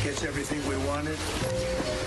gets everything we wanted,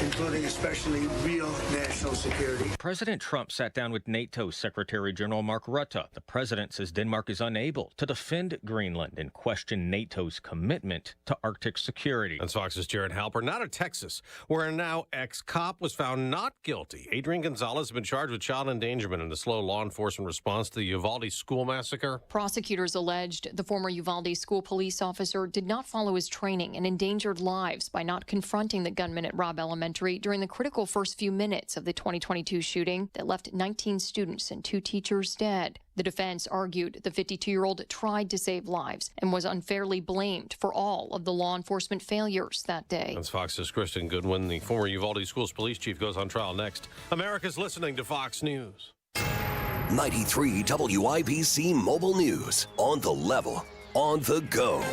including especially real national security. President Trump sat down with NATO Secretary General Mark Rutte. The president says Denmark is unable to defend Greenland and question NATO's commitment to Arctic security. And Fox's Jared Halpern, out of Texas, where a now ex-cop was found not guilty. Adrian Gonzalez has been charged with child endangerment in the slow law enforcement response to the Uvalde school massacre. Prosecutors alleged the former Uvalde school police officer did not follow his training and endangered lives by not confronting the gunman at Robb Elementary during the critical first few minutes of the 2022 shooting that left 19 students and 2 teachers dead. The defense argued the 52-year-old tried to save lives and was unfairly blamed for all of the law enforcement failures that day. That's Fox's Kristen Goodwin. The former Uvalde Schools police chief goes on trial next. America's listening to Fox News. 93 WIBC Mobile News. On the level, on the go.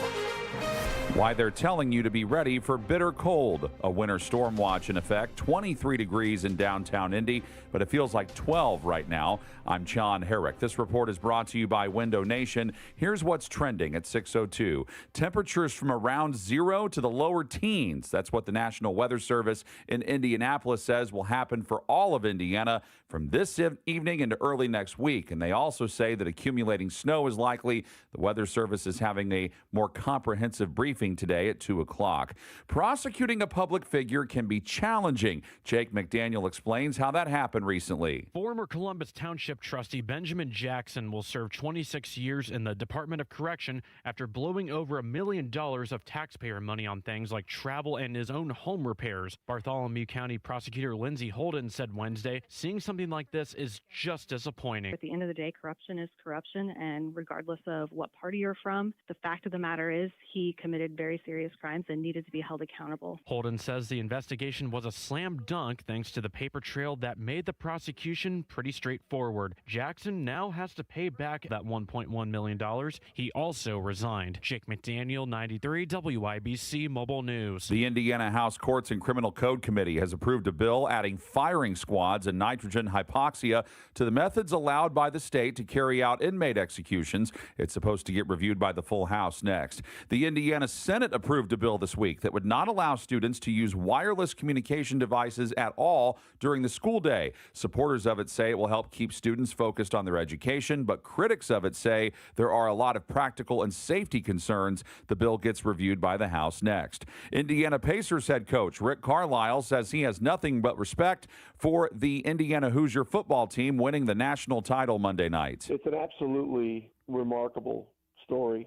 Why they're telling you to be ready for bitter cold. A winter storm watch in effect. 23 degrees in downtown Indy, but it feels like 12 right now. I'm John Herrick. This report is brought to you by Window Nation. Here's what's trending at 6:02. Temperatures from around 0 to the lower teens. That's what the National Weather Service in Indianapolis says will happen for all of Indiana from this evening into early next week. And they also say that accumulating snow is likely. The Weather Service is having a more comprehensive briefing today at 2 o'clock. Prosecuting a public figure can be challenging. Jake McDaniel explains how that happened recently. Former Columbus Township trustee Benjamin Jackson will serve 26 years in the Department of Correction after blowing over $1 million of taxpayer money on things like travel and his own home repairs. Bartholomew County Prosecutor Lindsay Holden said Wednesday, seeing something like this is just disappointing. At the end of the day, corruption is corruption, and regardless of what party you're from, the fact of the matter is he committed very serious crimes and needed to be held accountable. Holden says the investigation was a slam dunk thanks to the paper trail that made the prosecution pretty straightforward. Jackson now has to pay back that $1.1 million. He also resigned. Jake McDaniel, 93 WIBC Mobile News. The Indiana House Courts and Criminal Code Committee has approved a bill adding firing squads and nitrogen hypoxia to the methods allowed by the state to carry out inmate executions. It's supposed to get reviewed by the full House next. The Indiana Senate approved a bill this week that would not allow students to use wireless communication devices at all during the school day. Supporters of it say it will help keep students focused on their education, but critics of it say there are a lot of practical and safety concerns. The bill gets reviewed by the House next. Indiana Pacers head coach Rick Carlisle says he has nothing but respect for the Indiana Hoosier football team winning the national title Monday night. It's an absolutely remarkable story.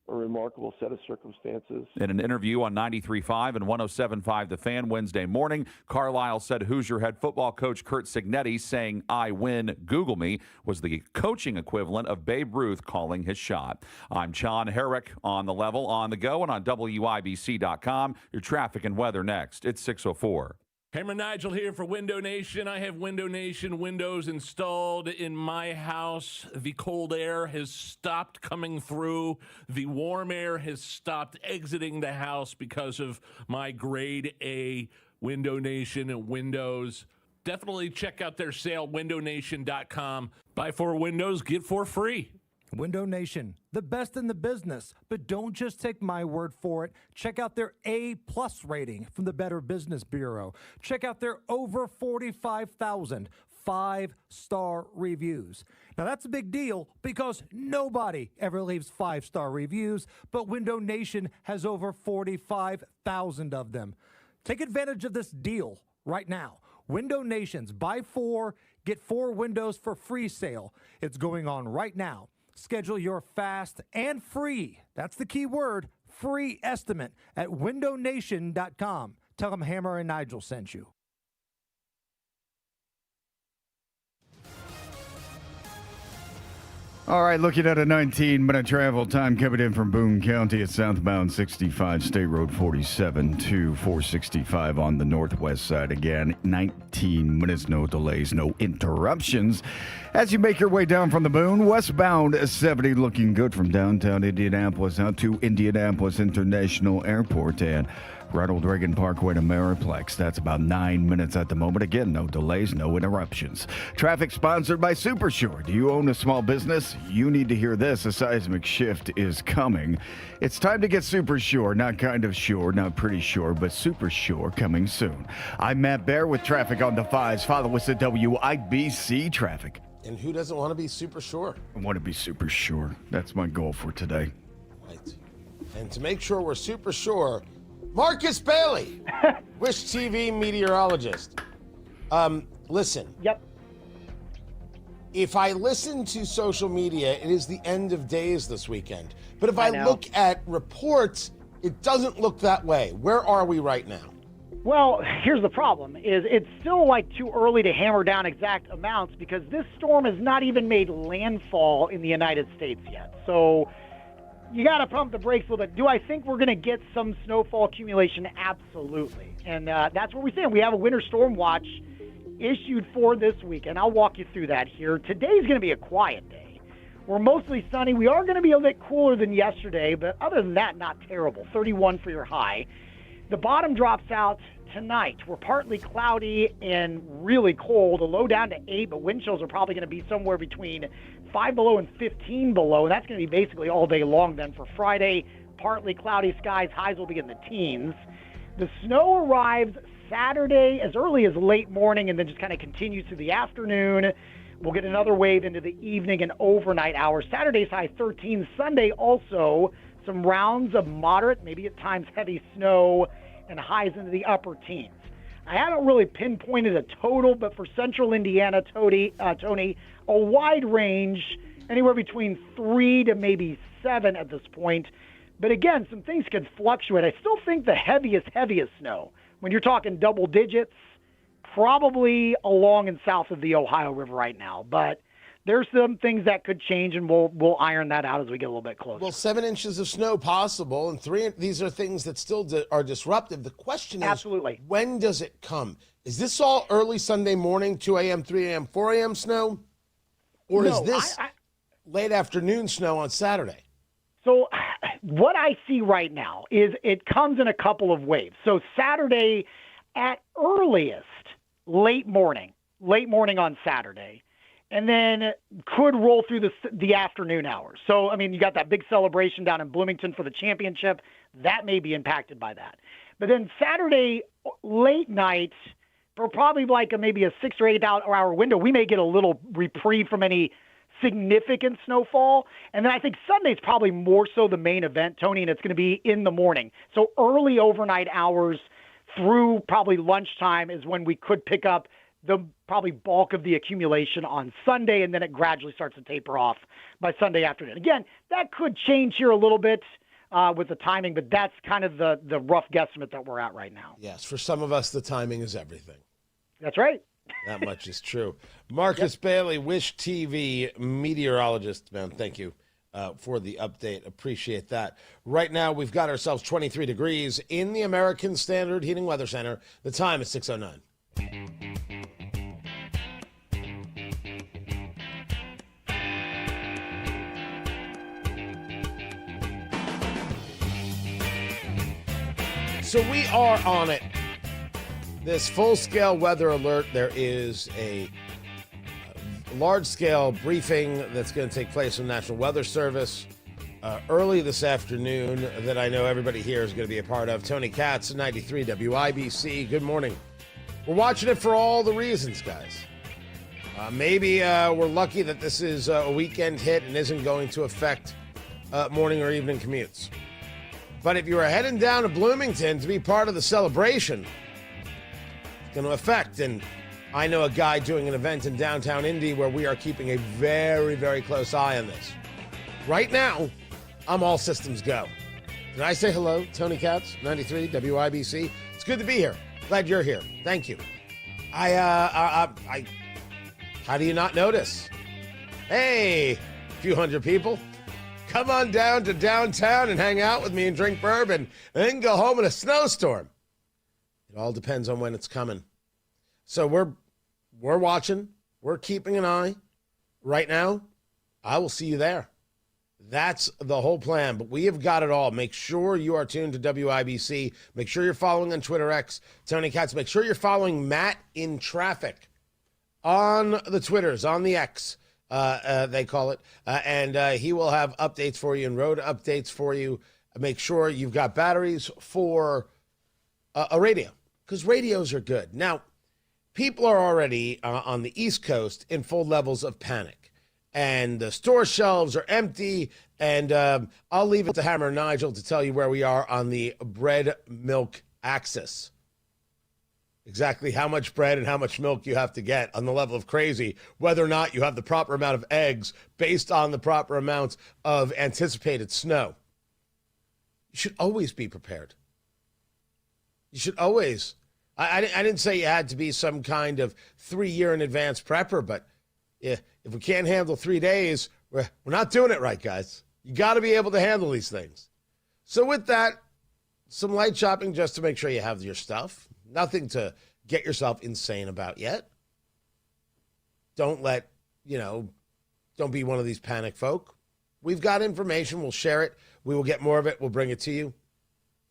A remarkable set of circumstances. In an interview on 93.5 and 107.5 The Fan Wednesday morning, Carlisle said Hoosier head football coach Curt Cignetti saying, "I win, Google me," was the coaching equivalent of Babe Ruth calling his shot. I'm John Herrick on the level, on the go, and on WIBC.com. Your traffic and weather next. It's 6:04. Hammer Nigel here for Window Nation. I have Window Nation windows installed in my house. The cold air has stopped coming through. The warm air has stopped exiting the house because of my grade A Window Nation windows. Definitely check out their sale, windownation.com. Buy 4 windows, get 4 free. Window Nation, the best in the business. But don't just take my word for it. Check out their A+ rating from the Better Business Bureau. Check out their over 45,000 5-star reviews. Now, that's a big deal because nobody ever leaves 5-star reviews, but Window Nation has over 45,000 of them. Take advantage of this deal right now. Window Nation's buy 4, get 4 windows for free sale. It's going on right now. Schedule your fast and free, that's the key word, free estimate at windownation.com. Tell them Hammer and Nigel sent you. All right, looking at a 19-minute travel time coming in from Boone County at southbound 65, State Road 47 to 465 on the northwest side. Again, 19 minutes, no delays, no interruptions. As you make your way down from the Boone, westbound 70 looking good from downtown Indianapolis out to Indianapolis International Airport. And Ronald Reagan Parkway to Mariplex. That's about 9 minutes at the moment. Again, no delays, no interruptions. Traffic sponsored by Supersure. Do you own a small business? You need to hear this. A seismic shift is coming. It's time to get Supersure. Not kind of sure, not pretty sure, but Supersure coming soon. I'm Matt Bear with traffic on the 5s. Follow us at WIBC Traffic. And who doesn't want to be super sure? I want to be super sure. That's my goal for today. Right. And to make sure we're super sure, Marcus Bailey, Wish TV meteorologist. Listen. Yep. If I listen to social media, it is the end of days this weekend. But if I look at reports, it doesn't look that way. Where are we right now? Well, here's the problem, is it's still like too early to hammer down exact amounts because this storm has not even made landfall in the United States yet. So you got to pump the brakes a little bit. Do I think we're going to get some snowfall accumulation? Absolutely. And that's what we stand. We have a winter storm watch issued for this week, and I'll walk you through that here. Today's going to be a quiet day. We're mostly sunny. We are going to be a bit cooler than yesterday, but other than that, not terrible. 31 for your high. The bottom drops out tonight. We're partly cloudy and really cold. A low down to 8, but wind chills are probably going to be somewhere between 5 below and 15 below. And that's going to be basically all day long then for Friday. Partly cloudy skies. Highs will be in the teens. The snow arrives Saturday as early as late morning and then just kind of continues through the afternoon. We'll get another wave into the evening and overnight hours. Saturday's high 13. Sunday also some rounds of moderate, maybe at times heavy snow, and highs into the upper teens. I haven't really pinpointed a total, but for central Indiana, Tony, a wide range, anywhere between 3 to maybe 7 at this point. But again, some things could fluctuate. I still think the heaviest snow, when you're talking double digits, probably along and south of the Ohio River right now. But there's some things that could change, and we'll iron that out as we get a little bit closer. Well, 7 inches of snow possible, and 3. These are things that still are disruptive. The question is, absolutely, when does it come? Is this all early Sunday morning, 2 a.m., 3 a.m., 4 a.m. snow? Or is this late afternoon snow on Saturday? So what I see right now is it comes in a couple of waves. So Saturday at earliest, late morning on Saturday. And then could roll through the afternoon hours. So, I mean, you got that big celebration down in Bloomington for the championship. That may be impacted by that. But then Saturday late night, for probably like maybe a 6 or 8 hour window, we may get a little reprieve from any significant snowfall. And then I think Sunday's probably more so the main event, Tony, and it's going to be in the morning. So early overnight hours through probably lunchtime is when we could pick up the probably bulk of the accumulation on Sunday, and then it gradually starts to taper off by Sunday afternoon. Again, that could change here a little bit with the timing, but that's kind of the rough guesstimate that we're at right now. Yes, for some of us, the timing is everything. That's right. That much is true. Marcus Bailey, Wish TV meteorologist. Man, thank you for the update. Appreciate that. Right now, we've got ourselves 23 degrees in the American Standard Heating Weather Center. The time is 6:09. So we are on it. This full-scale weather alert, there is a large-scale briefing that's going to take place from the National Weather Service early this afternoon that I know everybody here is going to be a part of. Tony Katz, 93 WIBC. Good morning. We're watching it for all the reasons, guys. Maybe we're lucky that this is a weekend hit and isn't going to affect morning or evening commutes. But if you are heading down to Bloomington to be part of the celebration, it's going to affect. And I know a guy doing an event in downtown Indy where we are keeping a very, very close eye on this. Right now, I'm all systems go. Did I say hello? Tony Katz, 93 WIBC. It's good to be here. Glad you're here. Thank you. How do you not notice? Hey, a few hundred people. Come on down to downtown and hang out with me and drink bourbon and then go home in a snowstorm. It all depends on when it's coming. So we're watching. We're keeping an eye. Right now, I will see you there. That's the whole plan, but we have got it all. Make sure you are tuned to WIBC. Make sure you're following on Twitter X, Tony Katz. Make sure you're following Matt in Traffic on the Twitters, on the X, they call it. And he will have updates for you and road updates for you. Make sure you've got batteries for a radio, because radios are good. Now, people are already on the East Coast in full levels of panic. And the store shelves are empty. And I'll leave it to Hammer and Nigel to tell you where we are on the bread milk axis. Exactly how much bread and how much milk you have to get on the level of crazy, whether or not you have the proper amount of eggs based on the proper amounts of anticipated snow. You should always be prepared. You should always. I didn't say you had to be some kind of 3-year in advance prepper, but if we can't handle 3 days, we're not doing it right, guys. You got to be able to handle these things. So with that, some light shopping just to make sure you have your stuff. Nothing to get yourself insane about yet. Don't don't be one of these panic folk. We've got information. We'll share it. We will get more of it. We'll bring it to you.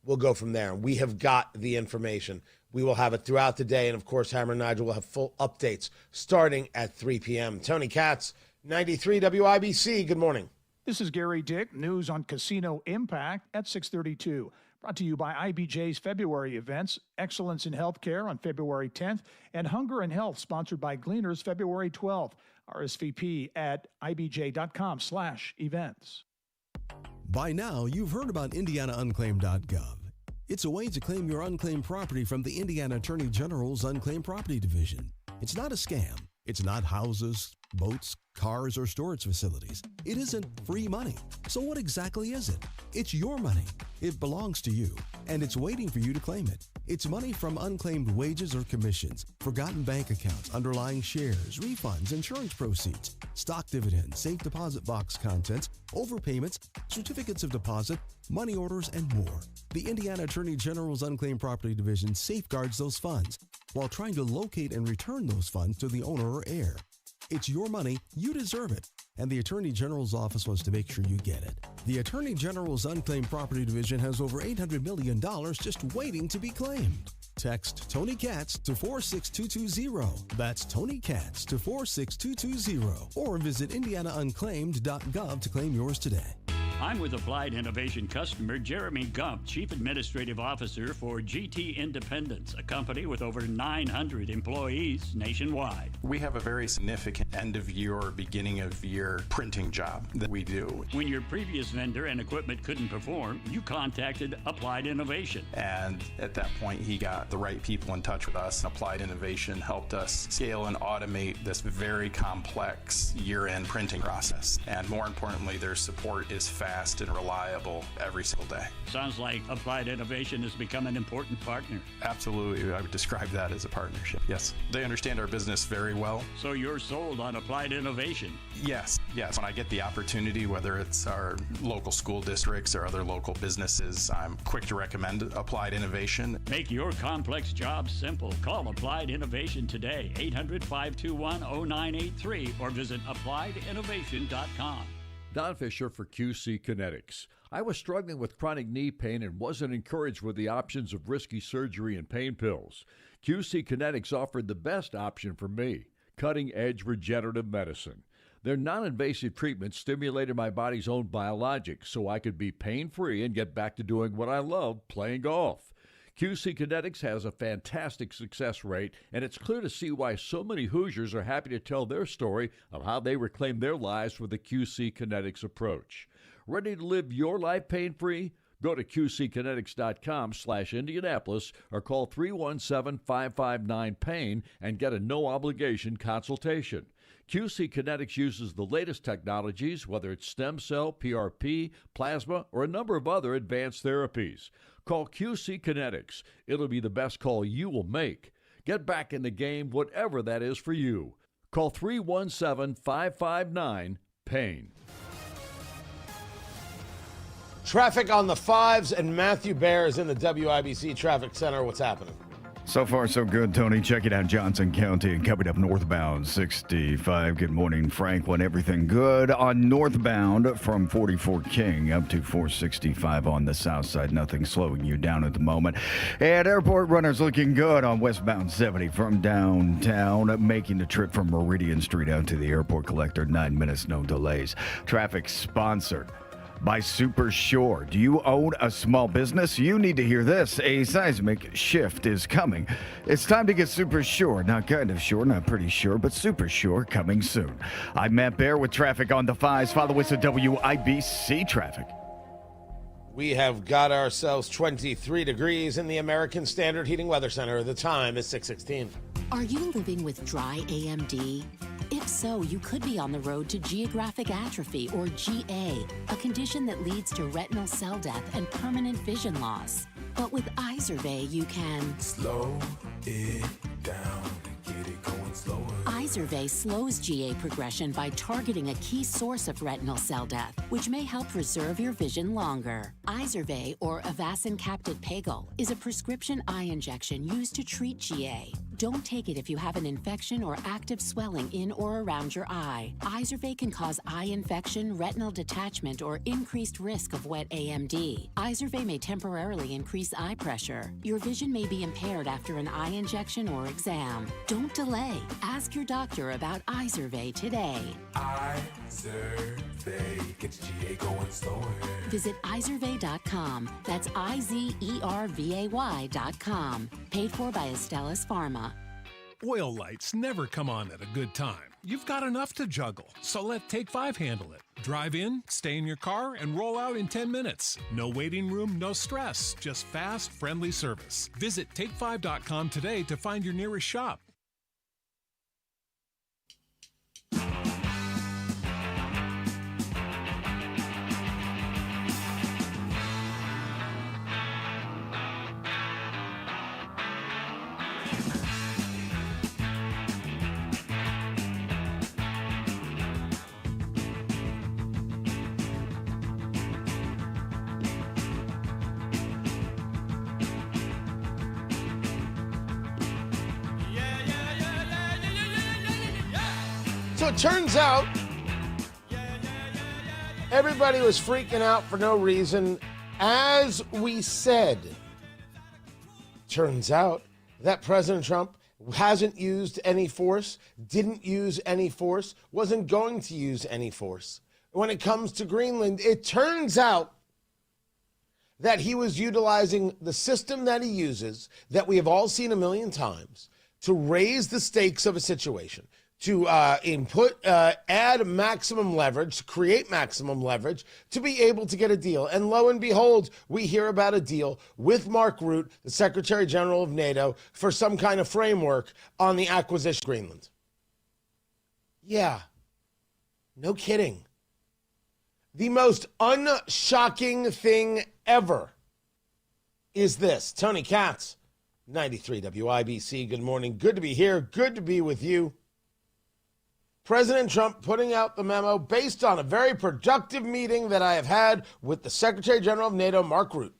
We'll go from there. We have got the information. We will have it throughout the day. And, of course, Hammer and Nigel will have full updates starting at 3 p.m. Tony Katz, 93 WIBC. Good morning. This is Gary Dick. News on Casino Impact at 6:32. Brought to you by IBJ's February events, Excellence in Healthcare on February 10th, and Hunger and Health, sponsored by Gleaners, February 12th. RSVP at ibj.com/events. By now, you've heard about IndianaUnclaimed.gov. It's a way to claim your unclaimed property from the Indiana Attorney General's Unclaimed Property Division. It's not a scam. It's not houses, boats, cars, or storage facilities. It isn't free money. So what exactly is it? It's your money. It belongs to you, and it's waiting for you to claim it. It's money from unclaimed wages or commissions, forgotten bank accounts, underlying shares, refunds, insurance proceeds, stock dividends, safe deposit box contents, overpayments, certificates of deposit, money orders, and more. The Indiana Attorney General's Unclaimed Property Division safeguards those funds while trying to locate and return those funds to the owner or heir. It's your money, you deserve it, and the Attorney General's office wants to make sure you get it. The Attorney General's Unclaimed Property Division has over $800 million just waiting to be claimed. Text Tony Katz to 46220. That's Tony Katz to 46220. Or visit IndianaUnclaimed.gov to claim yours today. I'm with Applied Innovation customer Jeremy Gump, Chief Administrative Officer for GT Independence, a company with over 900 employees nationwide. We have a very significant end-of-year or beginning-of-year printing job that we do. When your previous vendor and equipment couldn't perform, you contacted Applied Innovation. And at that point, he got the right people in touch with us. Applied Innovation helped us scale and automate this very complex year-end printing process. And more importantly, their support is fast and reliable every single day. Sounds like Applied Innovation has become an important partner. Absolutely. I would describe that as a partnership. Yes. They understand our business very well. So you're sold on Applied Innovation? Yes. When I get the opportunity, whether it's our local school districts or other local businesses, I'm quick to recommend Applied Innovation. Make your complex job simple. Call Applied Innovation today, 800-521-0983, or visit appliedinnovation.com. Don Fisher for QC Kinetics. I was struggling with chronic knee pain and wasn't encouraged with the options of risky surgery and pain pills. QC Kinetics offered the best option for me, cutting-edge regenerative medicine. Their non-invasive treatment stimulated my body's own biologics so I could be pain-free and get back to doing what I love, playing golf. QC Kinetics has a fantastic success rate, and it's clear to see why so many Hoosiers are happy to tell their story of how they reclaim their lives with the QC Kinetics approach. Ready to live your life pain-free? Go to qckinetics.com/Indianapolis or call 317-559-PAIN and get a no-obligation consultation. QC Kinetics uses the latest technologies, whether it's stem cell, PRP, plasma, or a number of other advanced therapies. Call QC Kinetics. It'll be the best call you will make. Get back in the game, whatever that is for you. Call 317-559-PAIN. Traffic on the 5s, and Matthew Bear is in the WIBC Traffic Center. What's happening? So far, so good, Tony. Check it out, Johnson County, and coming up northbound 65. Good morning, Franklin. Everything good on northbound from 44 King up to 465 on the south side. Nothing slowing you down at the moment. And airport runners looking good on westbound 70 from downtown, making the trip from Meridian Street out to the airport collector. 9 minutes, no delays. Traffic sponsored by Super Shore. Do you own a small business? You need to hear this. A seismic shift is coming. It's time to get Super Shore. Not kind of sure, not pretty sure, but Super Shore coming soon. I'm Matt Bear with traffic on the 5s. Follow us at WIBC Traffic. We have got ourselves 23 degrees in the American Standard Heating Weather Center. The time is 6:16. Are you living with dry AMD? If so, you could be on the road to geographic atrophy, or GA, a condition that leads to retinal cell death and permanent vision loss. But with Izervay, you can slow it down and get it going slower. Izervay slows GA progression by targeting a key source of retinal cell death, which may help preserve your vision longer. Izervay, or Avastin Capted Pagel, is a prescription eye injection used to treat GA. Don't take it if you have an infection or active swelling in or around your eye. Izervay can cause eye infection, retinal detachment, or increased risk of wet AMD. Izervay may temporarily increase eye pressure. Your vision may be impaired after an eye injection or exam. Don't delay. Ask your doctor about Izervay today. Izervay gets GA going slower. Visit Izervay.com. That's IZERVAY.com. Paid for by Astellas Pharma. Oil lights never come on at a good time. You've got enough to juggle, so let Take 5 handle it. Drive in, stay in your car, and roll out in 10 minutes. No waiting room, no stress, just fast, friendly service. Visit Take5.com today to find your nearest shop. So it turns out everybody was freaking out for no reason. As we said, turns out that President Trump hasn't used any force, didn't use any force, wasn't going to use any force. When it comes to Greenland, it turns out that he was utilizing the system that he uses, that we have all seen a million times, to raise the stakes of a situation, to add maximum leverage, to create maximum leverage, to be able to get a deal. And lo and behold, we hear about a deal with Mark Rutte, the Secretary General of NATO, for some kind of framework on the acquisition of Greenland. Yeah, no kidding. The most unshocking thing ever is this. Tony Katz, 93 WIBC. Good morning. Good to be here. Good to be with you. President Trump putting out the memo based on a very productive meeting that I have had with the Secretary General of NATO, Mark Rutte.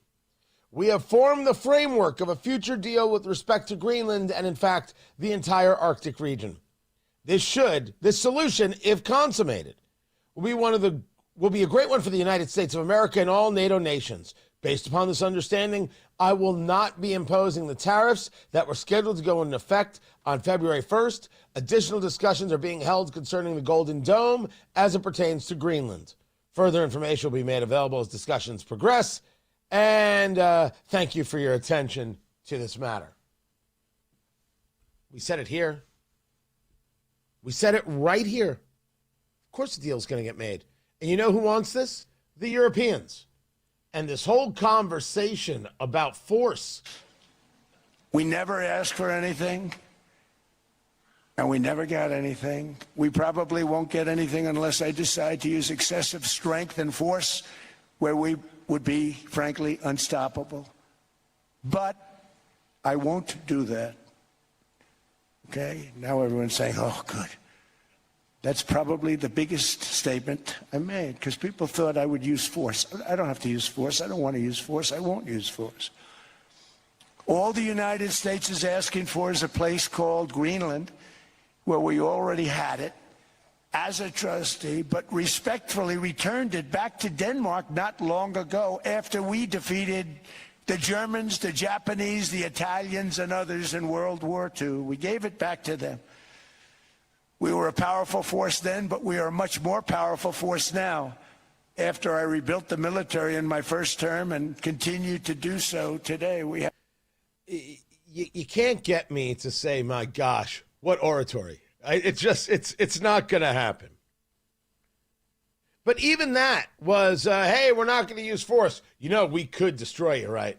We have formed the framework of a future deal with respect to Greenland and, in fact, the entire Arctic region. This solution, if consummated, will be a great one for the United States of America and all NATO nations. Based upon this understanding, I will not be imposing the tariffs that were scheduled to go into effect on February 1st. Additional discussions are being held concerning the Golden Dome as it pertains to Greenland. Further information will be made available as discussions progress. And thank you for your attention to this matter. We said it here. We said it right here. Of course the deal's going to get made. And you know who wants this? The Europeans. And this whole conversation about force. We never asked for anything, and we never got anything. We probably won't get anything unless I decide to use excessive strength and force, where we would be, frankly, unstoppable. But I won't do that. Okay? Now everyone's saying, oh, good. That's probably the biggest statement I made, because people thought I would use force. I don't have to use force. I don't want to use force. I won't use force. All the United States is asking for is a place called Greenland, where we already had it as a trustee, but respectfully returned it back to Denmark not long ago after we defeated the Germans, the Japanese, the Italians, and others in World War II. We gave it back to them. We were a powerful force then, but we are a much more powerful force now after I rebuilt the military in my first term and continue to do so today. We have. You can't get me to say, my gosh, what oratory. It's not going to happen. But even that was, hey, we're not going to use force. You know, we could destroy you, right?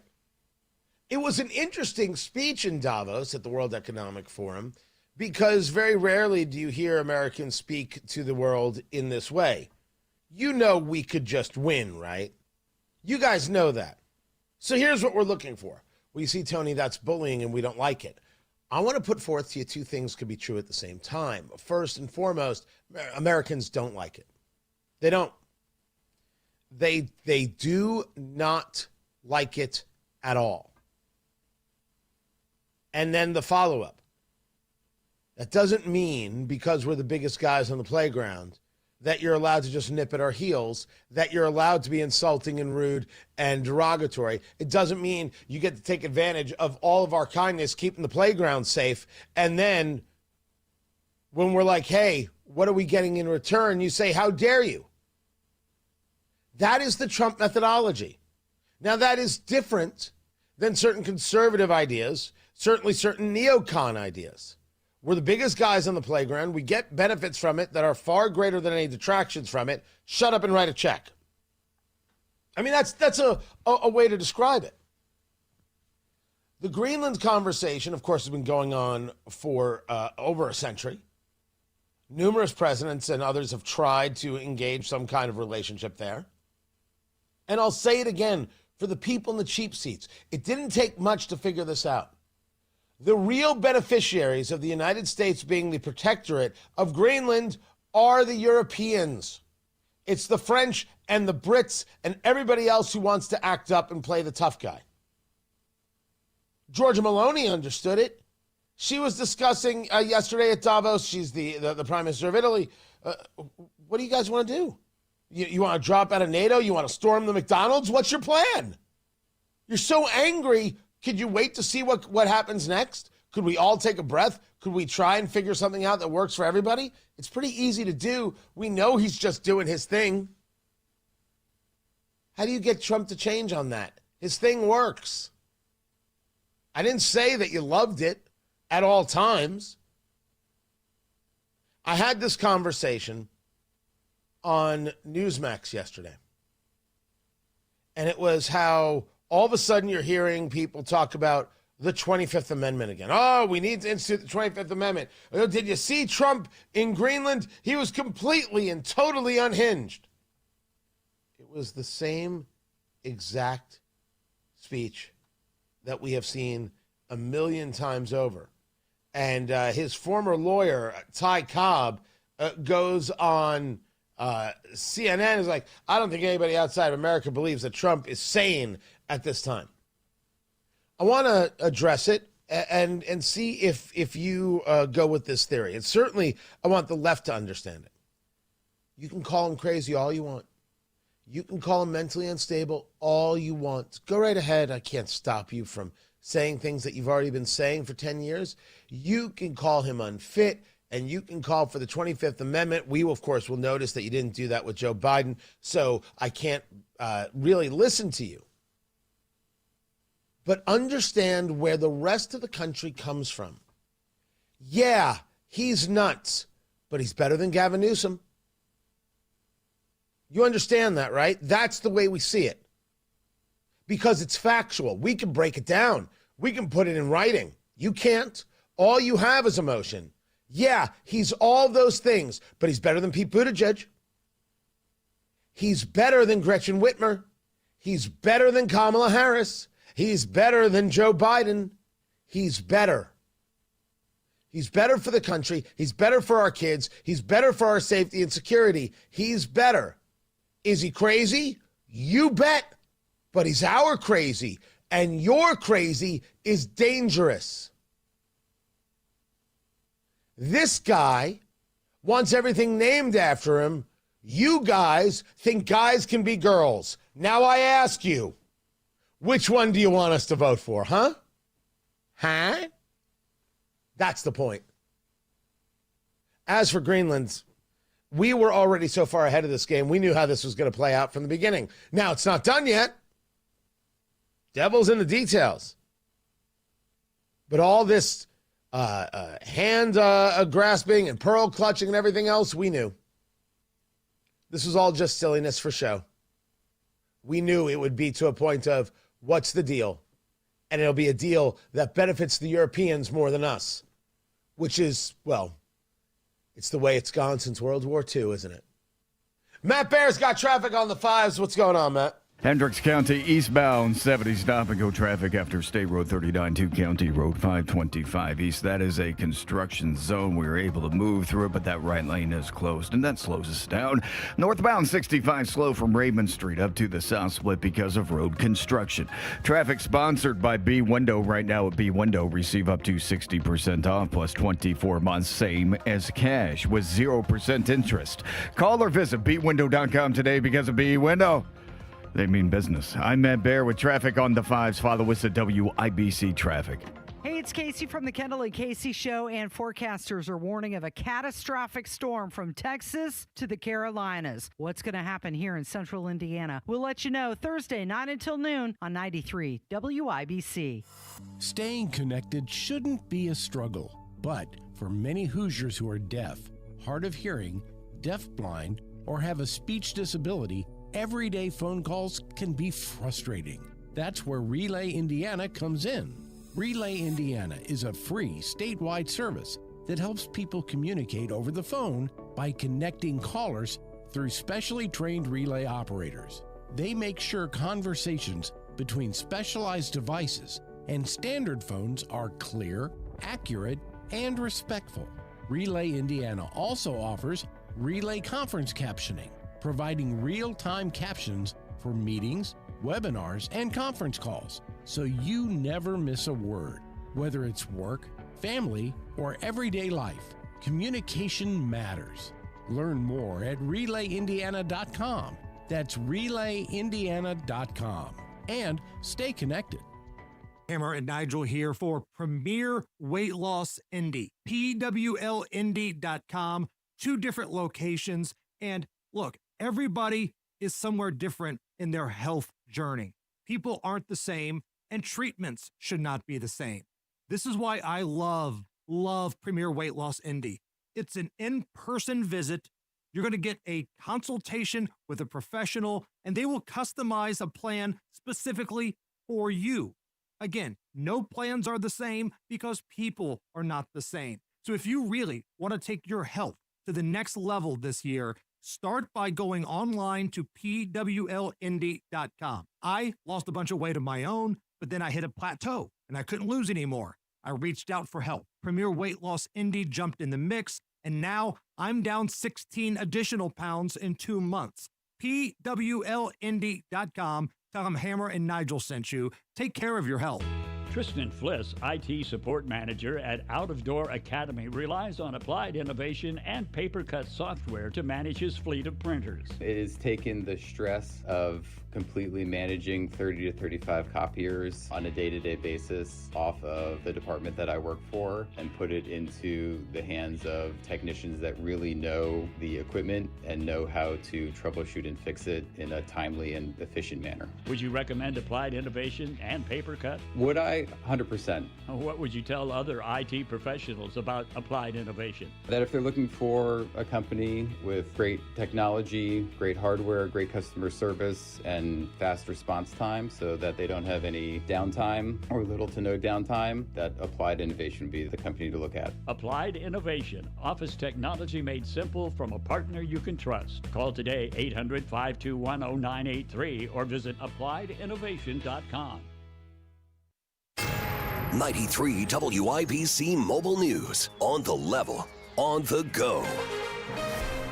It was an interesting speech in Davos at the World Economic Forum, because very rarely do you hear Americans speak to the world in this way. You know we could just win, right? You guys know that. So here's what we're looking for. Well, you see, Tony, that's bullying and we don't like it. I want to put forth to you two things could be true at the same time. First and foremost, Americans don't like it. They don't. They do not like it at all. And then the follow-up. That doesn't mean because we're the biggest guys on the playground that you're allowed to just nip at our heels, that you're allowed to be insulting and rude and derogatory. It doesn't mean you get to take advantage of all of our kindness, keeping the playground safe, and then when we're like, hey, what are we getting in return? You say, how dare you? That is the Trump methodology. Now, that is different than certain conservative ideas, certainly certain neocon ideas. We're the biggest guys on the playground. We get benefits from it that are far greater than any detractions from it. Shut up and write a check. I mean, that's a way to describe it. The Greenland conversation, of course, has been going on for over a century. Numerous presidents and others have tried to engage some kind of relationship there. And I'll say it again, for the people in the cheap seats, it didn't take much to figure this out. The real beneficiaries of the United States being the protectorate of Greenland are the Europeans. It's the French and the Brits and everybody else who wants to act up and play the tough guy. Giorgia Meloni understood it. She was discussing yesterday at Davos. She's the Prime Minister of Italy. What do you guys want to do? You want to drop out of NATO? You want to storm the McDonald's? What's your plan? You're so angry. Could you wait to see what happens next? Could we all take a breath? Could we try and figure something out that works for everybody? It's pretty easy to do. We know he's just doing his thing. How do you get Trump to change on that? His thing works. I didn't say that you loved it at all times. I had this conversation on Newsmax yesterday. And it was how all of a sudden you're hearing people talk about the 25th Amendment again. Oh, we need to institute the 25th Amendment. Did you see Trump in Greenland? He was completely and totally unhinged. It was the same exact speech that we have seen a million times over. And his former lawyer, Ty Cobb, goes on CNN, is like, I don't think anybody outside of America believes that Trump is sane at this time. I want to address it and see if you go with this theory. And certainly, I want the left to understand it. You can call him crazy all you want. You can call him mentally unstable all you want. Go right ahead. I can't stop you from saying things that you've already been saying for 10 years. You can call him unfit, and you can call for the 25th Amendment. We, of course, will notice that you didn't do that with Joe Biden, so I can't really listen to you. But understand where the rest of the country comes from. Yeah, he's nuts, but he's better than Gavin Newsom. You understand that, right? That's the way we see it. Because it's factual. We can break it down. We can put it in writing. You can't. All you have is emotion. Yeah, he's all those things, but he's better than Pete Buttigieg. He's better than Gretchen Whitmer. He's better than Kamala Harris. He's better than Joe Biden. He's better. He's better for the country. He's better for our kids. He's better for our safety and security. He's better. Is he crazy? You bet. But he's our crazy. And your crazy is dangerous. This guy wants everything named after him. You guys think guys can be girls. Now I ask you, which one do you want us to vote for, huh? Huh? That's the point. As for Greenland, we were already so far ahead of this game, we knew how this was going to play out from the beginning. Now, it's not done yet. Devil's in the details. But all this hand grasping and pearl clutching and everything else, we knew. This was all just silliness for show. We knew it would be to a point of, what's the deal? And it'll be a deal that benefits the Europeans more than us, which is, well, it's the way it's gone since World War II, isn't it? Matt Bear's got traffic on the 5s. What's going on, Matt? Hendricks County eastbound 70 stop and go traffic after State Road 39 to County Road 525 east. That is a construction zone. We were able to move through it, but that right lane is closed, and that slows us down. Northbound 65 slow from Raymond Street up to the south split because of road construction. Traffic sponsored by B Window. Right now at B Window, receive up to 60% off plus 24 months, same as cash with 0% interest. Call or visit bwindow.com today because of B Window. They mean business. I'm Matt Bear with traffic on the 5s. Follow us at WIBC Traffic. Hey, it's Casey from the Kendall and Casey Show, and forecasters are warning of a catastrophic storm from Texas to the Carolinas. What's going to happen here in central Indiana? We'll let you know Thursday, 9 until noon on 93 WIBC. Staying connected shouldn't be a struggle, but for many Hoosiers who are deaf, hard of hearing, deafblind, or have a speech disability, everyday phone calls can be frustrating. That's where Relay Indiana comes in. Relay Indiana is a free statewide service that helps people communicate over the phone by connecting callers through specially trained relay operators. They make sure conversations between specialized devices and standard phones are clear, accurate, and respectful. Relay Indiana also offers relay conference captioning, providing real-time captions for meetings, webinars, and conference calls, so you never miss a word. Whether it's work, family, or everyday life, communication matters. Learn more at RelayIndiana.com. That's RelayIndiana.com. And stay connected. Hammer and Nigel here for Premier Weight Loss Indy. PWLindy.com. 2 different locations. And look, everybody is somewhere different in their health journey. People aren't the same, and treatments should not be the same. This is why I love Premier Weight Loss Indy. It's an in-person visit. You're going to get a consultation with a professional, and they will customize a plan specifically for you. Again, no plans are the same because people are not the same. So if you really want to take your health to the next level this year, start by going online to PWLindy.com. I lost a bunch of weight of my own, but then I hit a plateau and I couldn't lose anymore. I reached out for help. Premier Weight Loss Indy jumped in the mix, and now I'm down 16 additional pounds in 2 months. PWLindy.com. Tell them Hammer and Nigel sent you. Take care of your health. Tristan Fliss, IT support manager at Out of Door Academy, relies on applied innovation and paper cut software to manage his fleet of printers. It has taken the stress of completely managing 30 to 35 copiers on a day-to-day basis off of the department that I work for and put it into the hands of technicians that really know the equipment and know how to troubleshoot and fix it in a timely and efficient manner. Would you recommend applied innovation and paper cut? Would I? 100%. What would you tell other IT professionals about applied innovation? That if they're looking for a company with great technology, great hardware, great customer service, and fast response time so that they don't have any downtime or little to no downtime, that Applied Innovation would be the company to look at. Applied Innovation, office technology made simple from a partner you can trust. Call today 800-521-0983 or visit appliedinnovation.com. 93 WIBC Mobile News. On the level, on the go.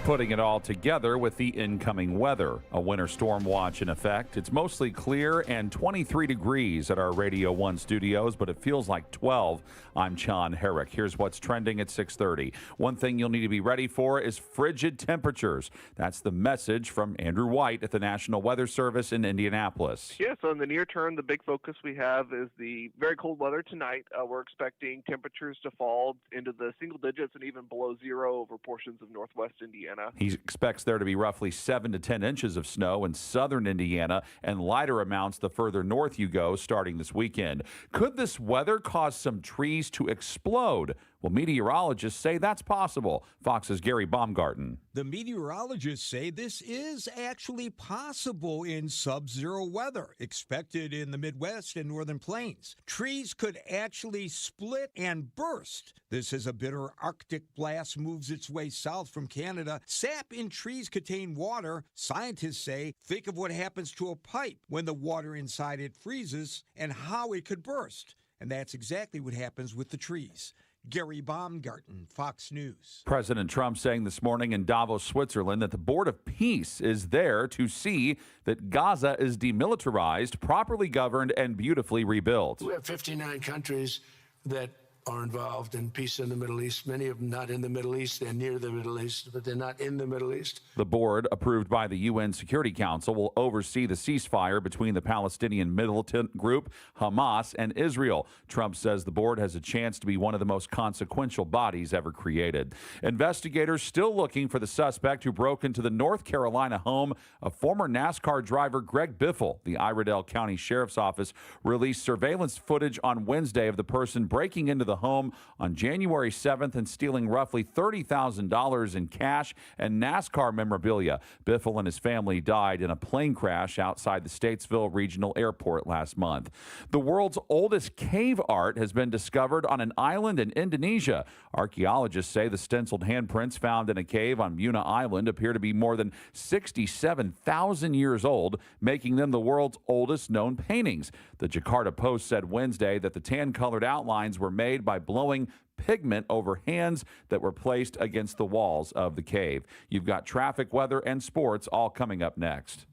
Putting it all together with the incoming weather. A winter storm watch in effect. It's mostly clear and 23 degrees at our Radio 1 studios, but it feels like 12. I'm John Herrick. Here's what's trending at 6:30. One thing you'll need to be ready for is frigid temperatures. That's the message from Andrew White at the National Weather Service in Indianapolis. Yeah, so in the near term, the big focus we have is the very cold weather tonight. We're expecting temperatures to fall into the single digits and even below zero over portions of northwest Indiana. He expects there to be roughly 7 to 10 inches of snow in southern Indiana and lighter amounts the further north you go starting this weekend. Could this weather cause some trees to explode? Well, meteorologists say that's possible. Fox's Gary Baumgarten. The meteorologists say this is actually possible in sub-zero weather expected in the Midwest and northern plains. Trees could actually split and burst. This as a bitter Arctic blast moves its way south from Canada. Sap in trees contain water. Scientists say, think of what happens to a pipe when the water inside it freezes and how it could burst. And that's exactly what happens with the trees. Gary Baumgarten, Fox News. President Trump saying this morning in Davos, Switzerland, that the Board of Peace is there to see that Gaza is demilitarized, properly governed, and beautifully rebuilt. We have 59 countries that are involved in peace in the Middle East. Many of them not in the Middle East. They're near the Middle East, but they're not in the Middle East. The board, approved by the UN Security Council, will oversee the ceasefire between the Palestinian militant group Hamas and Israel. Trump says the board has a chance to be one of the most consequential bodies ever created. Investigators still looking for the suspect who broke into the North Carolina home of former NASCAR driver Greg Biffle. The Iredell County Sheriff's Office released surveillance footage on Wednesday of the person breaking into the home on January 7th and stealing roughly $30,000 in cash and NASCAR memorabilia. Biffle and his family died in a plane crash outside the Statesville Regional Airport last month. The world's oldest cave art has been discovered on an island in Indonesia. Archaeologists say the stenciled handprints found in a cave on Muna Island appear to be more than 67,000 years old, making them the world's oldest known paintings. The Jakarta Post said Wednesday that the tan-colored outlines were made by blowing pigment over hands that were placed against the walls of the cave. You've got traffic, weather, and sports all coming up next.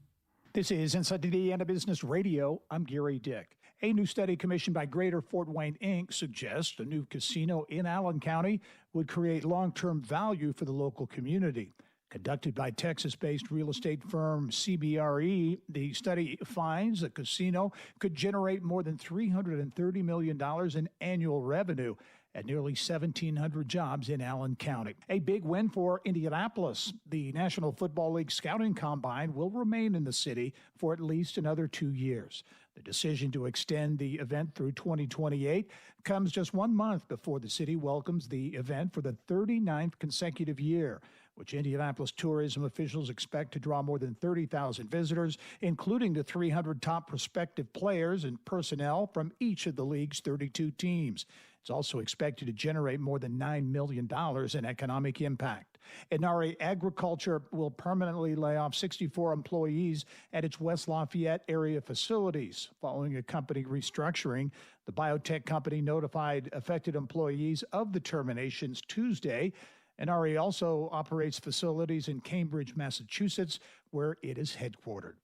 This is Inside Indiana Business Radio. I'm Gary Dick. A new study commissioned by Greater Fort Wayne, Inc. suggests a new casino in Allen County would create long-term value for the local community. Conducted by Texas-based real estate firm CBRE, the study finds a casino could generate more than $330 million in annual revenue and nearly 1,700 jobs in Allen County. A big win for Indianapolis. The National Football League Scouting Combine will remain in the city for at least another 2 years. The decision to extend the event through 2028 comes just 1 month before the city welcomes the event for the 39th consecutive year, which Indianapolis tourism officials expect to draw more than 30,000 visitors, including the 300 top prospective players and personnel from each of the league's 32 teams. It's also expected to generate more than $9 million in economic impact. Inari Agriculture will permanently lay off 64 employees at its West Lafayette area facilities following a company restructuring. The biotech company notified affected employees of the terminations Tuesday. Inari also operates facilities in Cambridge, Massachusetts, where it is headquartered.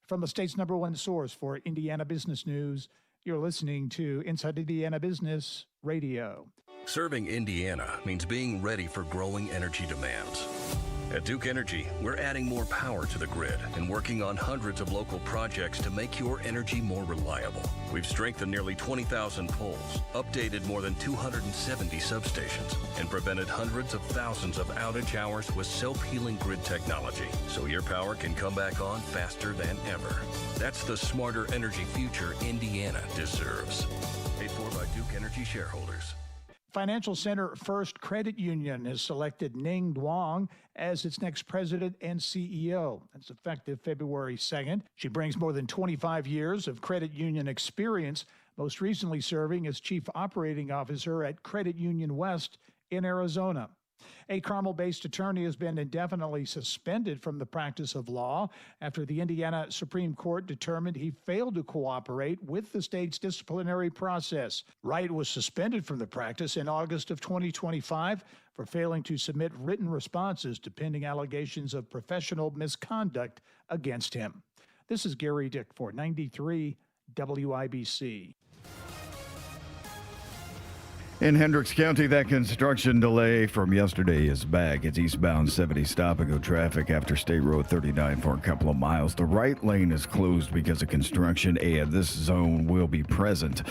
From the state's #1 source for Indiana business news, you're listening to Inside Indiana Business Radio. Serving Indiana means being ready for growing energy demands. At Duke Energy, we're adding more power to the grid and working on hundreds of local projects to make your energy more reliable. We've strengthened nearly 20,000 poles, updated more than 270 substations, and prevented hundreds of thousands of outage hours with self-healing grid technology, so your power can come back on faster than ever. That's the smarter energy future Indiana deserves. Paid for by Duke Energy shareholders. Financial Center First Credit Union has selected Ning Duong as its next president and CEO. That's effective February 2nd. She brings more than 25 years of credit union experience, most recently serving as chief operating officer at Credit Union West in Arizona. A Carmel-based attorney has been indefinitely suspended from the practice of law after the Indiana Supreme Court determined he failed to cooperate with the state's disciplinary process. Wright was suspended from the practice in August of 2025 for failing to submit written responses to pending allegations of professional misconduct against him. This is Gary Dick for 93 WIBC. In Hendricks County, that construction delay from yesterday is back. It's eastbound 70 stop-and-go traffic after State Road 39 for a couple of miles. The right lane is closed because of construction, and this zone will be present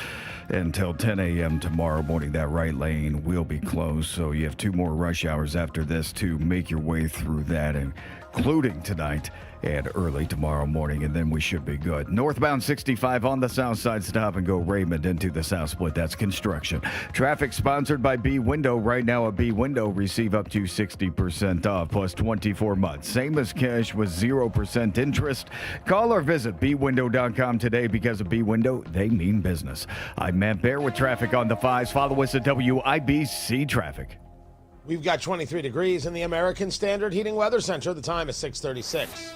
until 10 a.m. tomorrow morning. That right lane will be closed, so you have 2 more rush hours after this to make your way through that, including tonight and early tomorrow morning, and then we should be good. Northbound 65 on the south side, stop and go Raymond into the south split. That's construction. Traffic sponsored by B Window. Right now, a B Window receive up to 60% off plus 24 months. Same as cash with 0% interest. Call or visit bwindow.com today because of B Window, they mean business. I'm Matt Bear with traffic on the 5s. Follow us at WIBC Traffic. We've got 23 degrees in the American Standard Heating Weather Center. The time is 6:36.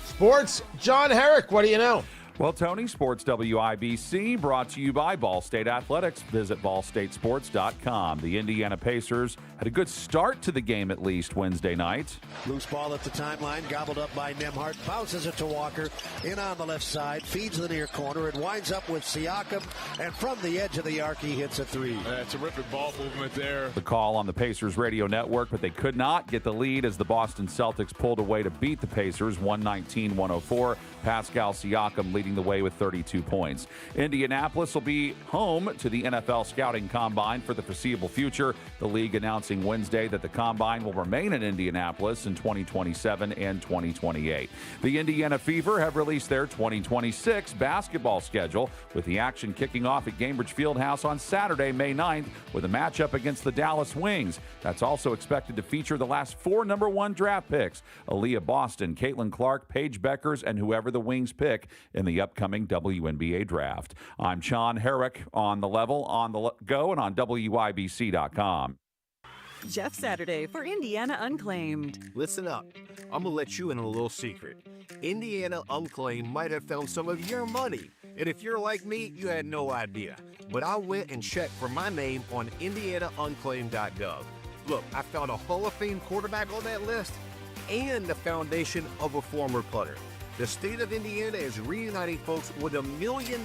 Sports, John Herrick, what do you know? Well, Tony, Sports WIBC brought to you by Ball State Athletics. Visit ballstatesports.com. The Indiana Pacers had a good start to the game, at least Wednesday night. Loose ball at the timeline, gobbled up by Nembhard, bounces it to Walker, in on the left side, feeds the near corner, and winds up with Siakam, and from the edge of the arc, he hits a three. Terrific ball movement there. The call on the Pacers radio network, but they could not get the lead as the Boston Celtics pulled away to beat the Pacers 119-104. Pascal Siakam leading the way with 32 points. Indianapolis will be home to the NFL Scouting Combine for the foreseeable future. The league announcing Wednesday that the Combine will remain in Indianapolis in 2027 and 2028. The Indiana Fever have released their 2026 basketball schedule, with the action kicking off at Gainbridge Fieldhouse on Saturday, May 9th, with a matchup against the Dallas Wings. That's also expected to feature the last 4 number 1 draft picks: Aaliyah Boston, Caitlin Clark, Paige Beckers, and whoever the Wings pick in the upcoming WNBA draft. I'm Sean Herrick on the level, on the go, and on WIBC.com. Jeff Saturday for Indiana Unclaimed. Listen up. I'm going to let you in on a little secret. Indiana Unclaimed might have found some of your money. And if you're like me, you had no idea. But I went and checked for my name on IndianaUnclaimed.gov. Look, I found a Hall of Fame quarterback on that list and the foundation of a former punter. The state of Indiana is reuniting folks with $1 million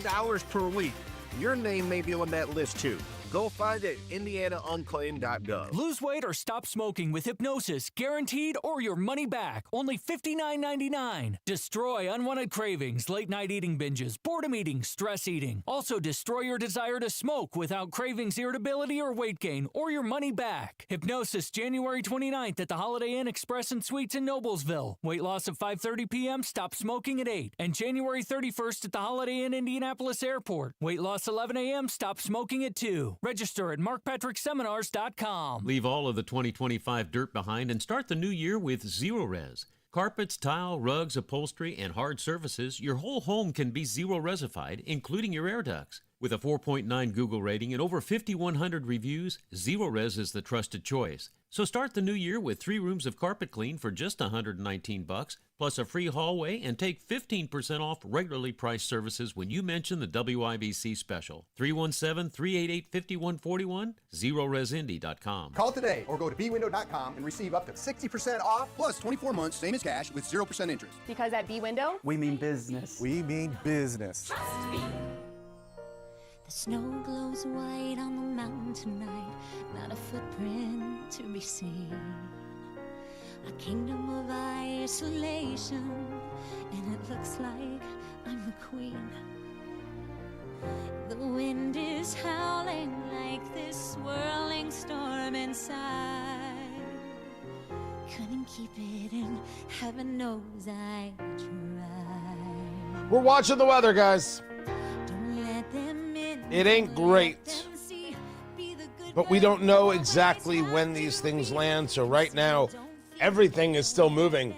per week. Your name may be on that list too. Go find it at IndianaUnclaimed.gov. Lose weight or stop smoking with hypnosis, guaranteed or your money back. Only $59.99. Destroy unwanted cravings, late night eating binges, boredom eating, stress eating. Also destroy your desire to smoke without cravings, irritability, or weight gain, or your money back. Hypnosis January 29th at the Holiday Inn Express and Suites in Noblesville. Weight loss of 5:30 p.m., stop smoking at 8. And January 31st at the Holiday Inn Indianapolis Airport. Weight loss 11 a.m., stop smoking at 2. Register at markpatrickseminars.com. Leave all of the 2025 dirt behind and start the new year with Zero Res. Carpets, tile, rugs, upholstery, and hard surfaces, your whole home can be Zero Resified, including your air ducts. With a 4.9 Google rating and over 5,100 reviews, Zero Res is the trusted choice. So start the new year with 3 rooms of carpet clean for just $119, plus a free hallway, and take 15% off regularly priced services when you mention the WIBC special. 317-388-5141, ZeroResIndy.com. Call today or go to bwindow.com and receive up to 60% off, plus 24 months, same as cash, with 0% interest. Because at B-Window, we mean business. We mean business. trust me. The snow glows white on the mountain tonight, not a footprint to be seen. A kingdom of isolation, and it looks like I'm the queen. The wind is howling like this swirling storm inside. Couldn't keep it in, heaven knows I tried. We're watching the weather, guys. Don't let them in. It ain't great, but we don't know exactly when these things land, so right now, everything is still moving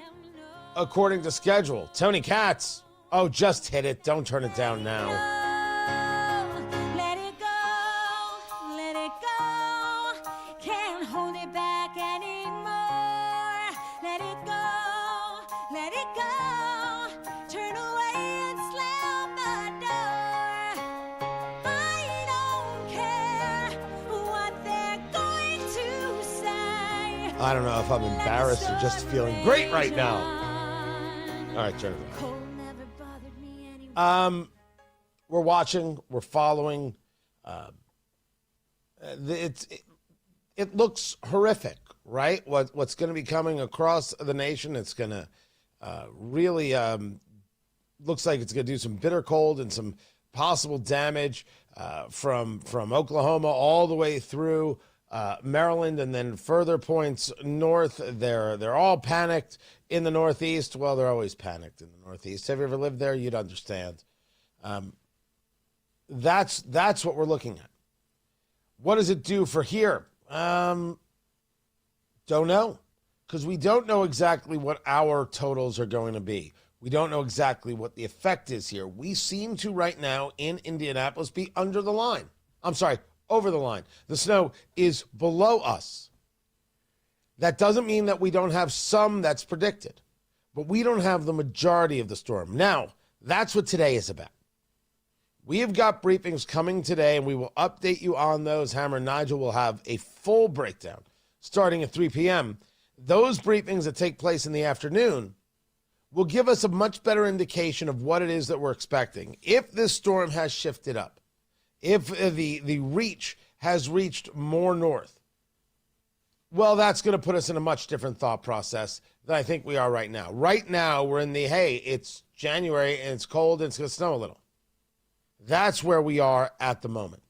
according to schedule. Tony Katz, oh, just hit it. Don't turn it down now. Let it go, can't hold I don't know if I'm embarrassed or just feeling great right now. All right, turn it on. We're watching. We're following. It looks horrific, right? What's going to be coming across the nation? It's going to really looks like it's going to do some bitter cold and some possible damage from Oklahoma all the way through Maryland, and then further points north. They're all panicked in the Northeast. Well, they're always panicked in the Northeast. Have you ever lived there? You'd understand. That's what we're looking at. What does it do for here? Don't know, because we don't know exactly what our totals are going to be. We don't know exactly what the effect is here. We seem to right now in Indianapolis be under the line. I'm sorry, over the line. The snow is below us. That doesn't mean that we don't have some that's predicted, but we don't have the majority of the storm. Now, that's what today is about. We have got briefings coming today, and we will update you on those. Hammer and Nigel will have a full breakdown starting at 3 p.m. Those briefings that take place in the afternoon will give us a much better indication of what it is that we're expecting. If this storm has shifted up, if the reach has reached more north, well, that's going to put us in a much different thought process than I think we are right now. Right now, we're in the, hey, it's January, and it's cold, and it's going to snow a little. That's where we are at the moment.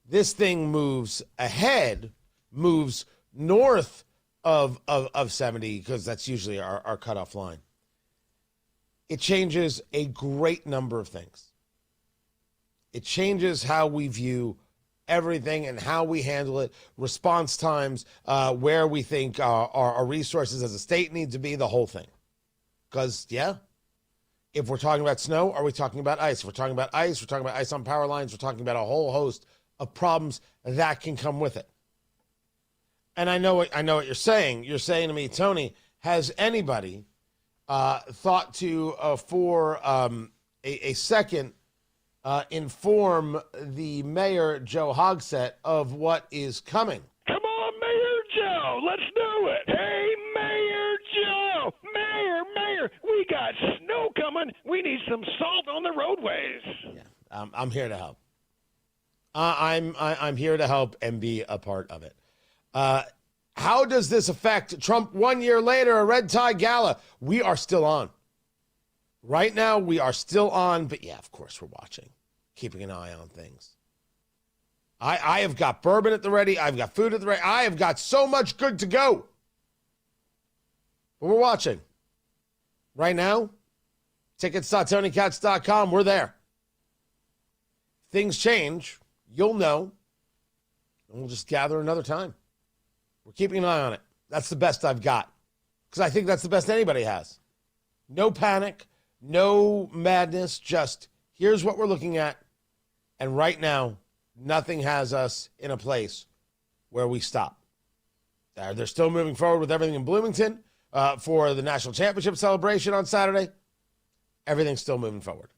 This thing moves ahead, moves north of 70, because that's usually our cutoff line. It changes a great number of things. It changes how we view everything and how we handle it, response times, where we think our resources as a state need to be, the whole thing. Because, yeah, if we're talking about snow, are we talking about ice? If we're talking about ice, we're talking about ice on power lines. We're talking about a whole host of problems that can come with it. And I know what you're saying. You're saying to me, Tony, has anybody thought to, for a second, inform the mayor, Joe Hogsett, of what is coming? Come on, Mayor Joe, let's do it. Hey, Mayor Joe, Mayor, we got snow coming. We need some salt on the roadways. Yeah, I'm here to help. I'm here to help and be a part of it. How does this affect Trump 1 year later, a red tie gala? We are still on. Right now, we are still on, but yeah, of course we're watching, keeping an eye on things. I have got bourbon at the ready. I've got food at the ready. I have got so much good to go. But we're watching. Right now, tickets.TonyKatz.com. We're there. Things change. You'll know. And we'll just gather another time. We're keeping an eye on it. That's the best I've got. Because I think that's the best anybody has. No panic. No madness. Just here's what we're looking at. And right now, nothing has us in a place where we stop. They're still moving forward with everything in Bloomington for the national championship celebration on Saturday. Everything's still moving forward.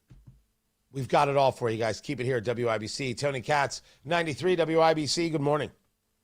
We've got it all for you guys. Keep it here at WIBC. Tony Katz, 93 WIBC. Good morning.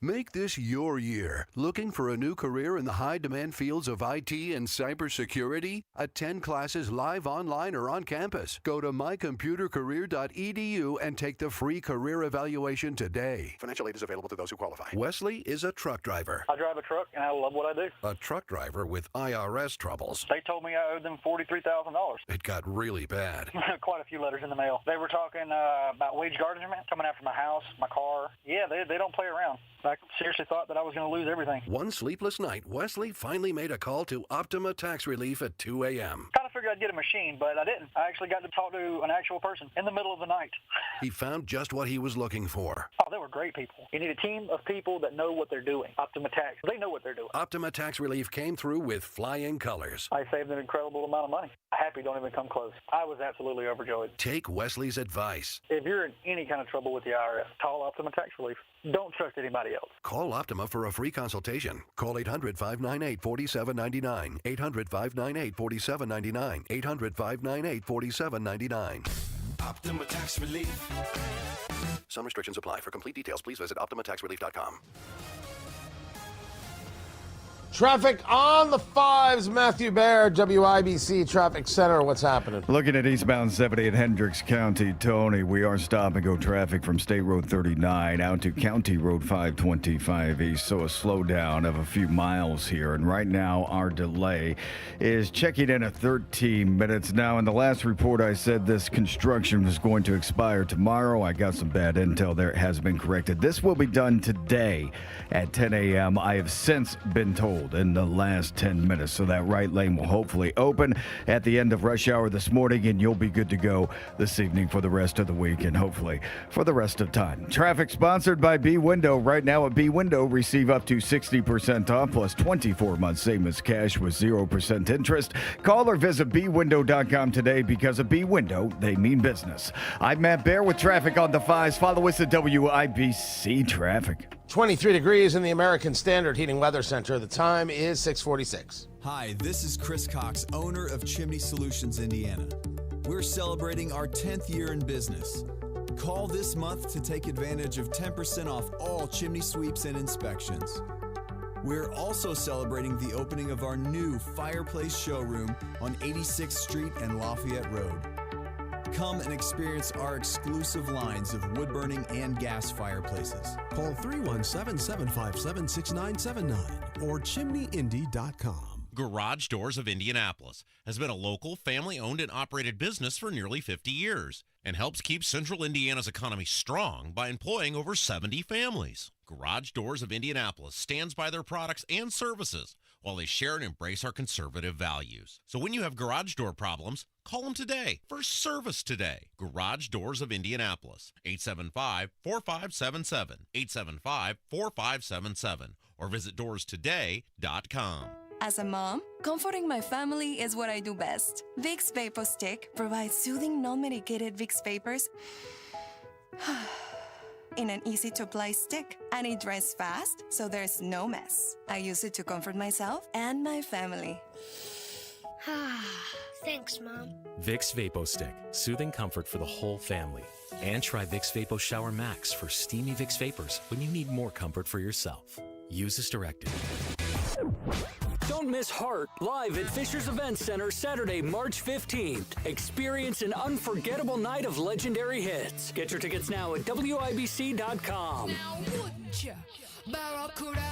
Make this your year. Looking for a new career in the high-demand fields of IT and cybersecurity? Attend classes live online or on campus. Go to mycomputercareer.edu and take the free career evaluation today. Financial aid is available to those who qualify. Wesley is a truck driver. I drive a truck, and I love what I do. A truck driver with IRS troubles. They told me I owed them $43,000. It got really bad. Quite a few letters in the mail. They were talking about wage garnishment, coming after my house, my car. Yeah, they don't play around. I seriously thought that I was going to lose everything. One sleepless night, Wesley finally made a call to Optima Tax Relief at 2 a.m. Kind of figured I'd get a machine, but I didn't. I actually got to talk to an actual person in the middle of the night. He found just what he was looking for. Oh, they were great people. You need a team of people that know what they're doing. Optima Tax, they know what they're doing. Optima Tax Relief came through with flying colors. I saved an incredible amount of money. Happy don't even come close. I was absolutely overjoyed. Take Wesley's advice. If you're in any kind of trouble with the IRS, call Optima Tax Relief. Don't trust anybody else. Call Optima for a free consultation. Call 800-598-4799. 800-598-4799. 800-598-4799. Optima Tax Relief. Some restrictions apply. For complete details, please visit OptimaTaxRelief.com. Traffic on the 5s. Matthew Baird, WIBC Traffic Center. What's happening? Looking at eastbound 70 at Hendricks County, Tony, we are stop and go traffic from State Road 39 out to County Road 525 East. So a slowdown of a few miles here. And right now, our delay is checking in at 13 minutes. Now, in the last report, I said this construction was going to expire tomorrow. I got some bad intel there. It has been corrected. This will be done today at 10 a.m. I have since been told in the last 10 minutes. So that right lane will hopefully open at the end of rush hour this morning, and you'll be good to go this evening for the rest of the week and hopefully for the rest of time. Traffic sponsored by B Window. Right now at B Window, receive up to 60% off plus 24 months same as cash with 0% interest. Call or visit bwindow.com today because at B Window, they mean business. I'm Matt Baer with traffic on the 5s. Follow us at WIBC Traffic. 23 degrees in the American Standard Heating Weather Center. The time is 6:46. Hi, this is Chris Cox, owner of Chimney Solutions, Indiana. We're celebrating our 10th year in business. Call this month to take advantage of 10% off all chimney sweeps and inspections. We're also celebrating the opening of our new fireplace showroom on 86th Street and Lafayette Road. Come and experience our exclusive lines of wood-burning and gas fireplaces. Call 317-757-6979 or chimneyindy.com. Garage Doors of Indianapolis has been a local, family-owned and operated business for nearly 50 years and helps keep Central Indiana's economy strong by employing over 70 families. Garage Doors of Indianapolis stands by their products and services while they share and embrace our conservative values. So when you have garage door problems, call them today for service today. Garage Doors of Indianapolis, 875-4577, 875-4577, or visit doorstoday.com. As a mom, comforting my family is what I do best. Vicks Vapor Stick provides soothing, non-medicated Vicks vapors in an easy-to-apply stick, and it dries fast, so there's no mess. I use it to comfort myself and my family. Thanks, Mom. Vicks Vapo Stick, soothing comfort for the whole family. And try Vicks Vapo Shower Max for steamy Vicks Vapors when you need more comfort for yourself. Use as directed. Don't miss Heart live at Fisher's Event Center Saturday, March 15th. Experience an unforgettable night of legendary hits. Get your tickets now at WIBC.com. Now wouldn't you, Barracuda?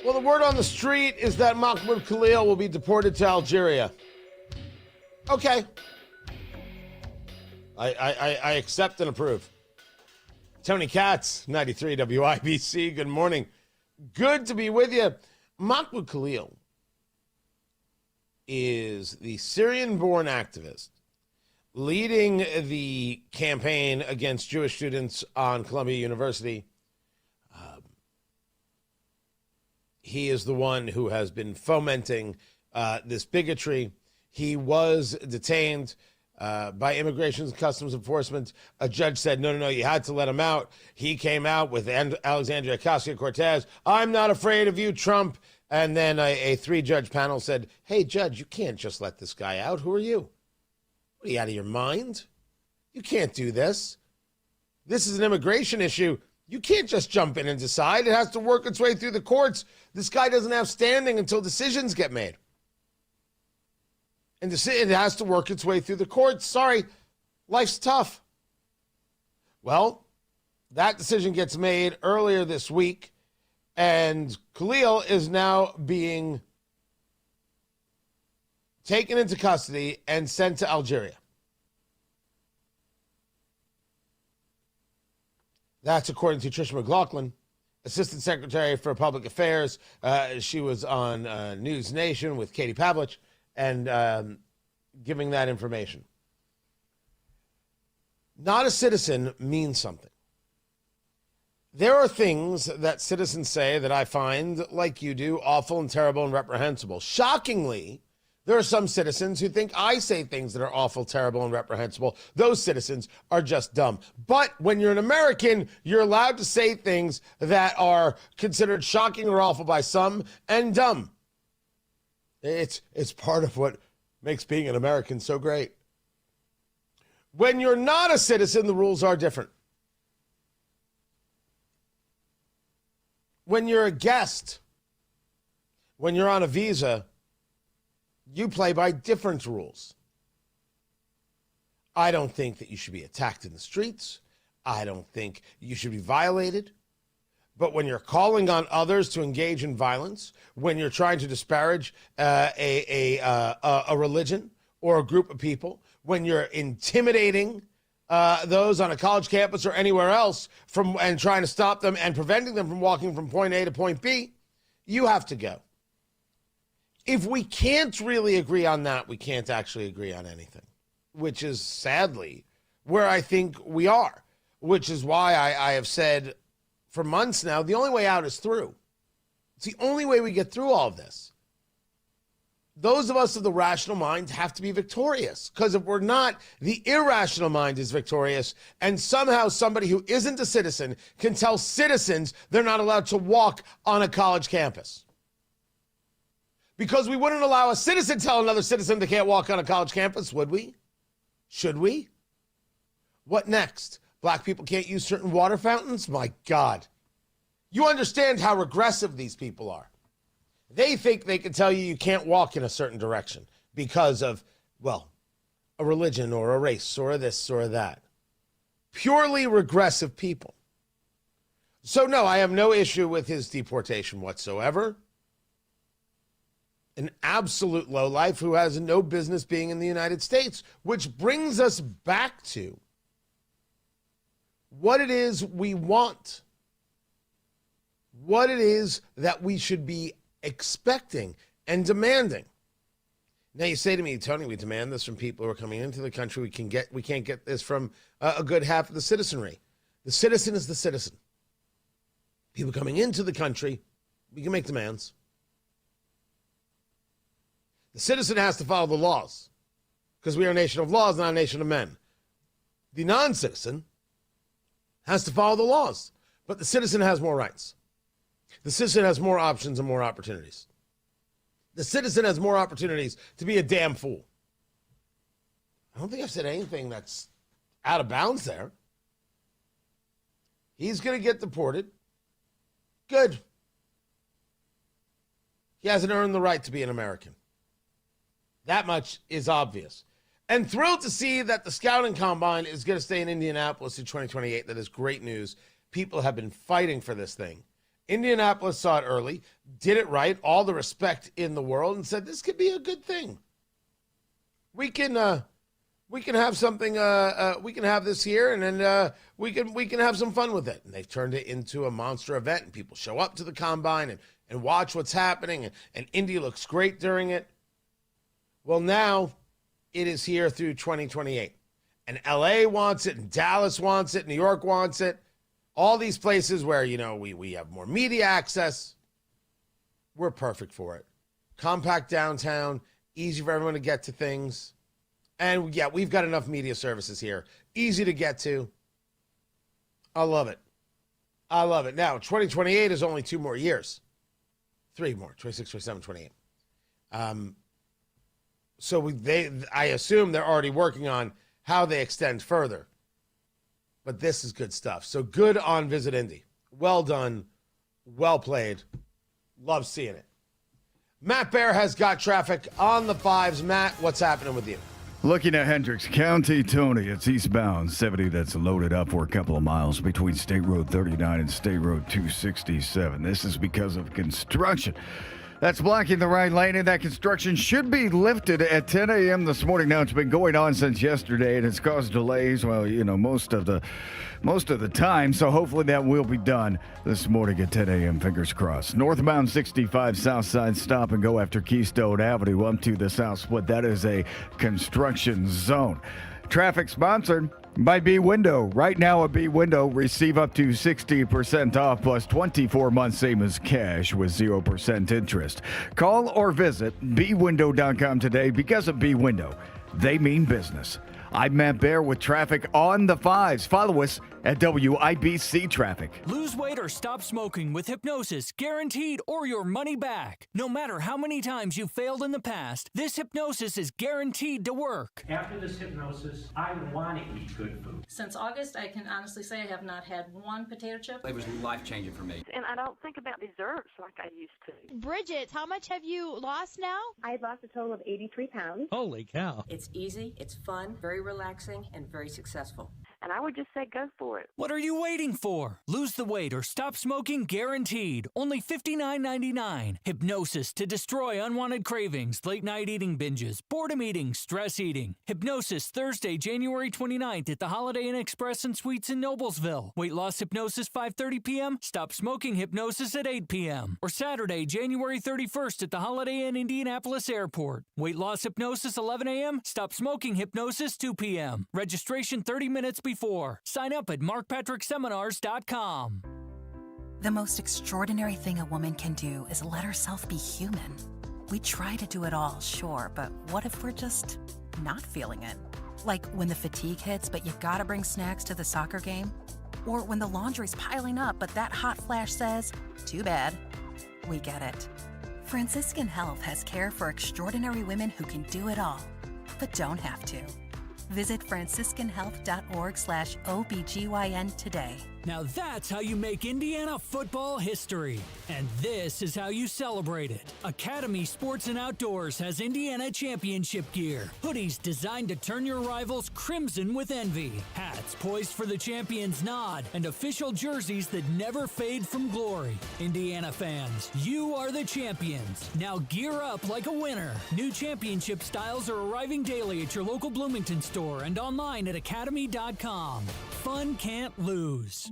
Well, the word on the street is that Mahmoud Khalil will be deported to Algeria. Okay. I accept and approve. Tony Katz, 93 WIBC. Good morning. Good to be with you. Mahmoud Khalil is the Syrian-born activist leading the campaign against Jewish students on Columbia University. He is the one who has been fomenting this bigotry. He was detained by Immigration and Customs Enforcement. A judge said, no, you had to let him out. He came out with Alexandria Ocasio-Cortez. I'm not afraid of you, Trump. And then a three-judge panel said, hey, judge, you can't just let this guy out. Who are you? What, are you out of your mind? You can't do this. This is an immigration issue. You can't just jump in and decide. It has to work its way through the courts. This guy doesn't have standing until decisions get made. And it has to work its way through the courts. Sorry, life's tough. Well, that decision gets made earlier this week, and Khalil is now being taken into custody and sent to Algeria. That's according to Tricia McLaughlin, Assistant Secretary for Public Affairs. She was on News Nation with Katie Pavlich and giving that information. Not a citizen means something. There are things that citizens say that I find, like you do, awful and terrible and reprehensible. Shockingly, There are some citizens who think I say things that are awful, terrible, and reprehensible. Those citizens are just dumb. But when you're an American, you're allowed to say things that are considered shocking or awful by some and dumb. It's part of what makes being an American so great. When you're not a citizen, the rules are different. When you're a guest, when you're on a visa, you play by different rules. I don't think that you should be attacked in the streets. I don't think you should be violated. But when you're calling on others to engage in violence, when you're trying to disparage a religion or a group of people, when you're intimidating those on a college campus or anywhere else and trying to stop them and preventing them from walking from point A to point B, you have to go. If we can't really agree on that, we can't actually agree on anything, which is sadly where I think we are, which is why I have said for months now, the only way out is through. It's the only way we get through all of this. Those of us of the rational mind have to be victorious, because if we're not, the irrational mind is victorious, and somehow somebody who isn't a citizen can tell citizens they're not allowed to walk on a college campus. Because we wouldn't allow a citizen to tell another citizen they can't walk on a college campus, would we? Should we? What next? Black people can't use certain water fountains? My God. You understand how regressive these people are. They think they can tell you you can't walk in a certain direction because of, well, a religion or a race or this or that. Purely regressive people. So no, I have no issue with his deportation whatsoever. An absolute lowlife who has no business being in the United States, which brings us back to what it is we want, what it is that we should be expecting and demanding. Now you say to me, Tony, we demand this from people who are coming into the country. We can't get this from a good half of the citizenry. The citizen is the citizen. People coming into the country, we can make demands. The citizen has to follow the laws because we are a nation of laws, not a nation of men. The non-citizen has to follow the laws, but the citizen has more rights. The citizen has more options and more opportunities. The citizen has more opportunities to be a damn fool. I don't think I've said anything that's out of bounds there. He's going to get deported. Good. He hasn't earned the right to be an American. That much is obvious. And thrilled to see that the scouting combine is going to stay in Indianapolis in 2028. That is great news. People have been fighting for this thing. Indianapolis saw it early, did it right, all the respect in the world, and said this could be a good thing. We can have something. We can have this here, and then we can have some fun with it. And they've turned it into a monster event, and people show up to the combine and watch what's happening. And Indy looks great during it. Well, now it is here through 2028. And LA wants it, and Dallas wants it, New York wants it. All these places where, we have more media access. We're perfect for it. Compact downtown, easy for everyone to get to things. And yeah, we've got enough media services here. Easy to get to. I love it. I love it. Now, 2028 is only 2 more years. 3 more, 26, 27, 28. So I assume they're already working on how they extend further. But this is good stuff. So good on Visit Indy. Well done. Well played. Love seeing it. Matt Bear has got traffic on the 5s. Matt, what's happening with you? Looking at Hendricks County, Tony, it's eastbound 70 that's loaded up for a couple of miles between State Road 39 and State Road 267. This is because of construction. That's blocking the right lane, and that construction should be lifted at 10 a.m. this morning. Now, it's been going on since yesterday, and it's caused delays, most of the time. So hopefully that will be done this morning at 10 a.m. Fingers crossed. Northbound 65 south side stop and go after Keystone Avenue up to the south split. That is a construction zone. Traffic sponsored By B Window. Right now at B Window, receive up to 60% off plus 24 months same as cash with 0% interest. Call or visit bwindow.com today because of B Window. They mean business. I'm Matt Bear with traffic on the 5s. Follow us at WIBC Traffic. Lose weight or stop smoking with hypnosis, guaranteed, or your money back. No matter how many times you failed in the past, this hypnosis is guaranteed to work. After this hypnosis, I want to eat good food. Since August, I can honestly say I have not had one potato chip. It was life-changing for me. And I don't think about desserts like I used to. Bridget, how much have you lost now? I've lost a total of 83 pounds. Holy cow. It's easy, it's fun, very relaxing, and very successful. And I would just say go for it. What are you waiting for? Lose the weight or stop smoking guaranteed. Only $59.99. Hypnosis to destroy unwanted cravings, late night eating binges, boredom eating, stress eating. Hypnosis Thursday, January 29th at the Holiday Inn Express and Suites in Noblesville. Weight loss hypnosis 5:30 p.m. Stop smoking hypnosis at 8 p.m. Or Saturday, January 31st at the Holiday Inn Indianapolis Airport. Weight loss hypnosis 11 a.m. Stop smoking hypnosis 2 p.m. Registration 30 minutes before. Sign up at markpatrickseminars.com. The most extraordinary thing a woman can do is let herself be human. We try to do it all, sure, but what if we're just not feeling it? Like when the fatigue hits, but you gotta bring snacks to the soccer game? Or when the laundry's piling up, but that hot flash says, too bad. We get it. Franciscan Health has care for extraordinary women who can do it all, but don't have to. Visit franciscanhealth.org/OBGYN today. Now that's how you make Indiana football history. And this is how you celebrate it. Academy Sports and Outdoors has Indiana championship gear. Hoodies designed to turn your rivals crimson with envy. Hats poised for the champion's nod. And official jerseys that never fade from glory. Indiana fans, you are the champions. Now gear up like a winner. New championship styles are arriving daily at your local Bloomington store and online at academy.com. Fun can't lose.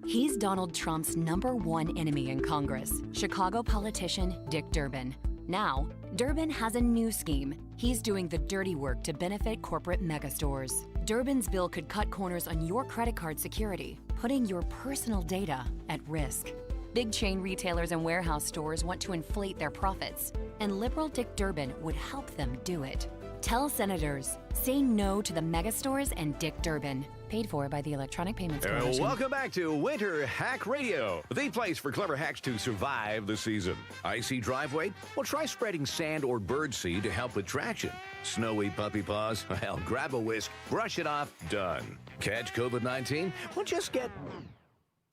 He's Donald Trump's #1 enemy in Congress, Chicago politician Dick Durbin. Now, Durbin has a new scheme. He's doing the dirty work to benefit corporate megastores. Durbin's bill could cut corners on your credit card security, putting your personal data at risk. Big chain retailers and warehouse stores want to inflate their profits, and liberal Dick Durbin would help them do it. Tell senators, say no to the megastores and Dick Durbin. Paid for by the Electronic Payments Coalition. Welcome back to Winter Hack Radio, the place for clever hacks to survive the season. Icy driveway? Well, try spreading sand or birdseed to help with traction. Snowy puppy paws? Well, grab a whisk, brush it off, done. Catch COVID-19? Well, just get...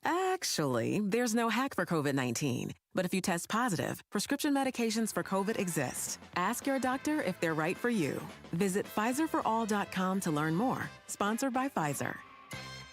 Actually, there's no hack for COVID-19. But if you test positive, prescription medications for COVID exist. Ask your doctor if they're right for you. Visit PfizerForAll.com to learn more. Sponsored by Pfizer.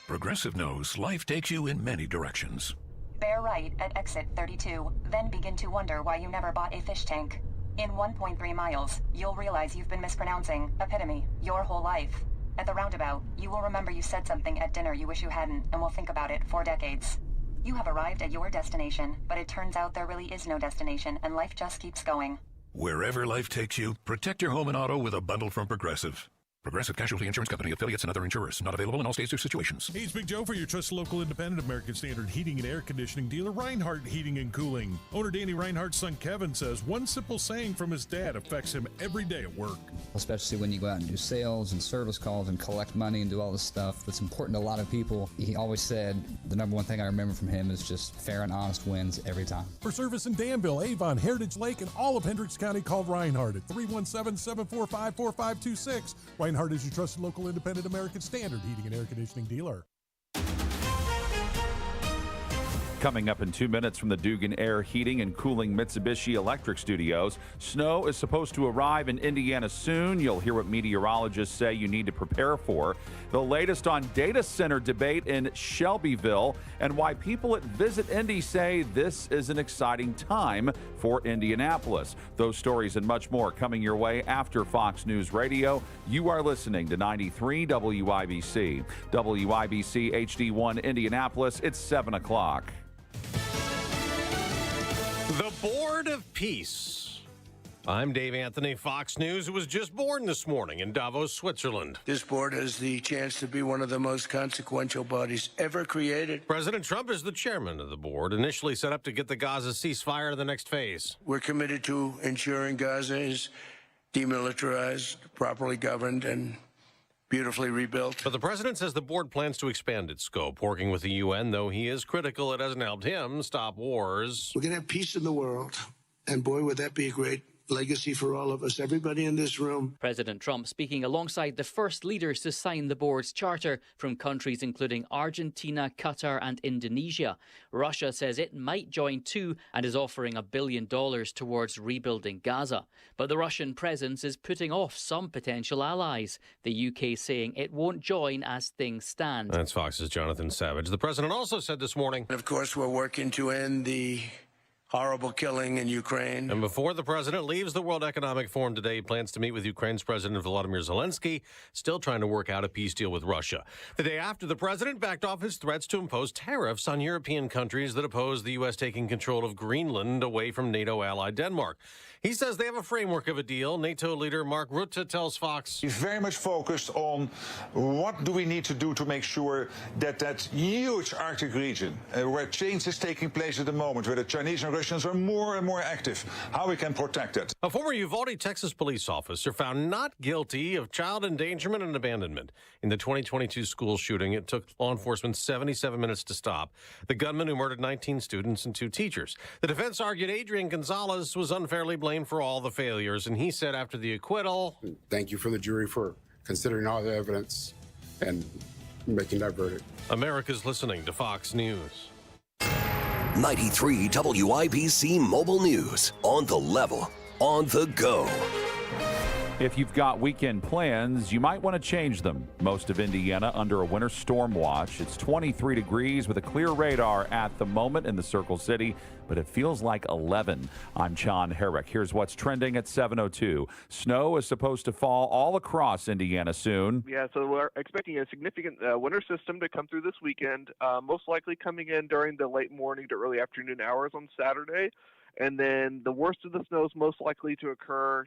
Progressive knows life takes you in many directions. Bear right at exit 32, then begin to wonder why you never bought a fish tank. In 1.3 miles, you'll realize you've been mispronouncing epitome your whole life. At the roundabout, you will remember you said something at dinner you wish you hadn't, and will think about it for decades. You have arrived at your destination, but it turns out there really is no destination, and life just keeps going. Wherever life takes you, protect your home and auto with a bundle from Progressive. Progressive Casualty Insurance Company, affiliates, and other insurers. Not available in all states or situations. Hey, it's Big Joe for your trusted local independent American Standard heating and air conditioning dealer, Reinhardt Heating and Cooling. Owner Danny Reinhardt's son Kevin says one simple saying from his dad affects him every day at work. Especially when you go out and do sales and service calls and collect money and do all this stuff that's important to a lot of people. He always said the #1 thing I remember from him is just fair and honest wins every time. For service in Danville, Avon, Heritage Lake, and all of Hendricks County, call Reinhardt at 317-745-4526. Reinhardt is your trusted local independent American Standard heating and air conditioning dealer. Coming up in 2 minutes from the Dugan Air Heating and Cooling Mitsubishi Electric Studios, snow is supposed to arrive in Indiana soon. You'll hear what meteorologists say you need to prepare for. The latest on data center debate in Shelbyville and why people at Visit Indy say this is an exciting time for Indianapolis. Those stories and much more coming your way after Fox News Radio. You are listening to 93 WIBC. WIBC HD1 Indianapolis. It's 7 o'clock. The Board of Peace I'm Dave Anthony, Fox News, who was just born this morning in Davos, Switzerland. This board has the chance to be one of the most consequential bodies ever created. President Trump is the chairman of the board, initially set up to get the Gaza ceasefire to the next phase. We're committed to ensuring Gaza is demilitarized, properly governed, and beautifully rebuilt. But the president says the board plans to expand its scope, working with the UN, though he is critical it hasn't helped him stop wars. We're going to have peace in the world, and boy, would that be a great legacy for all of us, everybody in this room. President Trump speaking alongside the first leaders to sign the board's charter from countries including Argentina, Qatar and Indonesia. Russia says it might join too and is offering $1 billion towards rebuilding Gaza. But the Russian presence is putting off some potential allies, the UK saying it won't join as things stand. That's Fox's Jonathan Savage. The president also said this morning, and of course, we're working to end the horrible killing in Ukraine. And before the president leaves the World Economic Forum today, he plans to meet with Ukraine's President Volodymyr Zelensky, still trying to work out a peace deal with Russia. The day after, the president backed off his threats to impose tariffs on European countries that oppose the U.S. taking control of Greenland away from NATO ally Denmark. He says they have a framework of a deal. NATO leader Mark Rutte tells Fox, he's very much focused on what do we need to do to make sure that that huge Arctic region, where change is taking place at the moment, where the Chinese and Russians are more and more active, how we can protect it. A former Uvalde, Texas police officer found not guilty of child endangerment and abandonment in the 2022 school shooting. It took law enforcement 77 minutes to stop the gunman who murdered 19 students and 2 teachers. The defense argued Adrian Gonzalez was unfairly blamed for all the failures, and he said after the acquittal, thank you for the jury for considering all the evidence and making that verdict. America's listening to Fox News. 93 WIBC Mobile News. On the level, on the go. If you've got weekend plans, you might want to change them. Most of Indiana under a winter storm watch. It's 23 degrees with a clear radar at the moment in the Circle City, but it feels like 11. I'm John Herrick. Here's what's trending at 7:02. Snow is supposed to fall all across Indiana soon. Yeah, so we're expecting a significant winter system to come through this weekend, most likely coming in during the late morning to early afternoon hours on Saturday. And then the worst of the snow is most likely to occur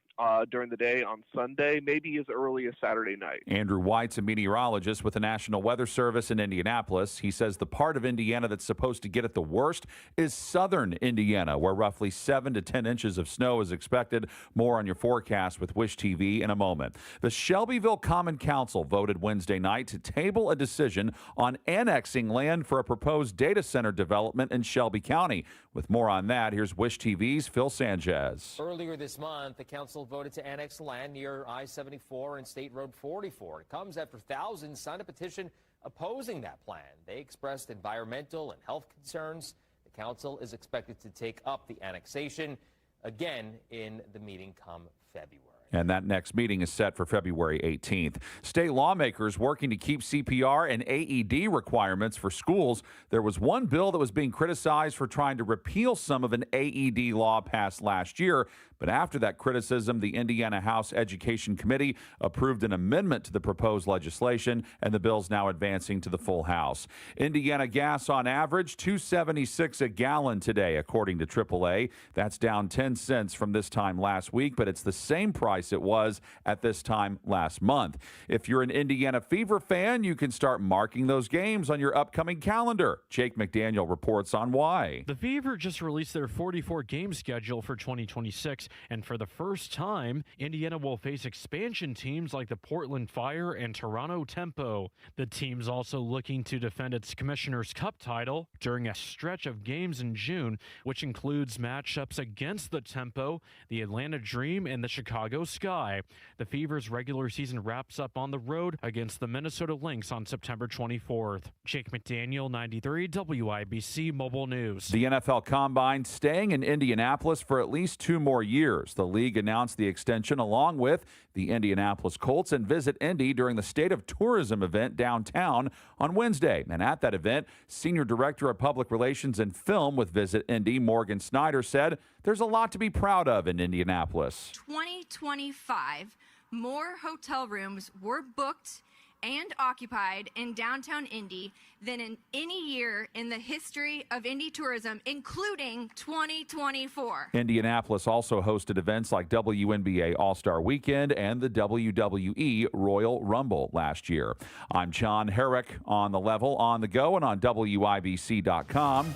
during the day on Sunday, maybe as early as Saturday night. Andrew White's a meteorologist with the National Weather Service in Indianapolis. He says the part of Indiana that's supposed to get it the worst is southern Indiana, where roughly 7 to 10 inches of snow is expected. More on your forecast with Wish TV in a moment. The Shelbyville Common Council voted Wednesday night to table a decision on annexing land for a proposed data center development in Shelby County. With more on that, here's Wish TV's Phil Sanchez. Earlier this month, the council voted to annex land near I-74 and State Road 44. It comes after thousands signed a petition opposing that plan. They expressed environmental and health concerns. The council is expected to take up the annexation again in the meeting come February. And that next meeting is set for February 18th. State lawmakers working to keep CPR and AED requirements for schools. There was one bill that was being criticized for trying to repeal some of an AED law passed last year. But after that criticism, the Indiana House Education Committee approved an amendment to the proposed legislation, and the bill's now advancing to the full House. Indiana gas on average, $2.76 a gallon today, according to AAA. That's down 10 cents from this time last week, but it's the same price it was at this time last month. If you're an Indiana Fever fan, you can start marking those games on your upcoming calendar. Jake McDaniel reports on why. The Fever just released their 44-game schedule for 2026, and for the first time, Indiana will face expansion teams like the Portland Fire and Toronto Tempo. The team's also looking to defend its Commissioner's Cup title during a stretch of games in June, which includes matchups against the Tempo, the Atlanta Dream, and the Chicago Sky. The Fever's regular season wraps up on the road against the Minnesota Lynx on September 24th. Jake McDaniel, 93 WIBC Mobile News. The NFL Combine staying in Indianapolis for at least 2 more years. The league announced the extension along with the Indianapolis Colts and Visit Indy during the State of Tourism event downtown on Wednesday. And at that event, Senior Director of Public Relations and Film with Visit Indy, Morgan Snyder, said there's a lot to be proud of in Indianapolis. 2025, more hotel rooms were booked and occupied in downtown Indy than in any year in the history of Indy tourism, including 2024. Indianapolis also hosted events like WNBA All-Star Weekend and the WWE Royal Rumble last year. I'm John Herrick on The Level, on the go, and on WIBC.com.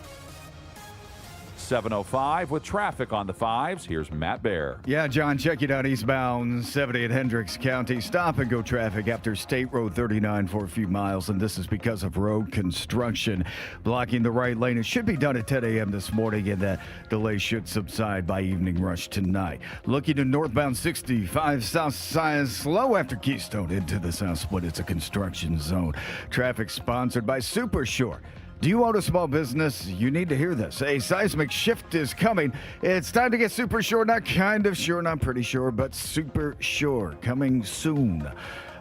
7:05 with traffic on the 5s. Here's Matt Bear. Yeah, John, check it out eastbound 70 at Hendricks County. Stop and go traffic after State Road 39 for a few miles, and this is because of road construction blocking the right lane. It should be done at 10 a.m. this morning, and that delay should subside by evening rush tonight. Looking to northbound 65 south side, slow after Keystone into the south split. It's a construction zone. Traffic sponsored by Super Shore. Do you own a small business? You need to hear this. A seismic shift is coming. It's time to get super sure, not kind of sure, not pretty sure, but super sure. Coming soon.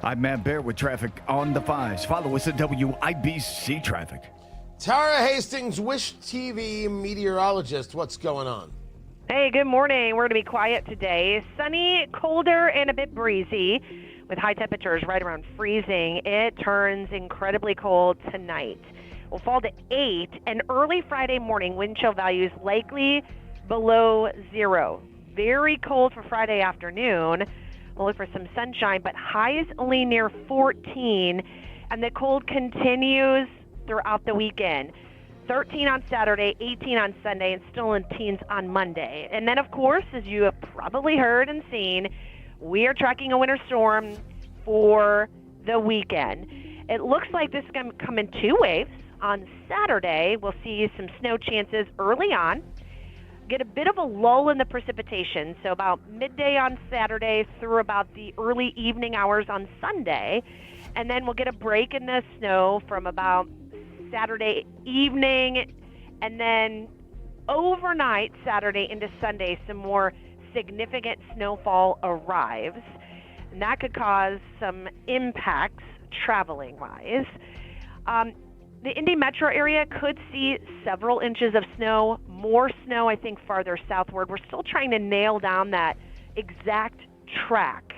I'm Matt Bear with traffic on the 5s. Follow us at WIBC Traffic. Tara Hastings, Wish TV meteorologist. What's going on? Hey, good morning. We're going to be quiet today. Sunny, colder, and a bit breezy with high temperatures right around freezing. It turns incredibly cold tonight. Will fall to 8, and early Friday morning wind chill values likely below 0. Very cold for Friday afternoon. We'll look for some sunshine, but highs only near 14, and the cold continues throughout the weekend. 13 on Saturday, 18 on Sunday, and still in teens on Monday. And then, of course, as you have probably heard and seen, we are tracking a winter storm for the weekend. It looks like this is going to come in 2 waves. On Saturday, we'll see some snow chances early on. Get a bit of a lull in the precipitation, so about midday on Saturday through about the early evening hours on Sunday. And then we'll get a break in the snow from about Saturday evening, and then overnight, Saturday into Sunday, some more significant snowfall arrives. And that could cause some impacts traveling-wise. The Indy metro area could see several inches of snow, more snow, I think, farther southward. We're still trying to nail down that exact track.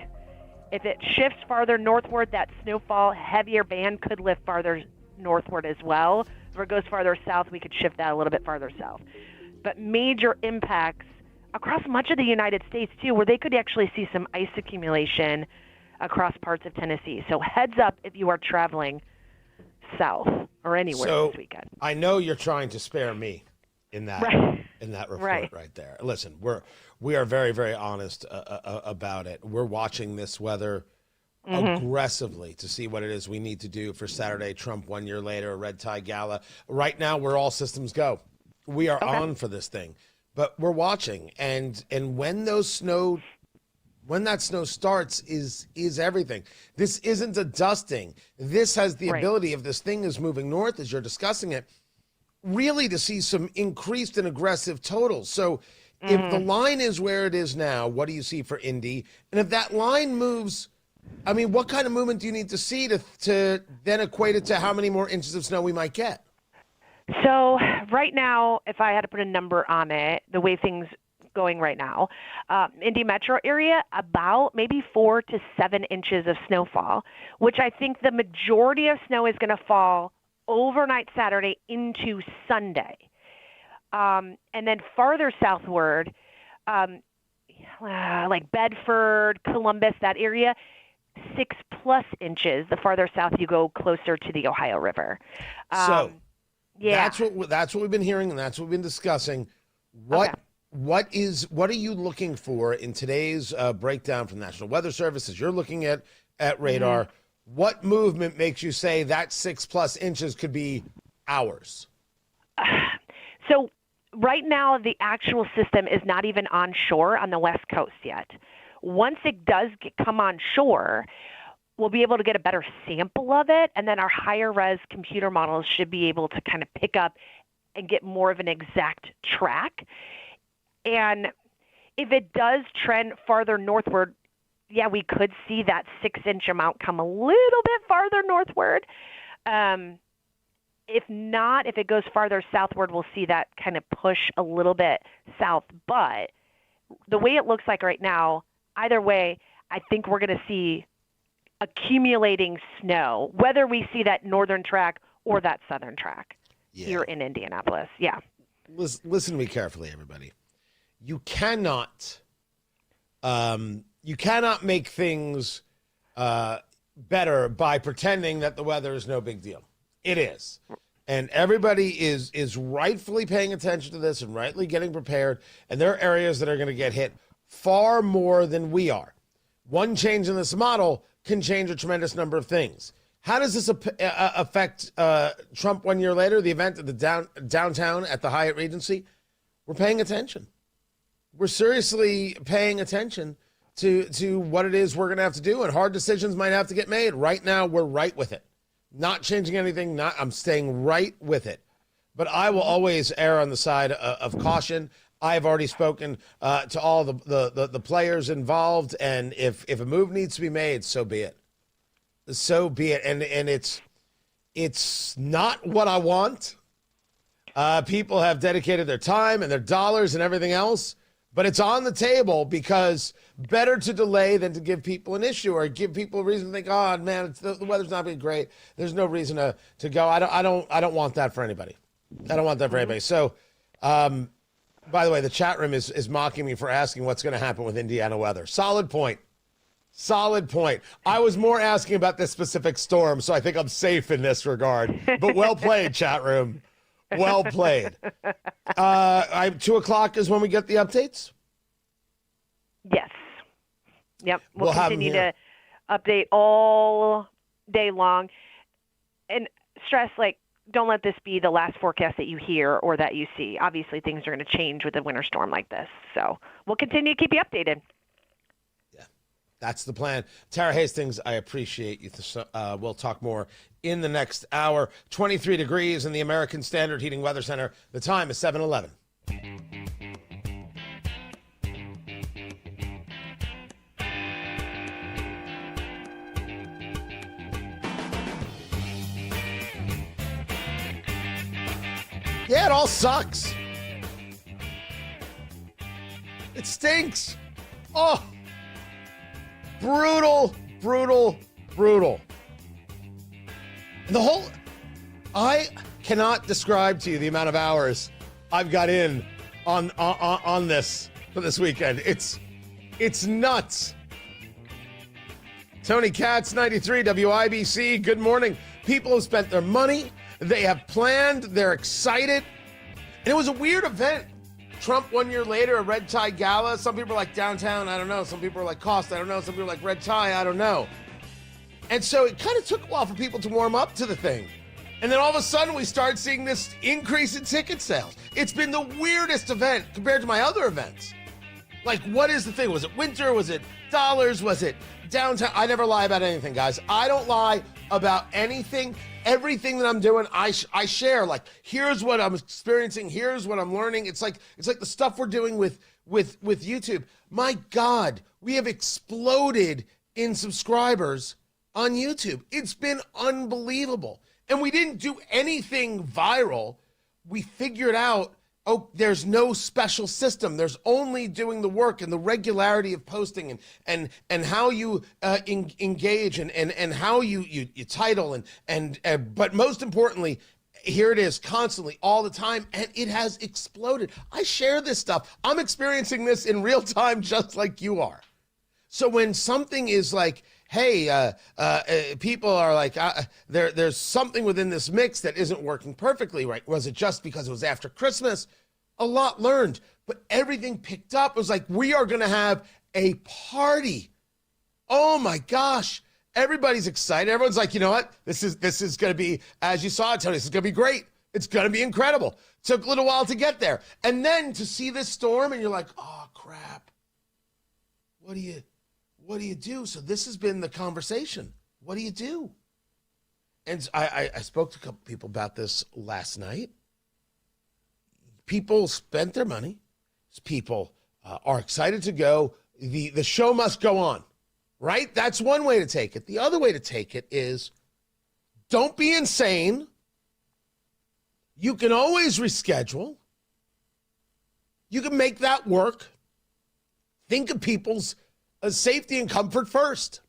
If it shifts farther northward, that snowfall, heavier band could lift farther northward as well. If it goes farther south, we could shift that a little bit farther south. But major impacts across much of the United States, too, where they could actually see some ice accumulation across parts of Tennessee. So heads up if you are traveling south or anywhere this weekend. I know you're trying to spare me in that in that report right there. Listen, we are very, very honest about it. We're watching this weather aggressively to see what it is we need to do for Saturday. Trump 1 year later, a red tie gala. Right now, we're all systems go. We are on for this thing, but we're watching, and when that snow starts is everything. This isn't a dusting. This has the ability, if this thing is moving north as you're discussing it, really to see some increased and aggressive totals. So if the line is where it is now, what do you see for Indy? And if that line moves, I mean, what kind of movement do you need to see to then equate it to how many more inches of snow we might get? So right now, if I had to put a number on it, the way things going right now, Indy metro area, about maybe 4 to 7 inches of snowfall, which I think the majority of snow is going to fall overnight Saturday into Sunday. And then farther southward, like Bedford, Columbus, that area, 6+ inches. The farther south you go, closer to the Ohio River. That's what we've been hearing, and that's what we've been discussing. What are you looking for in today's breakdown from the National Weather Service as you're looking at radar? What movement makes you say that 6+ inches could be hours? So right now, the actual system is not even on shore on the West Coast yet. Once it does come on shore, we'll be able to get a better sample of it, and then our higher res computer models should be able to kind of pick up and get more of an exact track. And if it does trend farther northward, yeah, we could see that 6-inch amount come a little bit farther northward. If not, if it goes farther southward, we'll see that kind of push a little bit south. But the way it looks like right now, either way, I think we're going to see accumulating snow, whether we see that northern track or that southern track here in Indianapolis. Yeah. Listen to me carefully, everybody. You cannot make things better by pretending that the weather is no big deal. It is. And everybody is rightfully paying attention to this and rightly getting prepared. And there are areas that are going to get hit far more than we are. One change in this model can change a tremendous number of things. How does this affect Trump 1 year later, the event at the downtown at the Hyatt Regency? We're paying attention. We're seriously paying attention to what it is we're going to have to do, and hard decisions might have to get made. Right now, we're right with it. Not changing anything. I'm staying right with it. But I will always err on the side of caution. I've already spoken to all the players involved, and if a move needs to be made, so be it. So be it. And it's not what I want. People have dedicated their time and their dollars and everything else, but it's on the table because better to delay than to give people an issue or give people a reason to think, oh man, the weather's not being great. There's no reason to go. I don't want that for anybody. I don't want that for anybody. So, by the way, the chat room is mocking me for asking what's going to happen with Indiana weather. Solid point. Solid point. I was more asking about this specific storm, so I think I'm safe in this regard. But well played, chat room. Well played. 2 o'clock is when we get the updates? Yes. Yep. We'll continue to update all day long. And stress, don't let this be the last forecast that you hear or that you see. Obviously, things are going to change with a winter storm like this. So we'll continue to keep you updated. That's the plan. Tara Hastings, I appreciate you. We'll talk more in the next hour. 23 degrees in the American Standard Heating Weather Center. The time is 7:11. Yeah, it all sucks. It stinks. Oh. Brutal, brutal, brutal. And I cannot describe to you the amount of hours I've got in on this for this weekend. It's nuts. Tony Katz, 93 WIBC. Good morning. People have spent their money. They have planned. They're excited. And it was a weird event. Trump 1 year later, a red tie gala. Some people are like downtown, I don't know. Some people are like cost, I don't know. Some people are like red tie, I don't know. And so it kind of took a while for people to warm up to the thing. And then all of a sudden we start seeing this increase in ticket sales. It's been the weirdest event compared to my other events. Like, what is the thing? Was it winter? Was it dollars? Was it downtown? I never lie about anything, guys. I don't lie about anything. Everything that I'm doing, I share. Like, here's what I'm experiencing. Here's what I'm learning. It's like the stuff we're doing with YouTube. My God, we have exploded in subscribers on YouTube. It's been unbelievable. And we didn't do anything viral. We figured out, there's no special system. There's only doing the work and the regularity of posting and how you engage and how you title but most importantly, here it is constantly all the time, and it has exploded. I share this stuff. I'm experiencing this in real time just like you are. So when something is like, hey, people are like, there's something within this mix that isn't working perfectly right. Was it just because it was after Christmas? A lot learned, but everything picked up. It was like, we are going to have a party. Oh my gosh. Everybody's excited. Everyone's like, you know what? This is going to be, as you saw, Tony, this is going to be great. It's going to be incredible. Took a little while to get there. And then to see this storm and you're like, oh crap. What do you do? So this has been the conversation. What do you do? And I spoke to a couple people about this last night. People spent their money. People are excited to go. The show must go on, right? That's one way to take it. The other way to take it is don't be insane. You can always reschedule. You can make that work. Think of people's safety and comfort first.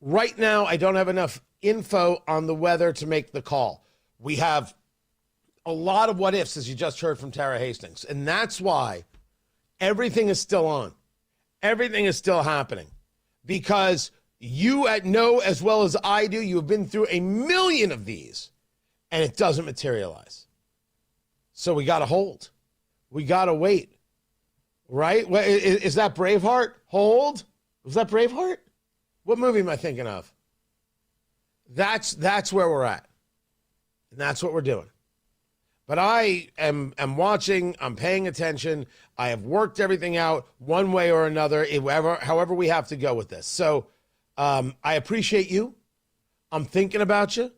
Right now, I don't have enough info on the weather to make the call. We have a lot of what ifs, as you just heard from Tara Hastings. And that's why everything is still on. Everything is still happening. Because you know as well as I do, you have been through a million of these, and it doesn't materialize. So we got to hold. We got to wait. Right? Is that Braveheart? Hold? Was that Braveheart? What movie am I thinking of? That's where we're at. And that's what we're doing. But I am watching, I'm paying attention. I have worked everything out one way or another, however we have to go with this. So I appreciate you. I'm thinking about you.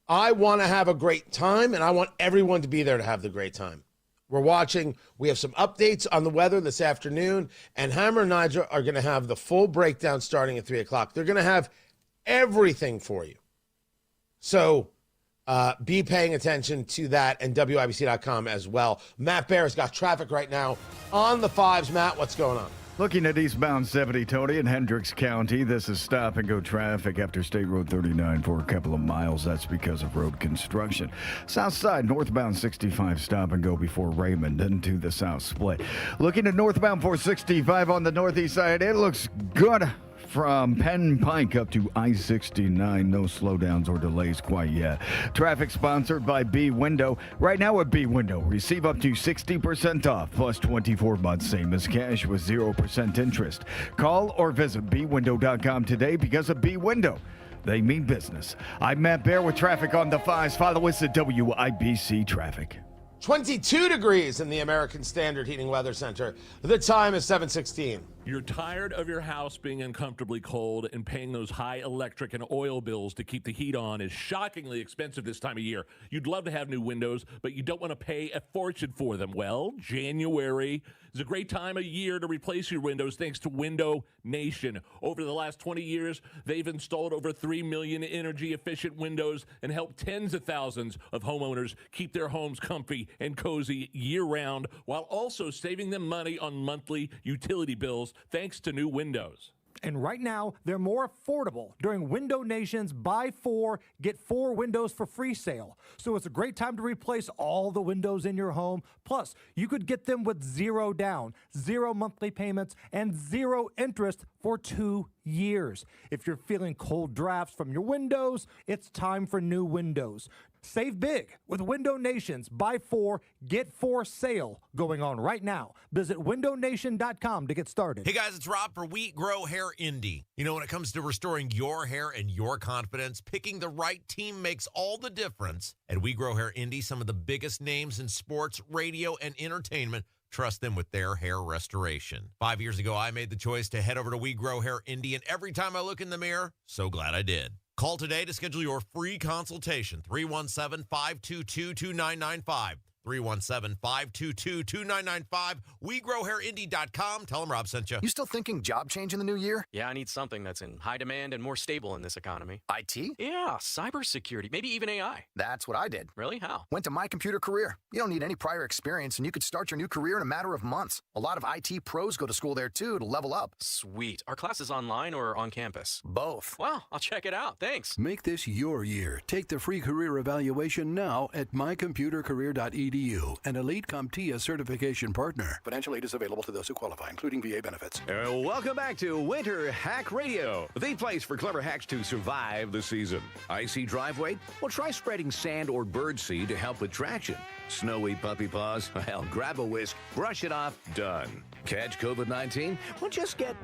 I want to have a great time, and I want everyone to be there to have the great time. We're watching. We have some updates on the weather this afternoon, and Hammer and Nigel are going to have the full breakdown starting at 3 o'clock. They're going to have everything for you. So be paying attention to that and WIBC.com as well. Matt Bear has got traffic right now on the 5s. Matt, what's going on? Looking at eastbound 70, Tony, in Hendricks County. This is stop-and-go traffic after State Road 39 for a couple of miles. That's because of road construction. South side, northbound 65, stop-and-go before Raymond into the south split. Looking at northbound 465 on the northeast side, it looks good from Penn Pike up to I-69. No slowdowns or delays quite yet. Traffic sponsored by B Window. Right now at B Window, receive up to 60% off plus 24 months, same as cash with 0% interest. Call or visit bwindow.com today because of B Window. They mean business. I'm Matt Bear with traffic on the 5s. Follow us at WIBC Traffic. 22 degrees in the American Standard Heating Weather Center. The time is 7:16. You're tired of your house being uncomfortably cold, and paying those high electric and oil bills to keep the heat on is shockingly expensive this time of year. You'd love to have new windows, but you don't want to pay a fortune for them. Well, January is a great time of year to replace your windows thanks to Window Nation. Over the last 20 years, they've installed over 3 million energy-efficient windows and helped tens of thousands of homeowners keep their homes comfy and cozy year-round, while also saving them money on monthly utility bills thanks to new windows. And right now, they're more affordable during Window Nation's Buy 4, Get 4 Windows for Free sale. So it's a great time to replace all the windows in your home. Plus, you could get them with 0 down, 0 monthly payments, and 0 interest for 2 years. If you're feeling cold drafts from your windows, it's time for new windows. Save big with Window Nation's Buy 4, Get 4 sale going on right now. Visit windownation.com to get started. Hey guys, it's Rob for We Grow Hair Indy. You know, when it comes to restoring your hair and your confidence, picking the right team makes all the difference. At We Grow Hair Indy, some of the biggest names in sports, radio, and entertainment trust them with their hair restoration. 5 years ago, I made the choice to head over to We Grow Hair Indy, and every time I look in the mirror, so glad I did. Call today to schedule your free consultation, 317-522-2995. 317-522-2995. WeGrowHairIndy.com. Tell them Rob sent you. You still thinking job change in the new year? Yeah, I need something that's in high demand and more stable in this economy. IT? Yeah, cybersecurity, maybe even AI. That's what I did. Really? How? Went to My Computer Career. You don't need any prior experience, and you could start your new career in a matter of months. A lot of IT pros go to school there, too, to level up. Sweet. Are classes online or on campus? Both. Wow, I'll check it out. Thanks. Make this your year. Take the free career evaluation now at mycomputercareer.edu. An Elite CompTIA certification partner. Financial aid is available to those who qualify, including VA benefits. Welcome back to Winter Hack Radio, the place for clever hacks to survive the season. Icy driveway? Well, try spreading sand or birdseed to help with traction. Snowy puppy paws? Well, grab a whisk, brush it off, done. Catch COVID-19? Well, just get...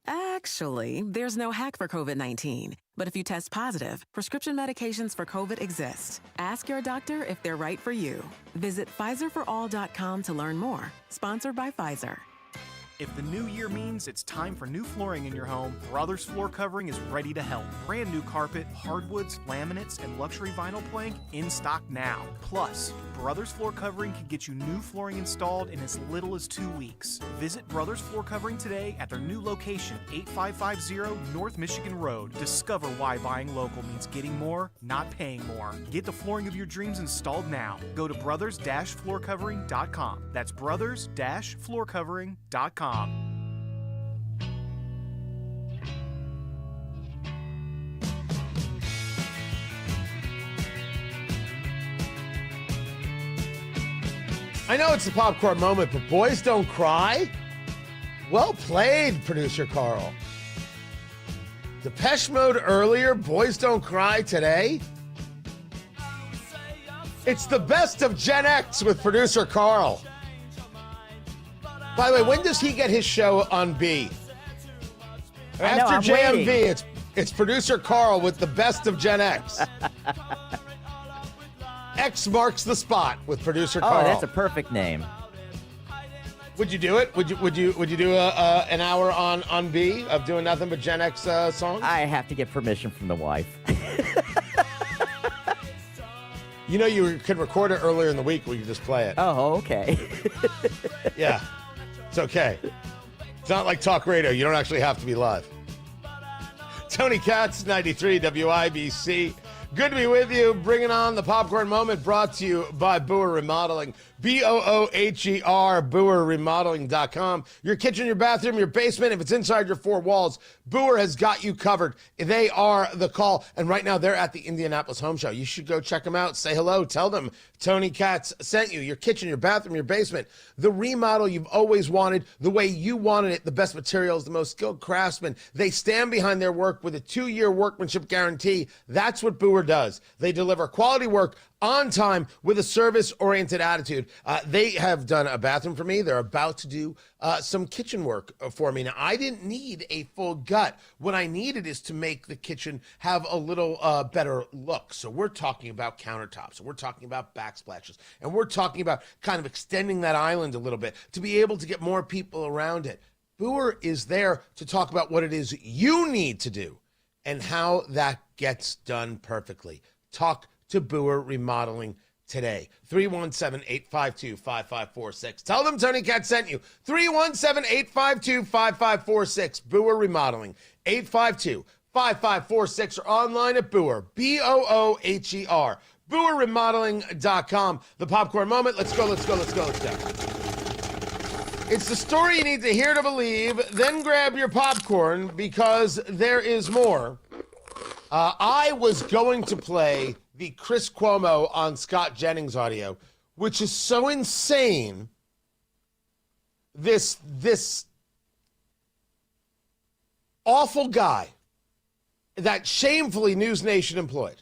Actually, there's no hack for COVID-19. But if you test positive, prescription medications for COVID exist. Ask your doctor if they're right for you. Visit PfizerForAll.com to learn more. Sponsored by Pfizer. If the new year means it's time for new flooring in your home, Brothers Floor Covering is ready to help. Brand new carpet, hardwoods, laminates, and luxury vinyl plank in stock now. Plus, Brothers Floor Covering can get you new flooring installed in as little as 2 weeks. Visit Brothers Floor Covering today at their new location, 8550 North Michigan Road. Discover why buying local means getting more, not paying more. Get the flooring of your dreams installed now. Go to brothers-floorcovering.com. That's brothers-floorcovering.com. I know it's the popcorn moment, but boys don't cry? Well played, producer Carl. Depeche Mode earlier, boys don't cry today. It's the best of Gen X with producer Carl. By the way, when does he get his show on B? After JMV, it's producer Carl with the best of Gen X. X marks the spot with producer Carl. Oh, that's a perfect name. Would you do it? Would you do an hour on B of doing nothing but Gen X songs? I have to get permission from the wife. You know, you could record it earlier in the week. We could just play it. Oh, okay. Yeah, it's okay. It's not like talk radio. You don't actually have to be live. Tony Katz, 93 WIBC. Good to be with you. Bringing on the popcorn moment, brought to you by Booher Remodeling. BOOHER, BooherRemodeling.com. Your kitchen, your bathroom, your basement, if it's inside your four walls, Booher has got you covered. They are the call. And right now, they're at the Indianapolis Home Show. You should go check them out. Say hello. Tell them Tony Katz sent you. Your kitchen, your bathroom, your basement. The remodel you've always wanted, the way you wanted it, the best materials, the most skilled craftsmen. They stand behind their work with a 2-year workmanship guarantee. That's what Booher does. They deliver quality work on time with a service-oriented attitude. They have done a bathroom for me. They're about to do some kitchen work for me. Now, I didn't need a full gut. What I needed is to make the kitchen have a little better look. So we're talking about countertops, and we're talking about backsplashes, and we're talking about kind of extending that island a little bit to be able to get more people around it. Booher is there to talk about what it is you need to do and how that gets done perfectly. Talk to Booher Remodeling today. 317-852-5546. Tell them Tony Katz sent you. 317-852-5546. Booher Remodeling. 852-5546 or online at Booher. BOOHER. BooherRemodeling.com. The popcorn moment. Let's go. It's the story you need to hear to believe. Then grab your popcorn because there is more. I was going to play the Chris Cuomo on Scott Jennings audio, which is so insane. This awful guy that shamefully News Nation employed.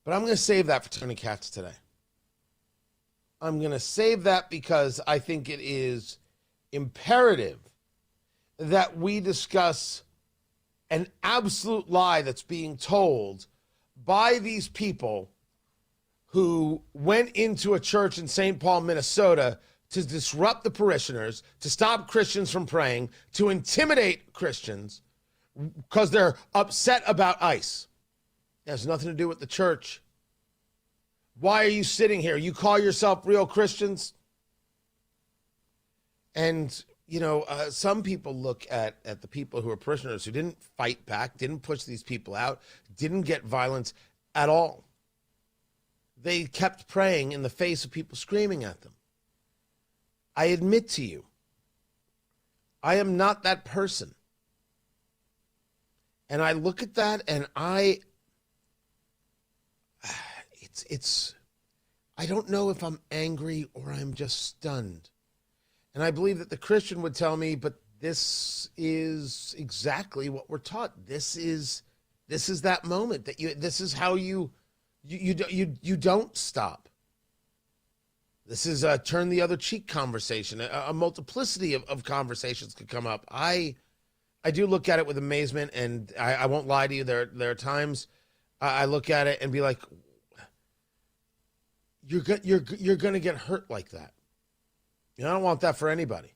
But I'm going to save that for Tony Katz today. I'm going to save that because I think it is imperative that we discuss an absolute lie that's being told by these people who went into a church in St. Paul, Minnesota to disrupt the parishioners, to stop Christians from praying, to intimidate Christians because they're upset about ICE. It has nothing to do with the church. Why are you sitting here? You call yourself real Christians? And, you know, some people look at the people who are parishioners who didn't fight back, didn't push these people out, didn't get violence at all. They kept praying in the face of people screaming at them. I admit to you, I am not that person. And I look at that and I don't know if I'm angry or I'm just stunned. And I believe that the Christian would tell me, but this is exactly what we're taught. This is that moment that this is how you don't stop. This is a turn the other cheek conversation. A multiplicity of conversations could come up. I do look at it with amazement, and I won't lie to you. There are times I look at it and be like, you're going to get hurt like that. I don't want that for anybody,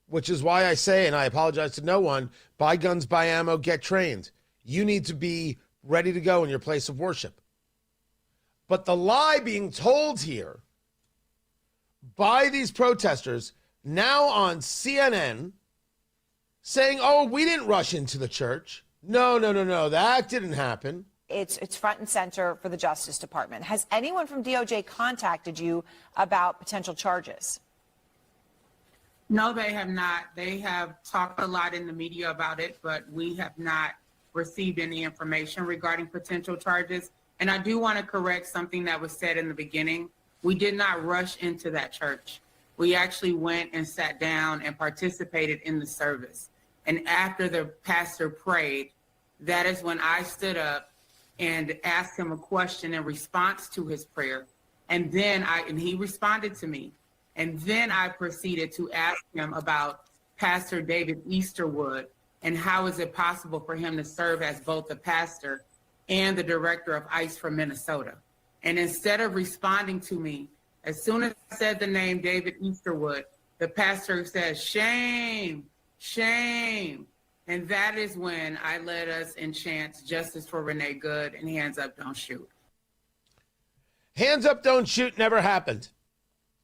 which is why I say, and I apologize to no one, buy guns, buy ammo, get trained. You need to be ready to go in your place of worship. But the lie being told here by these protesters now on CNN saying, oh, we didn't rush into the church. No, that didn't happen. It's front and center for the Justice Department. Has anyone from DOJ contacted you about potential charges? No, they have not. They have talked a lot in the media about it, but we have not received any information regarding potential charges. And I do want to correct something that was said in the beginning. we did not rush into that church. We actually went and sat down and participated in the service. And after the pastor prayed, that is when I stood up and asked him a question in response to his prayer. And then he responded to me. And then I proceeded to ask him about Pastor David Easterwood and how is it possible for him to serve as both the pastor and the director of ICE for Minnesota. And instead of responding to me, as soon as I said the name David Easterwood, the pastor said, shame, shame. And that is when I led us in chants, Justice for Renee Good and Hands Up, Don't Shoot. Hands Up, Don't Shoot never happened.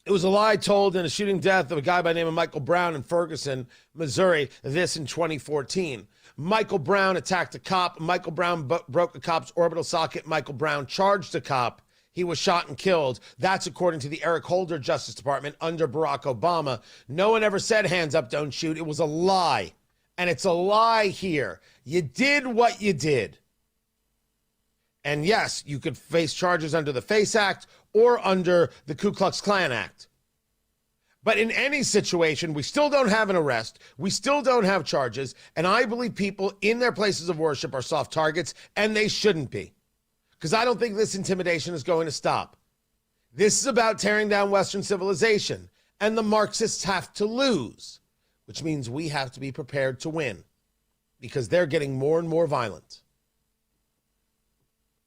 It was a lie told in a shooting death of a guy by the name of Michael Brown in Ferguson, Missouri, this in 2014. Michael Brown attacked a cop. Michael Brown broke a cop's orbital socket. Michael Brown charged a cop. He was shot and killed. That's according to the Eric Holder Justice Department under Barack Obama. No one ever said hands up, don't shoot. It was a lie. And it's a lie here. You did what you did. And yes, you could face charges under the FACE Act or under the Ku Klux Klan Act. But in any situation, we still don't have an arrest. We still don't have charges. And I believe people in their places of worship are soft targets, and they shouldn't be. Because I don't think this intimidation is going to stop. This is about tearing down Western civilization, and the Marxists have to lose, which means we have to be prepared to win, because they're getting more and more violent.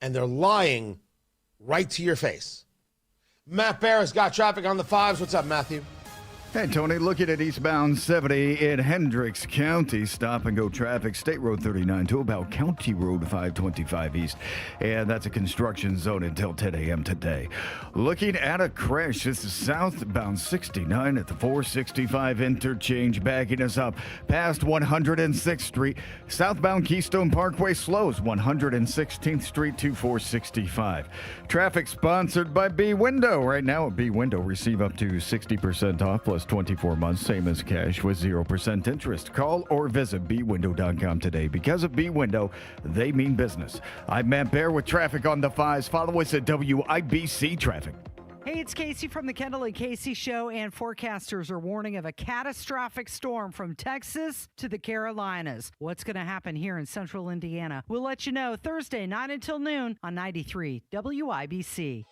And they're lying right to your face. Matt Barris got traffic on the 5s. What's up, Matthew? Hey, Tony, looking at eastbound 70 in Hendricks County. Stop and go traffic. State Road 39 to about County Road 525 East. And that's a construction zone until 10 a.m. today. Looking at a crash. This is southbound 69 at the 465 interchange, backing us up past 106th Street. Southbound Keystone Parkway slows 116th Street to 465. Traffic sponsored by B Window. Right now at B Window, receive up to 60% off plus 24 months, same as cash with 0% interest. Call or visit bwindow.com today. Because of B Window, they mean business. I'm Matt Bear with traffic on the 5s. Follow us at WIBC Traffic. Hey, it's Casey from the Kendall and Casey Show, and forecasters are warning of a catastrophic storm from Texas to the Carolinas. What's going to happen here in central Indiana? We'll let you know Thursday, 9 until noon on 93 WIBC.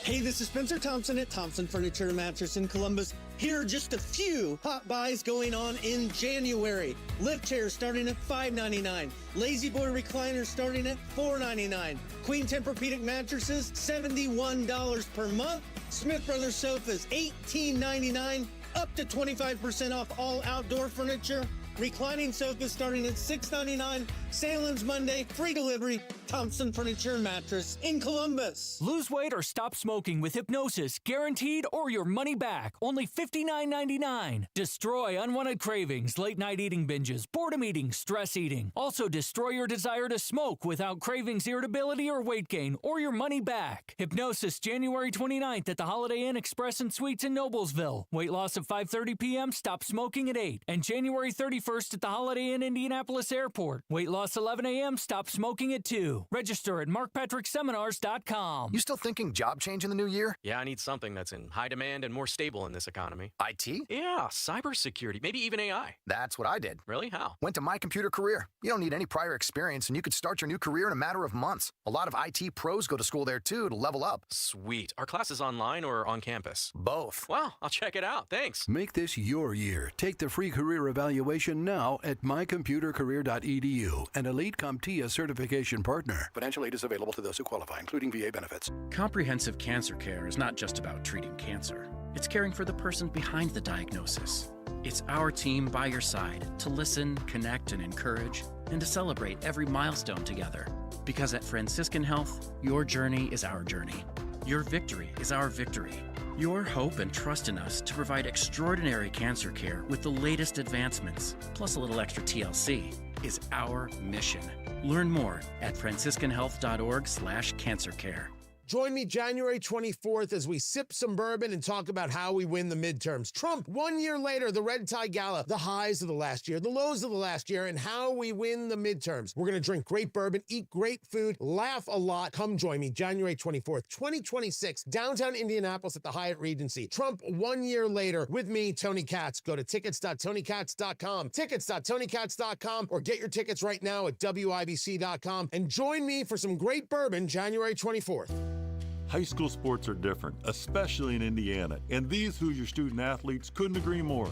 Hey, this is Spencer Thompson at Thompson Furniture and Mattress in Columbus. Here are just a few hot buys going on in January. Lift chairs starting at $5.99. Lazy Boy recliners starting at $4.99. Queen Tempur-Pedic mattresses, $71 per month. Smith Brothers sofas, $18.99. Up to 25% off all outdoor furniture. Reclining sofas starting at $6.99. Sale ends Monday. Free delivery. Thompson Furniture and Mattress in Columbus. Lose weight or stop smoking with hypnosis. Guaranteed or your money back. Only $59.99. Destroy unwanted cravings, late night eating binges, boredom eating, stress eating. Also destroy your desire to smoke without cravings, irritability, or weight gain, or your money back. Hypnosis January 29th at the Holiday Inn Express and Suites in Noblesville. Weight loss at 5:30 p.m. Stop smoking at 8. And January 31st at the Holiday Inn Indianapolis Airport. Weight loss 11 a.m. Stop smoking at 2. Register at markpatrickseminars.com. You still thinking job change in the new year? Yeah, I need something that's in high demand and more stable in this economy. IT? Yeah, cybersecurity, maybe even AI. That's what I did. Really? How? Went to My Computer Career. You don't need any prior experience, and you could start your new career in a matter of months. A lot of IT pros go to school there, too, to level up. Sweet. Are classes online or on campus? Both. Wow, I'll check it out. Thanks. Make this your year. Take the free career evaluation now at mycomputercareer.edu, an elite CompTIA certification partner. Financial aid is available to those who qualify, including VA benefits. Comprehensive cancer care is not just about treating cancer. It's caring for the person behind the diagnosis. It's our team by your side to listen, connect, and encourage, and to celebrate every milestone together. Because at Franciscan Health, your journey is our journey. Your victory is our victory. Your hope and trust in us to provide extraordinary cancer care with the latest advancements, plus a little extra TLC, is our mission. Learn more at franciscanhealth.org/cancercare. Join me January 24th as we sip some bourbon and talk about how we win the midterms. Trump, 1 year later, the Red Tie Gala, the highs of the last year, the lows of the last year, and how we win the midterms. We're going to drink great bourbon, eat great food, laugh a lot. Come join me January 24th, 2026, downtown Indianapolis at the Hyatt Regency. Trump, 1 year later, with me, Tony Katz. Go to tickets.tonykatz.com, tickets.tonykatz.com, or get your tickets right now at WIBC.com, and join me for some great bourbon January 24th. High school sports are different, especially in Indiana, and these Hoosier student athletes couldn't agree more.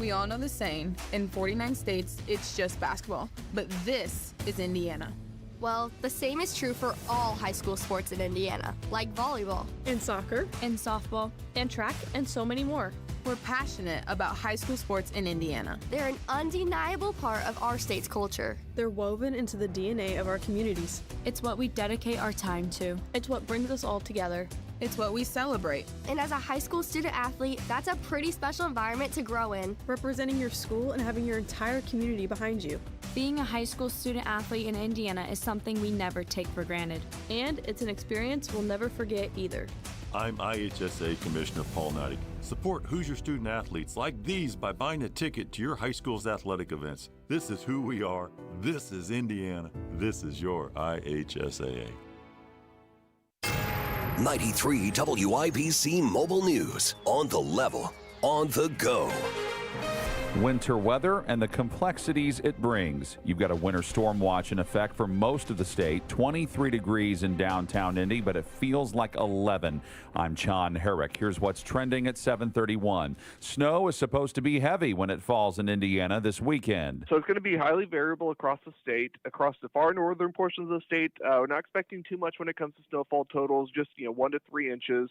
We all know the saying, in 49 states, it's just basketball. But this is Indiana. Well, the same is true for all high school sports in Indiana, like volleyball, And soccer, and softball, and track, and so many more. We're passionate about high school sports in Indiana. They're an undeniable part of our state's culture. They're woven into the DNA of our communities. It's what we dedicate our time to. It's what brings us all together. It's what we celebrate. And as a high school student athlete, that's a pretty special environment to grow in. Representing your school and having your entire community behind you. Being a high school student athlete in Indiana is something we never take for granted. And it's an experience we'll never forget either. I'm IHSA Commissioner Paul Neidig. Support Hoosier student athletes like these by buying a ticket to your high school's athletic events. This is who we are. This is Indiana. This is your IHSAA. 93 WIBC Mobile News. On the level, on the go. Winter weather and the complexities it brings. You've got a winter storm watch in effect for most of the state. 23 degrees in downtown Indy, but it feels like 11. I'm John Herrick. Here's what's trending at 7:31. Snow is supposed to be heavy when it falls in Indiana this weekend. So it's going to be highly variable across the state, across the far northern portions of the state. We're not expecting too much when it comes to snowfall totals, just 1 to 3 inches.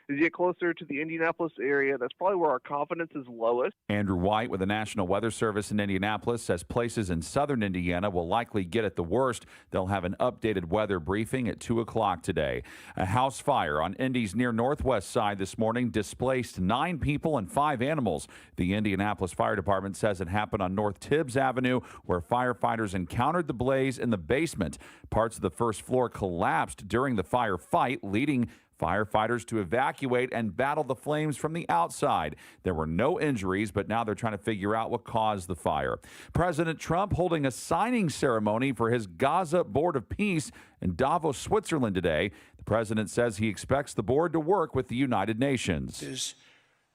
As you get closer to the Indianapolis area, that's probably where our confidence is lowest. Andrew White with the National Weather Service in Indianapolis says places in southern Indiana will likely get it the worst. They'll have an updated weather briefing at 2 o'clock today. A house fire on Indy's near northwest side this morning displaced 9 people and 5 animals. The Indianapolis Fire Department says it happened on North Tibbs Avenue, where firefighters encountered the blaze in the basement. Parts of the first floor collapsed during the firefight, leading firefighters to evacuate and battle the flames from the outside. There were no injuries, but now they're trying to figure out what caused the fire. President Trump holding a signing ceremony for his Gaza Board of Peace in Davos, Switzerland today. The president says he expects the board to work with the United Nations. There's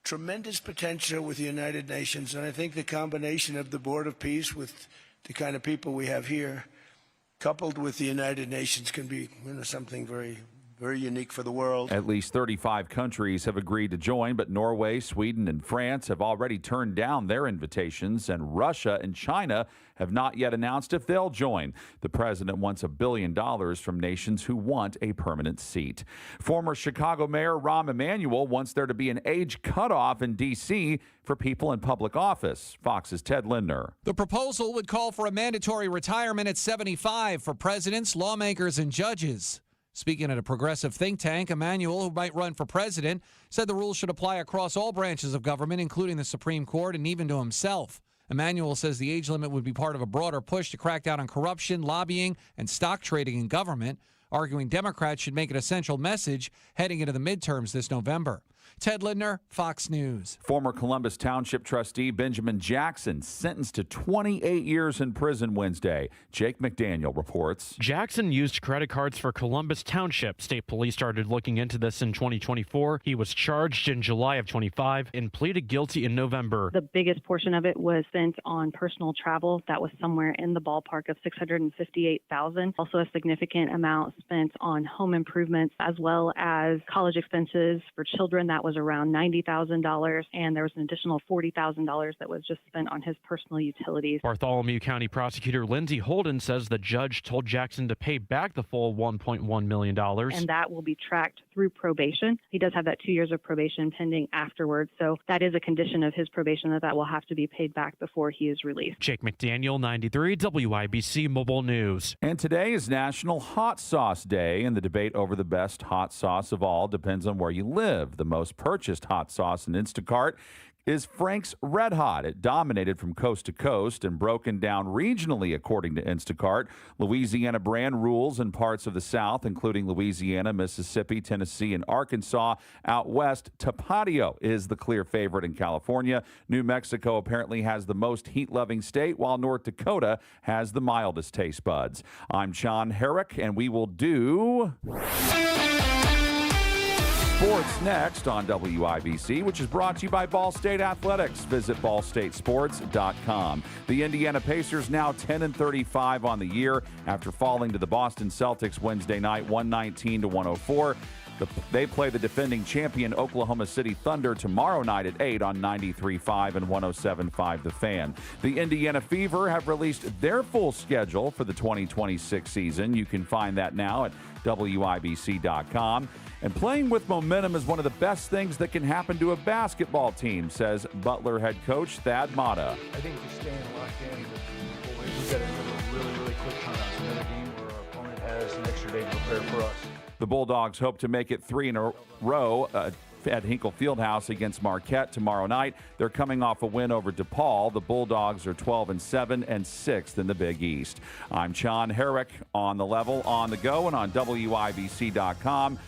tremendous potential with the United Nations, and I think the combination of the Board of Peace with the kind of people we have here, coupled with the United Nations, can be something very unique for the world. At least 35 countries have agreed to join, but Norway, Sweden, and France have already turned down their invitations, and Russia and China have not yet announced if they'll join. The president wants $1 billion from nations who want a permanent seat. Former Chicago Mayor Rahm Emanuel wants there to be an age cutoff in D.C. for people in public office. Fox's Ted Lindner. The proposal would call for a mandatory retirement at 75 for presidents, lawmakers, and judges. Speaking at a progressive think tank, Emanuel, who might run for president, said the rules should apply across all branches of government, including the Supreme Court and even to himself. Emanuel says the age limit would be part of a broader push to crack down on corruption, lobbying, and stock trading in government, arguing Democrats should make an essential message heading into the midterms this November. Ted Lindner, Fox News. Former Columbus Township trustee Benjamin Jackson sentenced to 28 years in prison Wednesday. Jake McDaniel reports. Jackson used credit cards for Columbus Township. State police started looking into this in 2024. He was charged in July of 25 and pleaded guilty in November. The biggest portion of it was spent on personal travel. That was somewhere in the ballpark of $658,000. Also a significant amount spent on home improvements as well as college expenses for children. That was around $90,000, and there was an additional $40,000 that was just spent on his personal utilities. Bartholomew County Prosecutor Lindsay Holden says the judge told Jackson to pay back the full $1.1 million. And that will be tracked through probation. He does have that 2 years of probation pending afterwards, so that is a condition of his probation that will have to be paid back before he is released. Jake McDaniel, 93 WIBC Mobile News. And today is National Hot Sauce Day, and the debate over the best hot sauce of all depends on where you live. The most purchased hot sauce in Instacart is Frank's Red Hot. It dominated from coast to coast and broken down regionally, according to Instacart. Louisiana brand rules in parts of the South, including Louisiana, Mississippi, Tennessee, and Arkansas. Out west, Tapatio is the clear favorite in California. New Mexico apparently has the most heat-loving state, while North Dakota has the mildest taste buds. I'm John Herrick, and we will do sports next on WIBC, which is brought to you by Ball State Athletics. Visit ballstatesports.com. The Indiana Pacers now 10-35 on the year after falling to the Boston Celtics Wednesday night, 119-104. They play the defending champion Oklahoma City Thunder tomorrow night at 8 on 93.5 and 107.5 The Fan. The Indiana Fever have released their full schedule for the 2026 season. You can find that now at WIBC.com. And playing with momentum is one of the best things that can happen to a basketball team, says Butler head coach Thad Matta. I think just staying locked in with boys, we've got to have a really, really quick turnaround. So another game where our opponent has an extra day to prepare for us. The Bulldogs hope to make it 3 in a row at Hinkle Fieldhouse against Marquette tomorrow night. They're coming off a win over DePaul. The Bulldogs are 12-7 and 6th in the Big East. I'm John Herrick on the level, on the go, and on WIBC.com.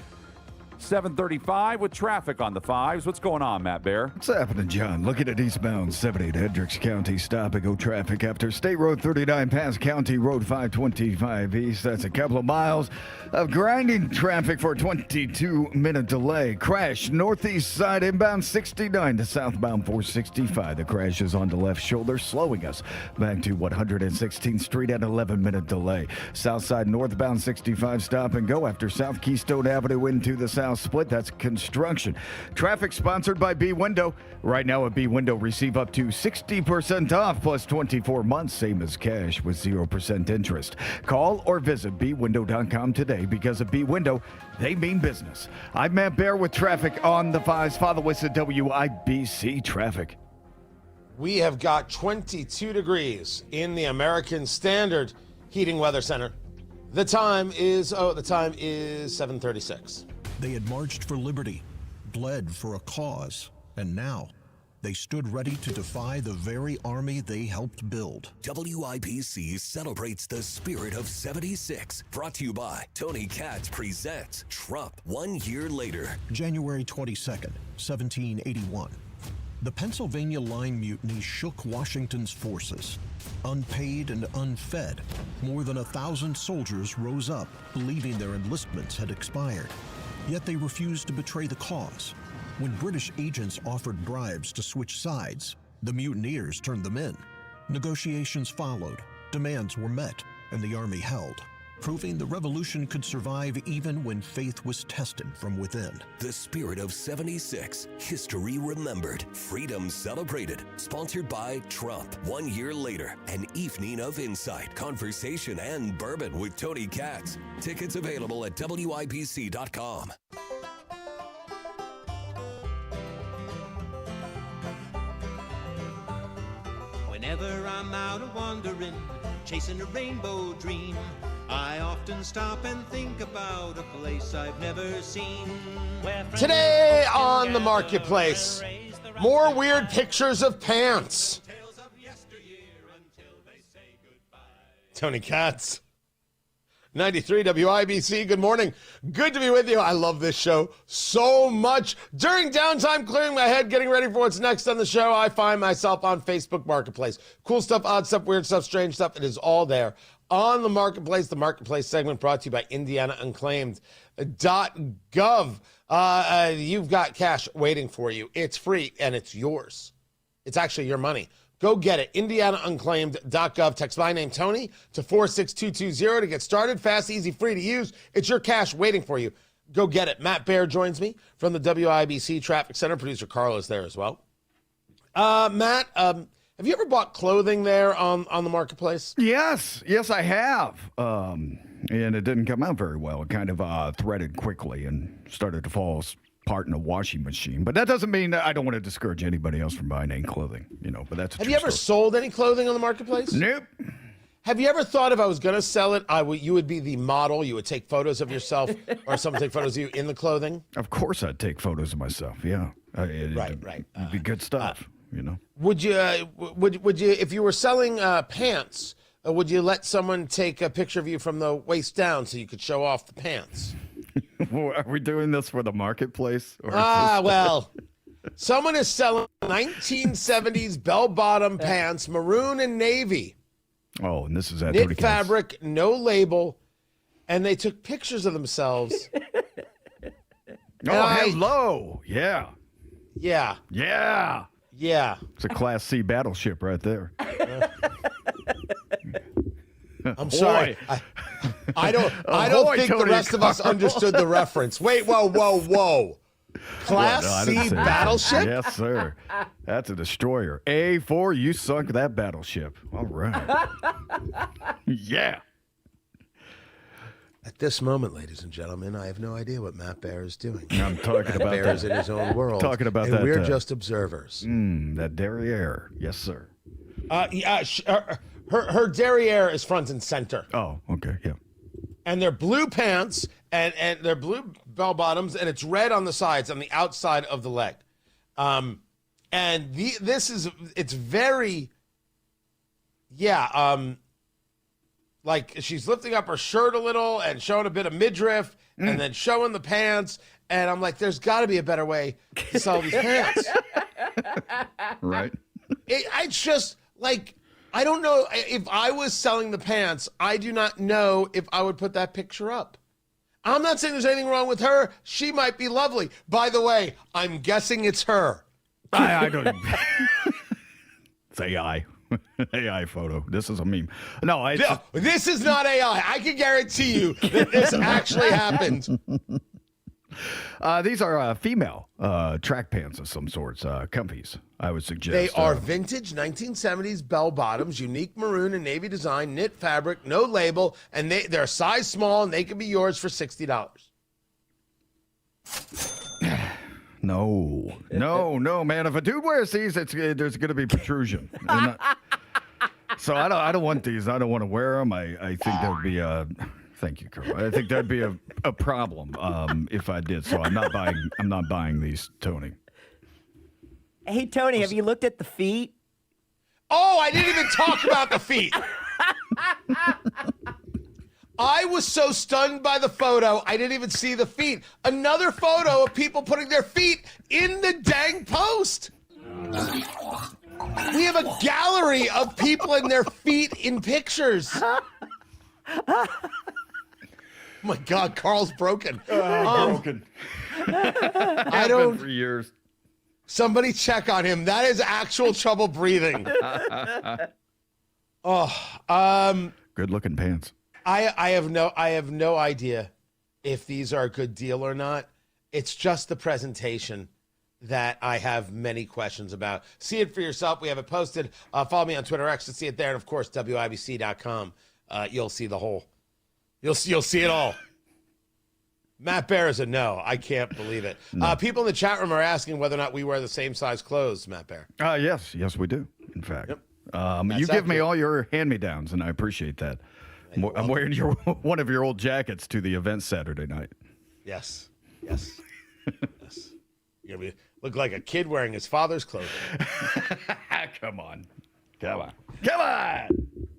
7:35 with traffic on the 5s. What's going on, Matt Bear? What's happening, John? Looking at eastbound 78 Hendricks County, stop-and-go traffic after State Road 39 past County Road 525 East. That's a couple of miles of grinding traffic for a 22-minute delay. Crash northeast side inbound 69 to southbound 465. The crash is on the left shoulder, slowing us back to 116th Street at 11-minute delay. South side northbound 65 stop-and-go after South Keystone Avenue into the south split. That's construction. Traffic sponsored by B Window. Right now at B Window, receive up to 60% off plus 24 months, same as cash with 0% interest. Call or visit bwindow.com today, because at B Window, they mean business. I'm Matt Bear with traffic on the 5s. Follow us at WIBC Traffic. We have got 22 degrees in the American Standard Heating Weather Center. The time is 7:36. They had marched for liberty, bled for a cause, and now they stood ready to defy the very army they helped build. WIBC celebrates the spirit of 76. Brought to you by Tony Katz presents Trump 1 year later. January 22nd, 1781. The Pennsylvania Line Mutiny shook Washington's forces. Unpaid and unfed, more than 1,000 soldiers rose up, believing their enlistments had expired. Yet they refused to betray the cause. When British agents offered bribes to switch sides, the mutineers turned them in. Negotiations followed, demands were met, and the army held, proving the revolution could survive even when faith was tested from within. The spirit of 76. History remembered. Freedom celebrated. Sponsored by Trump. 1 year later, an evening of insight, conversation, and bourbon with Tony Katz. Tickets available at WIBC.com. Whenever I'm out wandering, chasing a rainbow dream, I often stop and think about a place I've never seen. Today on the marketplace, more weird pictures of pants. Tony Katz, 93 WIBC. Good morning. Good to be with you. I love this show so much. During downtime, clearing my head, getting ready for what's next on the show, I find myself on Facebook Marketplace. Cool stuff, odd stuff, weird stuff, strange stuff. It is all there on the marketplace segment brought to you by IndianaUnclaimed.gov. You've got cash waiting for you. It's free and it's yours. It's actually your money. Go get it. IndianaUnclaimed.gov. Text my name, Tony, to 46220 to get started. Fast, easy, free to use. It's your cash waiting for you. Go get it. Matt Baer joins me from the WIBC Traffic Center. Producer Carl is there as well. Matt, have you ever bought clothing there on the marketplace? Yes, I have. And it didn't come out very well. It kind of threaded quickly and started to fall apart in a washing machine. But that doesn't mean that I don't want to discourage anybody else from buying any clothing, but that's a Have you ever sold any clothing on the marketplace? Nope. Have you ever thought if I was going to sell it, you would be the model? You would take photos of yourself, or someone take photos of you in the clothing? Of course, I'd take photos of myself. Yeah, Right. It'd be good stuff. Would you? Would you? If you were selling pants, would you let someone take a picture of you from the waist down so you could show off the pants? Are we doing this for the marketplace? Well, someone is selling 1970s bell-bottom pants, maroon and navy. Oh, and this is at knit fabric, no label, and they took pictures of themselves. Hello. Yeah. Yeah. Yeah. Yeah. It's a Class C battleship right there. I'm sorry. I don't think the rest of us understood the reference. Wait, whoa. Class C battleship? Yes, sir. That's a destroyer. A4, you sunk that battleship. All right. Yeah. At this moment, ladies and gentlemen, I have no idea what Matt Bear is doing. I'm talking about Bear is in his own world. Talking about and that. We're just observers. That derriere. Yes, sir. Her derriere is front and center. Oh, okay. Yeah. And they're blue pants and they're blue bell bottoms, and it's red on the sides on the outside of the leg. It's very, like she's lifting up her shirt a little and showing a bit of midriff and then showing the pants. And I'm like, there's got to be a better way to sell these pants. Right. It's just like, I don't know if I was selling the pants, I do not know if I would put that picture up. I'm not saying there's anything wrong with her. She might be lovely. By the way, I'm guessing it's her. I don't. It's AI. AI photo. This is a meme. No, this is not AI. I can guarantee you that this actually happened. These are female track pants of some sorts, comfies, I would suggest. They are vintage 1970s bell bottoms, unique maroon and navy design, knit fabric, no label, and they're size small, and they can be yours for $60. No, man. If a dude wears these, there's going to be protrusion. So I don't want these. I don't want to wear them. I think that would be thank you, Carl. I think that'd be a problem if I did. So I'm not buying these, Tony. Hey, Tony, have you looked at the feet? Oh, I didn't even talk about the feet. I was so stunned by the photo, I didn't even see the feet. Another photo of people putting their feet in the dang post. We have a gallery of people and their feet in pictures. Oh my God, Carl's broken. Broken. I don't. For years. Somebody check on him. That is actual trouble breathing. Good looking pants. I have no idea if these are a good deal or not. It's just the presentation that I have many questions about. See it for yourself. We have it posted. Follow me on Twitter X to see it there, and of course WIBC.com. You'll see the whole. You'll see it all. Matt Bear is a no. I can't believe it. No. People in the chat room are asking whether or not we wear the same size clothes, Matt Bear. Yes, we do. In fact, yep. You give me all your hand-me-downs, and I appreciate that. I'm wearing one of your old jackets to the event Saturday night. Yes. You're gonna look like a kid wearing his father's clothing. Come on.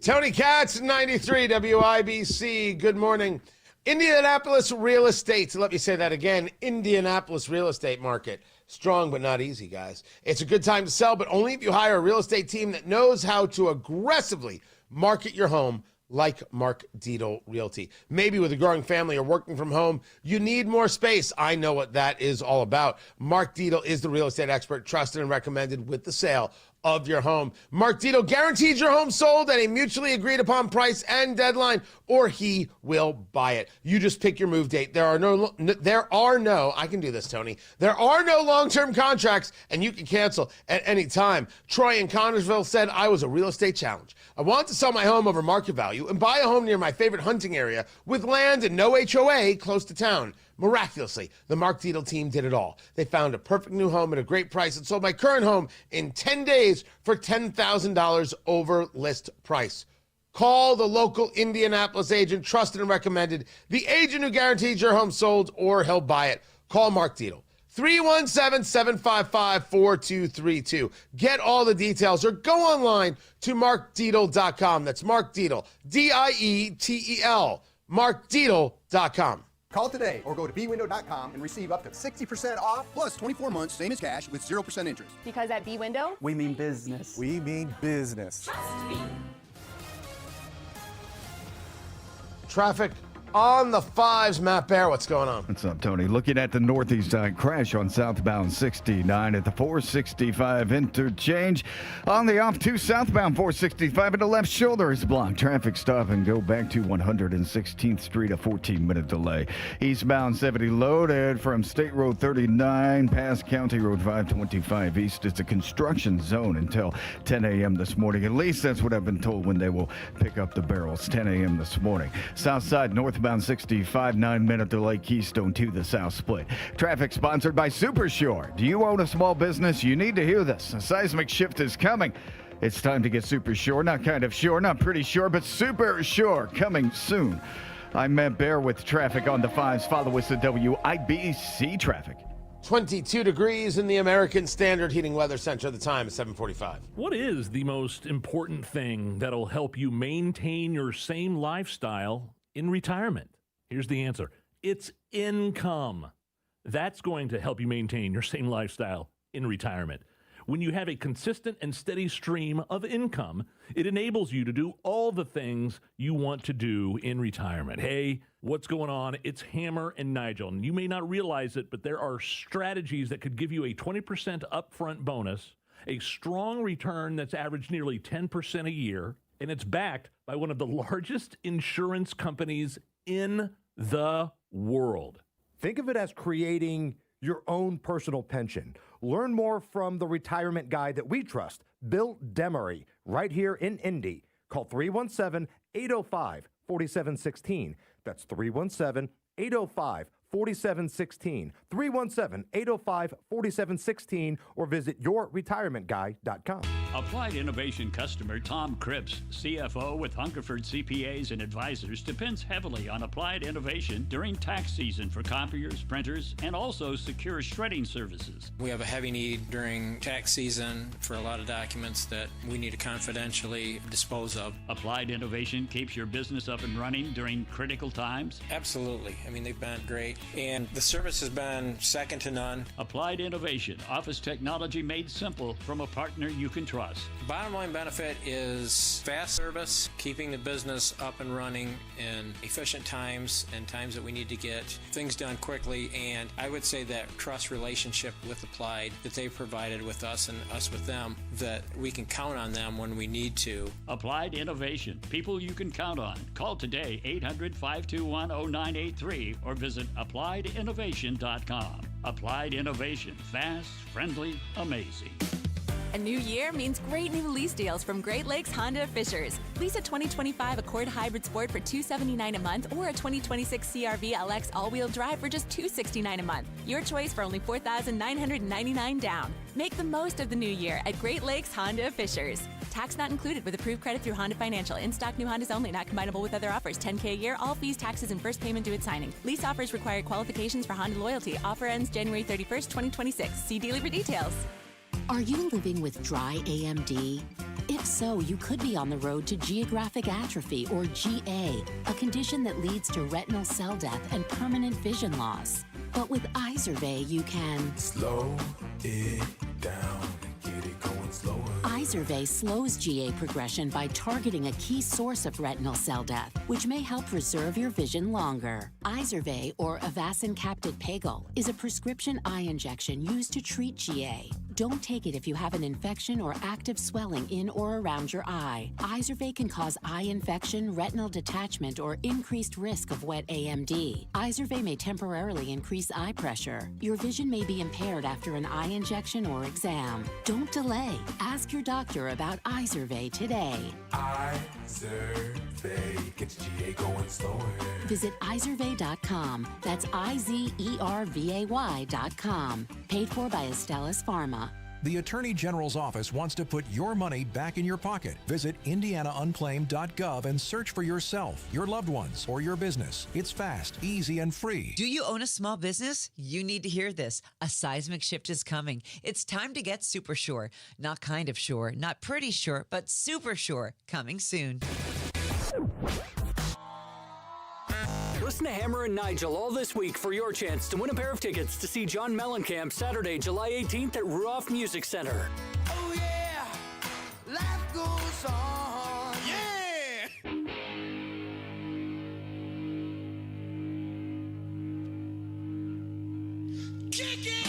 Tony Katz, 93 WIBC. Good morning. Indianapolis real estate. Let me say that again. Indianapolis real estate market. Strong but not easy, guys. It's a good time to sell, but only if you hire a real estate team that knows how to aggressively market your home like Mark Dietel Realty. Maybe with a growing family or working from home, you need more space. I know what that is all about. Mark Dietel is the real estate expert trusted and recommended with the sale of your home. Mark Dietel guarantees your home sold at a mutually agreed upon price and deadline, or he will buy it. You just pick your move date. There are no, I can do this, Tony. There are no long-term contracts, and you can cancel at any time. Troy in Connersville said, I was a real estate challenge. I want to sell my home over market value and buy a home near my favorite hunting area with land and no HOA close to town. Miraculously, the Mark Dietel team did it all. They found a perfect new home at a great price and sold my current home in 10 days for $10,000 over list price. Call the local Indianapolis agent, trusted and recommended, the agent who guarantees your home sold or he'll buy it. Call Mark Dietel, 317-755-4232. Get all the details or go online to markdietel.com. That's Mark Dietel, D-I-E-T-E-L, markdietel.com. Call today or go to bwindow.com and receive up to 60% off plus 24 months, same as cash, with 0% interest. Because at B-Window, we mean business. We mean business. Traffic on the 5s. Matt Bear, what's going on? What's up, Tony? Looking at the northeast side, crash on southbound 69 at the 465 interchange. On the off 2 southbound 465 and the left shoulder is blocked. Traffic stop and go back to 116th Street, a 14-minute delay. Eastbound 70 loaded from State Road 39 past County Road 525 East. It's a construction zone until 10 a.m. this morning. At least that's what I've been told when they will pick up the barrels, 10 a.m. this morning. South side northbound 65, 9-minute delay, Keystone to the south split. Traffic sponsored by Super Shore. Do you own a small business? You need to hear this. A seismic shift is coming. It's time to get Super Shore. Not kind of sure, not pretty sure, but Super Shore coming soon. I'm Matt Bear with traffic on the 5s. Follow us at WIBC Traffic. 22 degrees in the American Standard Heating Weather Center. The time is 7:45. What is the most important thing that'll help you maintain your same lifestyle in retirement? Here's the answer. It's income. That's going to help you maintain your same lifestyle in retirement. When you have a consistent and steady stream of income, it enables you to do all the things you want to do in retirement. Hey, what's going on? It's Hammer and Nigel. And you may not realize it, but there are strategies that could give you a 20% upfront bonus, a strong return that's averaged nearly 10% a year, and it's backed by one of the largest insurance companies in the world. Think of it as creating your own personal pension. Learn more from the retirement guy that we trust, Bill Demery, right here in Indy. Call 317-805-4716. That's 317-805-4716. 317-805-4716 or visit yourretirementguy.com. Applied Innovation customer Tom Cripps, CFO with Hungerford CPAs and Advisors, depends heavily on Applied Innovation during tax season for copiers, printers, and also secure shredding services. We have a heavy need during tax season for a lot of documents that we need to confidentially dispose of. Applied Innovation keeps your business up and running during critical times? Absolutely. I mean, they've been great, and the service has been second to none. Applied Innovation, office technology made simple from a partner you can trust. Bottom line benefit is fast service, keeping the business up and running in efficient times and times that we need to get things done quickly. And I would say that trust relationship with Applied that they provided with us and us with them, that we can count on them when we need to. Applied Innovation, people you can count on. Call today, 800-521-0983 or visit appliedinnovation.com. Applied Innovation, fast, friendly, amazing. A new year means great new lease deals from Great Lakes Honda of Fishers. Lease a 2025 Accord Hybrid Sport for $279 a month or a 2026 CR-V LX all-wheel drive for just $269 a month. Your choice for only $4,999 down. Make the most of the new year at Great Lakes Honda of Fishers. Tax not included with approved credit through Honda Financial. In-stock new Hondas only, not combinable with other offers. $10K a year, all fees, taxes, and first payment due at signing. Lease offers require qualifications for Honda loyalty. Offer ends January 31st, 2026. See dealer for details. Are you living with dry AMD? If so, you could be on the road to geographic atrophy, or GA, a condition that leads to retinal cell death and permanent vision loss. But with Izervay, you can slow it down and get it going slower. Izervay slows GA progression by targeting a key source of retinal cell death, which may help preserve your vision longer. Izervay, or Avastin Capted Pagel, is a prescription eye injection used to treat GA. Don't take it if you have an infection or active swelling in or around your eye. Izervay can cause eye infection, retinal detachment, or increased risk of wet AMD. Izervay may temporarily increase eye pressure. Your vision may be impaired after an eye injection or exam. Don't delay. Ask your doctor about Izervay today. Izervay gets GA going slower. Visit Izervay.com. That's IZERVAY.com. Paid for by Astellas Pharma. The Attorney General's office wants to put your money back in your pocket. Visit indianaunclaimed.gov and search for yourself, your loved ones, or your business. It's fast, easy, and free. Do you own a small business? You need to hear this. A seismic shift is coming. It's time to get super sure. Not kind of sure, not pretty sure, but super sure. Coming soon. Listen to Hammer and Nigel all this week for your chance to win a pair of tickets to see John Mellencamp Saturday, July 18th at Ruoff Music Center. Oh yeah, life goes on. Yeah. Kick it.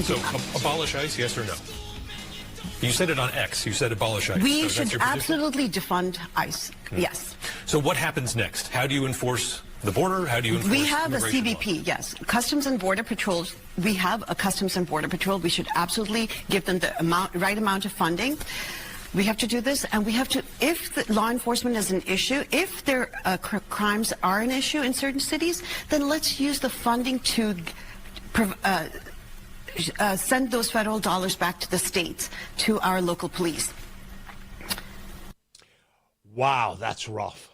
So, abolish ICE, yes or no? You said it on X. You said abolish ICE. We So that's should your position? absolutely defund ICE. Yes. So what happens next? How do you enforce the border? How do you enforce We have a immigration law? CBP, yes. Customs and Border Patrol. We have a Customs and Border Patrol. We should absolutely give them the right amount of funding. We have to do this, and we have to, if the law enforcement is an issue, if their crimes are an issue in certain cities, then let's use the funding to send those federal dollars back to the states, to our local police. Wow, that's rough.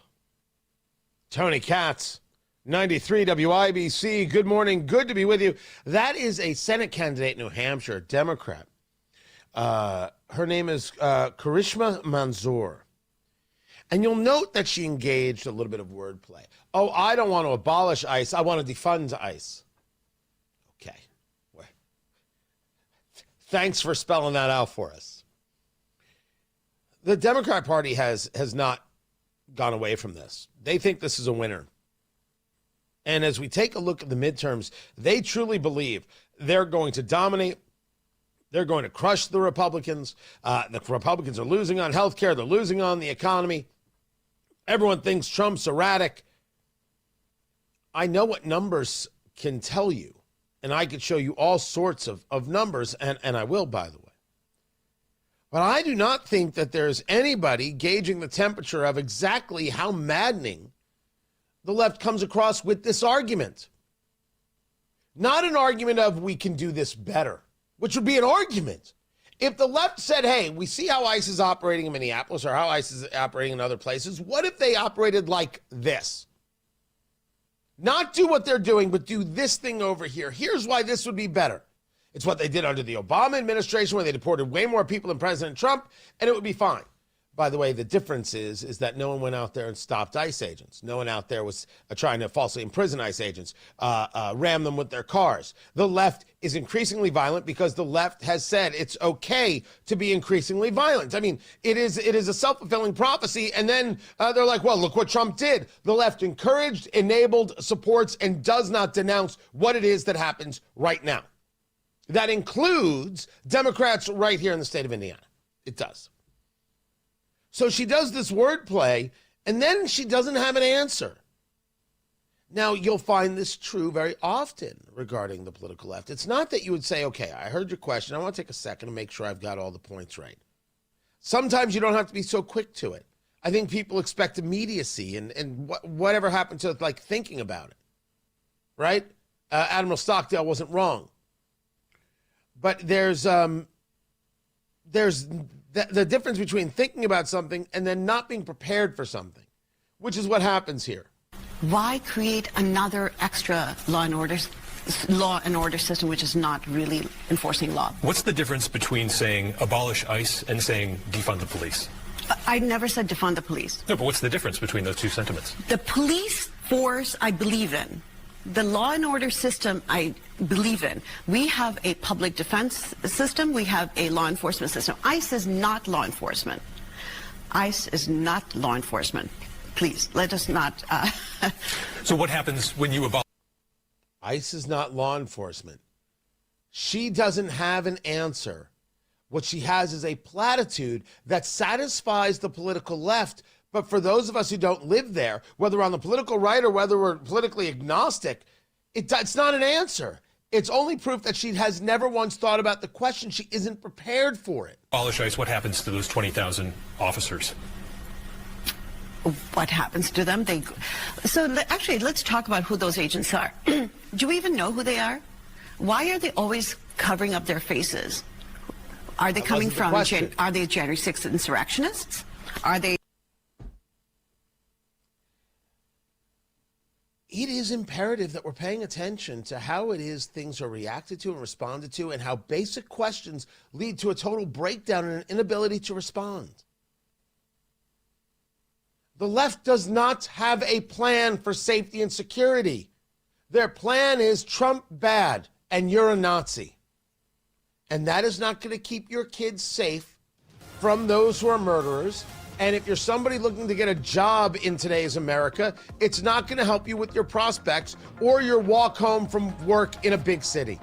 Tony Katz, 93 WIBC. Good morning. Good to be with you. That is a Senate candidate in New Hampshire, Democrat. Her name is Karishma Manzoor. And you'll note that she engaged a little bit of wordplay. Oh, I don't want to abolish ICE. I want to defund ICE. Okay. Thanks for spelling that out for us. The Democrat Party has not gone away from this. They think this is a winner. And as we take a look at the midterms, they truly believe they're going to dominate. They're going to crush the Republicans. The Republicans are losing on health care. They're losing on the economy. Everyone thinks Trump's erratic. I know what numbers can tell you. And I could show you all sorts of numbers, and I will, by the way. But I do not think that there's anybody gauging the temperature of exactly how maddening the left comes across with this argument. Not an argument of we can do this better, which would be an argument. If the left said, hey, we see how ICE is operating in Minneapolis or how ICE is operating in other places, what if they operated like this? Not do what they're doing, but do this thing over here. Here's why this would be better. It's what they did under the Obama administration, where they deported way more people than President Trump, and it would be fine. By the way, the difference is that no one went out there and stopped ICE agents. No one out there was trying to falsely imprison ICE agents, ram them with their cars. The left is increasingly violent because the left has said it's okay to be increasingly violent. I mean, it is a self-fulfilling prophecy, and then they're like, well, look what Trump did. The left encouraged, enabled, supports, and does not denounce what it is that happens right now. That includes Democrats right here in the state of Indiana. It does. So she does this wordplay, and then she doesn't have an answer. Now, you'll find this true very often regarding the political left. It's not that you would say, okay, I heard your question. I want to take a second to make sure I've got all the points right. Sometimes you don't have to be so quick to it. I think people expect immediacy and whatever happened to, like, thinking about it, right? Admiral Stockdale wasn't wrong. But there's the difference between thinking about something and then not being prepared for something, which is what happens here. Why create another extra law and order system which is not really enforcing law? What's the difference between saying abolish ICE and saying defund the police? I never said defund the police. No, but what's the difference between those two sentiments? The police force I believe in. The law and order system I believe in. We have a public defense system. We have a law enforcement system. ICE is not law enforcement. ICE is not law enforcement. Please, let us not. So what happens when you abolish? ICE is not law enforcement. She doesn't have an answer. What she has is a platitude that satisfies the political left. But for those of us who don't live there, whether we're on the political right or whether we're politically agnostic, it's not an answer. It's only proof that she has never once thought about the question. She isn't prepared for it. Apologize. What happens to those 20,000 officers? What happens to them? Actually, let's talk about who those agents are. Do we even know who they are? Why are they always covering up their faces? Are they coming from, are they January 6th insurrectionists? Are they? It is imperative that we're paying attention to how it is things are reacted to and responded to, and how basic questions lead to a total breakdown and an inability to respond. The left does not have a plan for safety and security. Their plan is Trump bad and you're a Nazi. And that is not going to keep your kids safe from those who are murderers. And if you're somebody looking to get a job in today's America, it's not going to help you with your prospects or your walk home from work in a big city.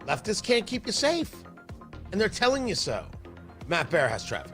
Leftists can't keep you safe, and they're telling you so. Matt Bear has traffic.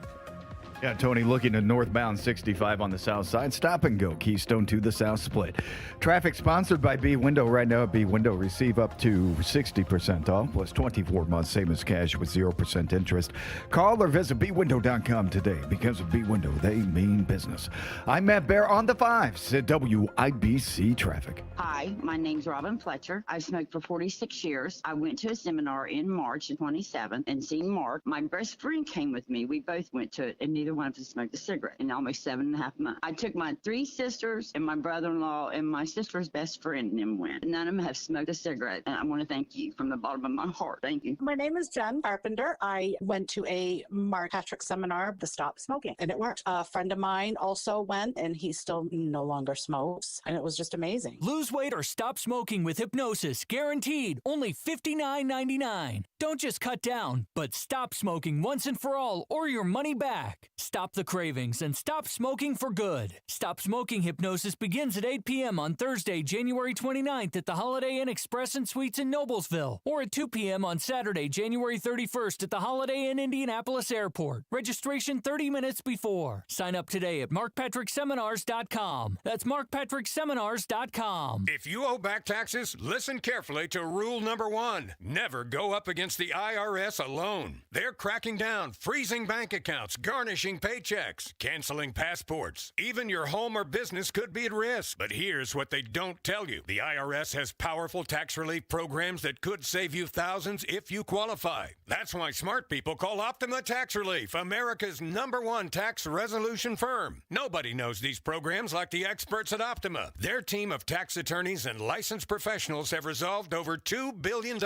Yeah, Tony, looking to northbound 65 on the south side. Stop and go. Keystone to the south split. Traffic sponsored by B-Window right now. B-Window receive up to 60% off plus 24 months, same as cash with 0% interest. Call or visit bwindow.com today. Because of B-Window, they mean business. I'm Matt Bear on the 5s at WIBC Traffic. Hi, my name's Robin Fletcher. I've smoked for 46 years. I went to a seminar in March of 27 and seen Mark. My best friend came with me. We both went to it, and neither one of us smoked a cigarette in almost 7.5 months. I took my 3 sisters and my brother-in-law and my sister's best friend and them went. None of them have smoked a cigarette, and I want to thank you from the bottom of my heart. Thank you. My name is Jen Carpenter. I went to a Mark Patrick seminar, the Stop Smoking, and it worked. A friend of mine also went, and he still no longer smokes, and it was just amazing. Lose weight or stop smoking with hypnosis, guaranteed. Only $59.99. Don't just cut down, but stop smoking once and for all, or your money back. Stop the cravings and stop smoking for good. Stop Smoking Hypnosis begins at 8 p.m. on Thursday, January 29th at the Holiday Inn Express and Suites in Noblesville, or at 2 p.m. on Saturday, January 31st at the Holiday Inn Indianapolis Airport. Registration 30 minutes before. Sign up today at markpatrickseminars.com. That's markpatrickseminars.com. If you owe back taxes, listen carefully to rule number 1. Never go up against the IRS alone. They're cracking down, freezing bank accounts, garnishing paychecks, canceling passports. Even your home or business could be at risk. But here's what they don't tell you. The IRS has powerful tax relief programs that could save you thousands if you qualify. That's why smart people call Optima Tax Relief, America's #1 tax resolution firm. Nobody knows these programs like the experts at Optima. Their team of tax attorneys and licensed professionals have resolved over $2 billion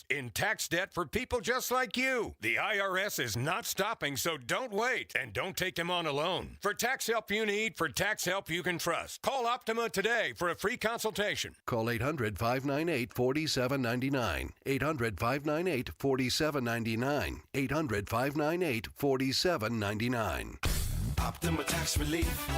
in tax debt for people just like you. The IRS is not stopping, so don't wait. And don't take them on alone. For tax help you need, for tax help you can trust. Call Optima today for a free consultation. Call 800-598-4799. 800-598-4799. 800-598-4799. Optima Tax Relief.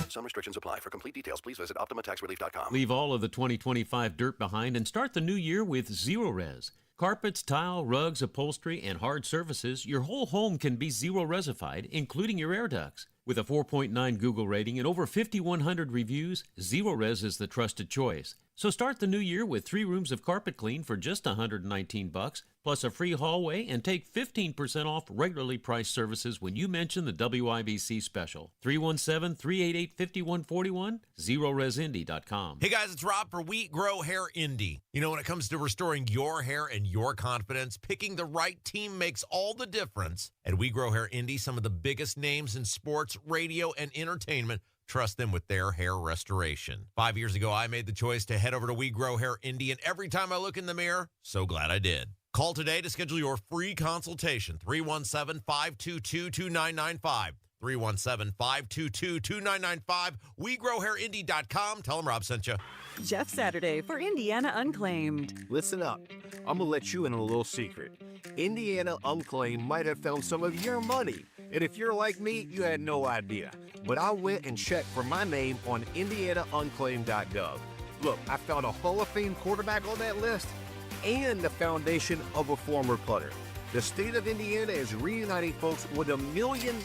Some restrictions apply. For complete details, please visit OptimaTaxRelief.com. Leave all of the 2025 dirt behind and start the new year with Zero Res. Carpets, tile, rugs, upholstery, and hard surfaces, your whole home can be Zero Resified, including your air ducts. With a 4.9 Google rating and over 5,100 reviews, Zero Res is the trusted choice. So start the new year with 3 rooms of carpet clean for just $119, plus a free hallway, and take 15% off regularly priced services when you mention the WIBC special. 317-388-5141, ZeroResIndy.com. Hey guys, it's Rob for We Grow Hair Indy. You know, when it comes to restoring your hair and your confidence, picking the right team makes all the difference. At We Grow Hair Indy, some of the biggest names in sports, radio, and entertainment trust them with their hair restoration. 5 years ago, I made the choice to head over to We Grow Hair Indy, and every time I look in the mirror, so glad I did. Call today to schedule your free consultation, 317-522-2995. 317-522-2995. WeGrowHairIndy.com. Tell them Rob sent you. Jeff Saturday for Indiana Unclaimed. Listen up. I'm going to let you in a little secret. Indiana Unclaimed might have found some of your money. And if you're like me, you had no idea. But I went and checked for my name on IndianaUnclaimed.gov. Look, I found a Hall of Fame quarterback on that list and the foundation of a former punter. The state of Indiana is reuniting folks with $1 million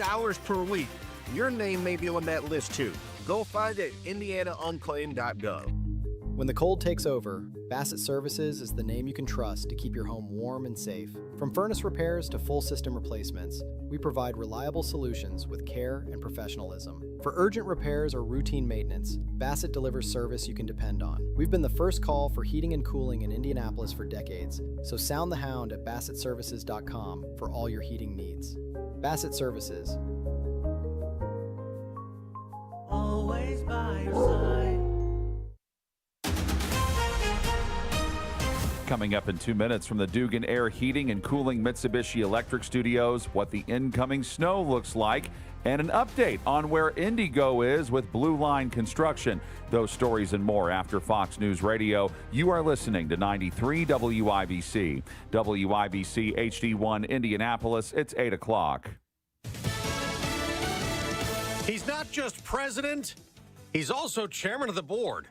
per week. Your name may be on that list too. Go find it at IndianaUnclaimed.gov. When the cold takes over, Bassett Services is the name you can trust to keep your home warm and safe. From furnace repairs to full system replacements, we provide reliable solutions with care and professionalism. For urgent repairs or routine maintenance, Bassett delivers service you can depend on. We've been the first call for heating and cooling in Indianapolis for decades, so sound the hound at BassettServices.com for all your heating needs. Bassett Services. Always by your side. Coming up in 2 minutes from the Dugan Air Heating and Cooling Mitsubishi Electric Studios, what the incoming snow looks like, and an update on where Indigo is with Blue Line construction. Those stories and more after Fox News Radio. You are listening to 93 WIBC. WIBC HD1 Indianapolis. It's 8 o'clock. He's not just president, he's also chairman of the board.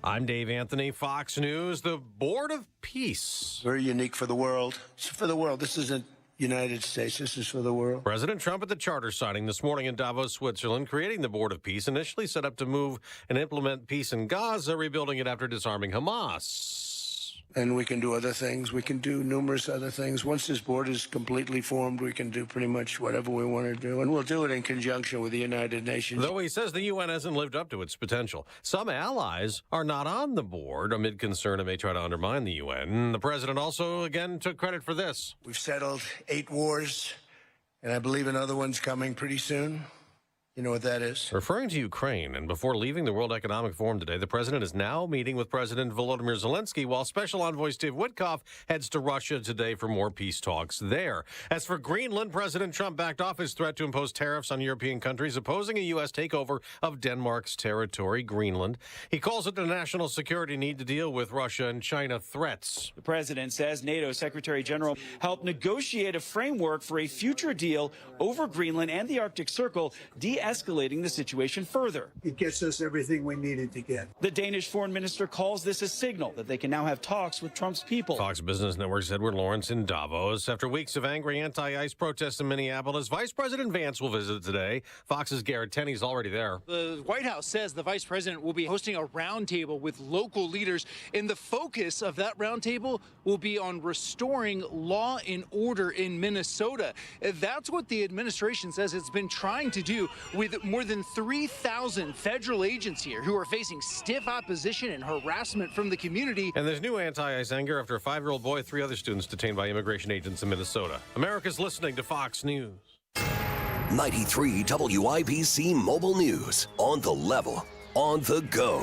I'm Dave Anthony, Fox News, the Board of Peace. Very unique for the world. It's for the world. This isn't United States. This is for the world. President Trump at the charter signing this morning in Davos, Switzerland, creating the Board of Peace, initially set up to move and implement peace in Gaza, rebuilding it after disarming Hamas. And we can do other things. We can do numerous other things. Once this board is completely formed, we can do pretty much whatever we want to do. And we'll do it in conjunction with the United Nations. Though he says the UN hasn't lived up to its potential. Some allies are not on the board amid concern it may try to undermine the UN. The president also, again, took credit for this. We've settled 8 wars, and I believe another one's coming pretty soon. You know what that is? Referring to Ukraine, and before leaving the World Economic Forum today, the president is now meeting with President Volodymyr Zelensky, while Special Envoy Steve Witkoff heads to Russia today for more peace talks there. As for Greenland, President Trump backed off his threat to impose tariffs on European countries opposing a U.S. takeover of Denmark's territory, Greenland. He calls it the national security need to deal with Russia and China threats. The president says NATO Secretary General helped negotiate a framework for a future deal over Greenland and the Arctic Circle, de-escalating the situation further. It gets us everything we needed to get. The Danish foreign minister calls this a signal that they can now have talks with Trump's people. Fox Business Network's Edward Lawrence in Davos. After weeks of angry anti-ICE protests in Minneapolis, Vice President Vance will visit today. Fox's Garrett Tenney's already there. The White House says the vice president will be hosting a roundtable with local leaders, and the focus of that roundtable will be on restoring law and order in Minnesota. That's what the administration says it's been trying to do with more than 3,000 federal agents here who are facing stiff opposition and harassment from the community. And there's new anti-ICE anger after a 5-year-old boy, 3 other students detained by immigration agents in Minnesota. America's listening to Fox News. 93 WIBC Mobile News. On the level, on the go.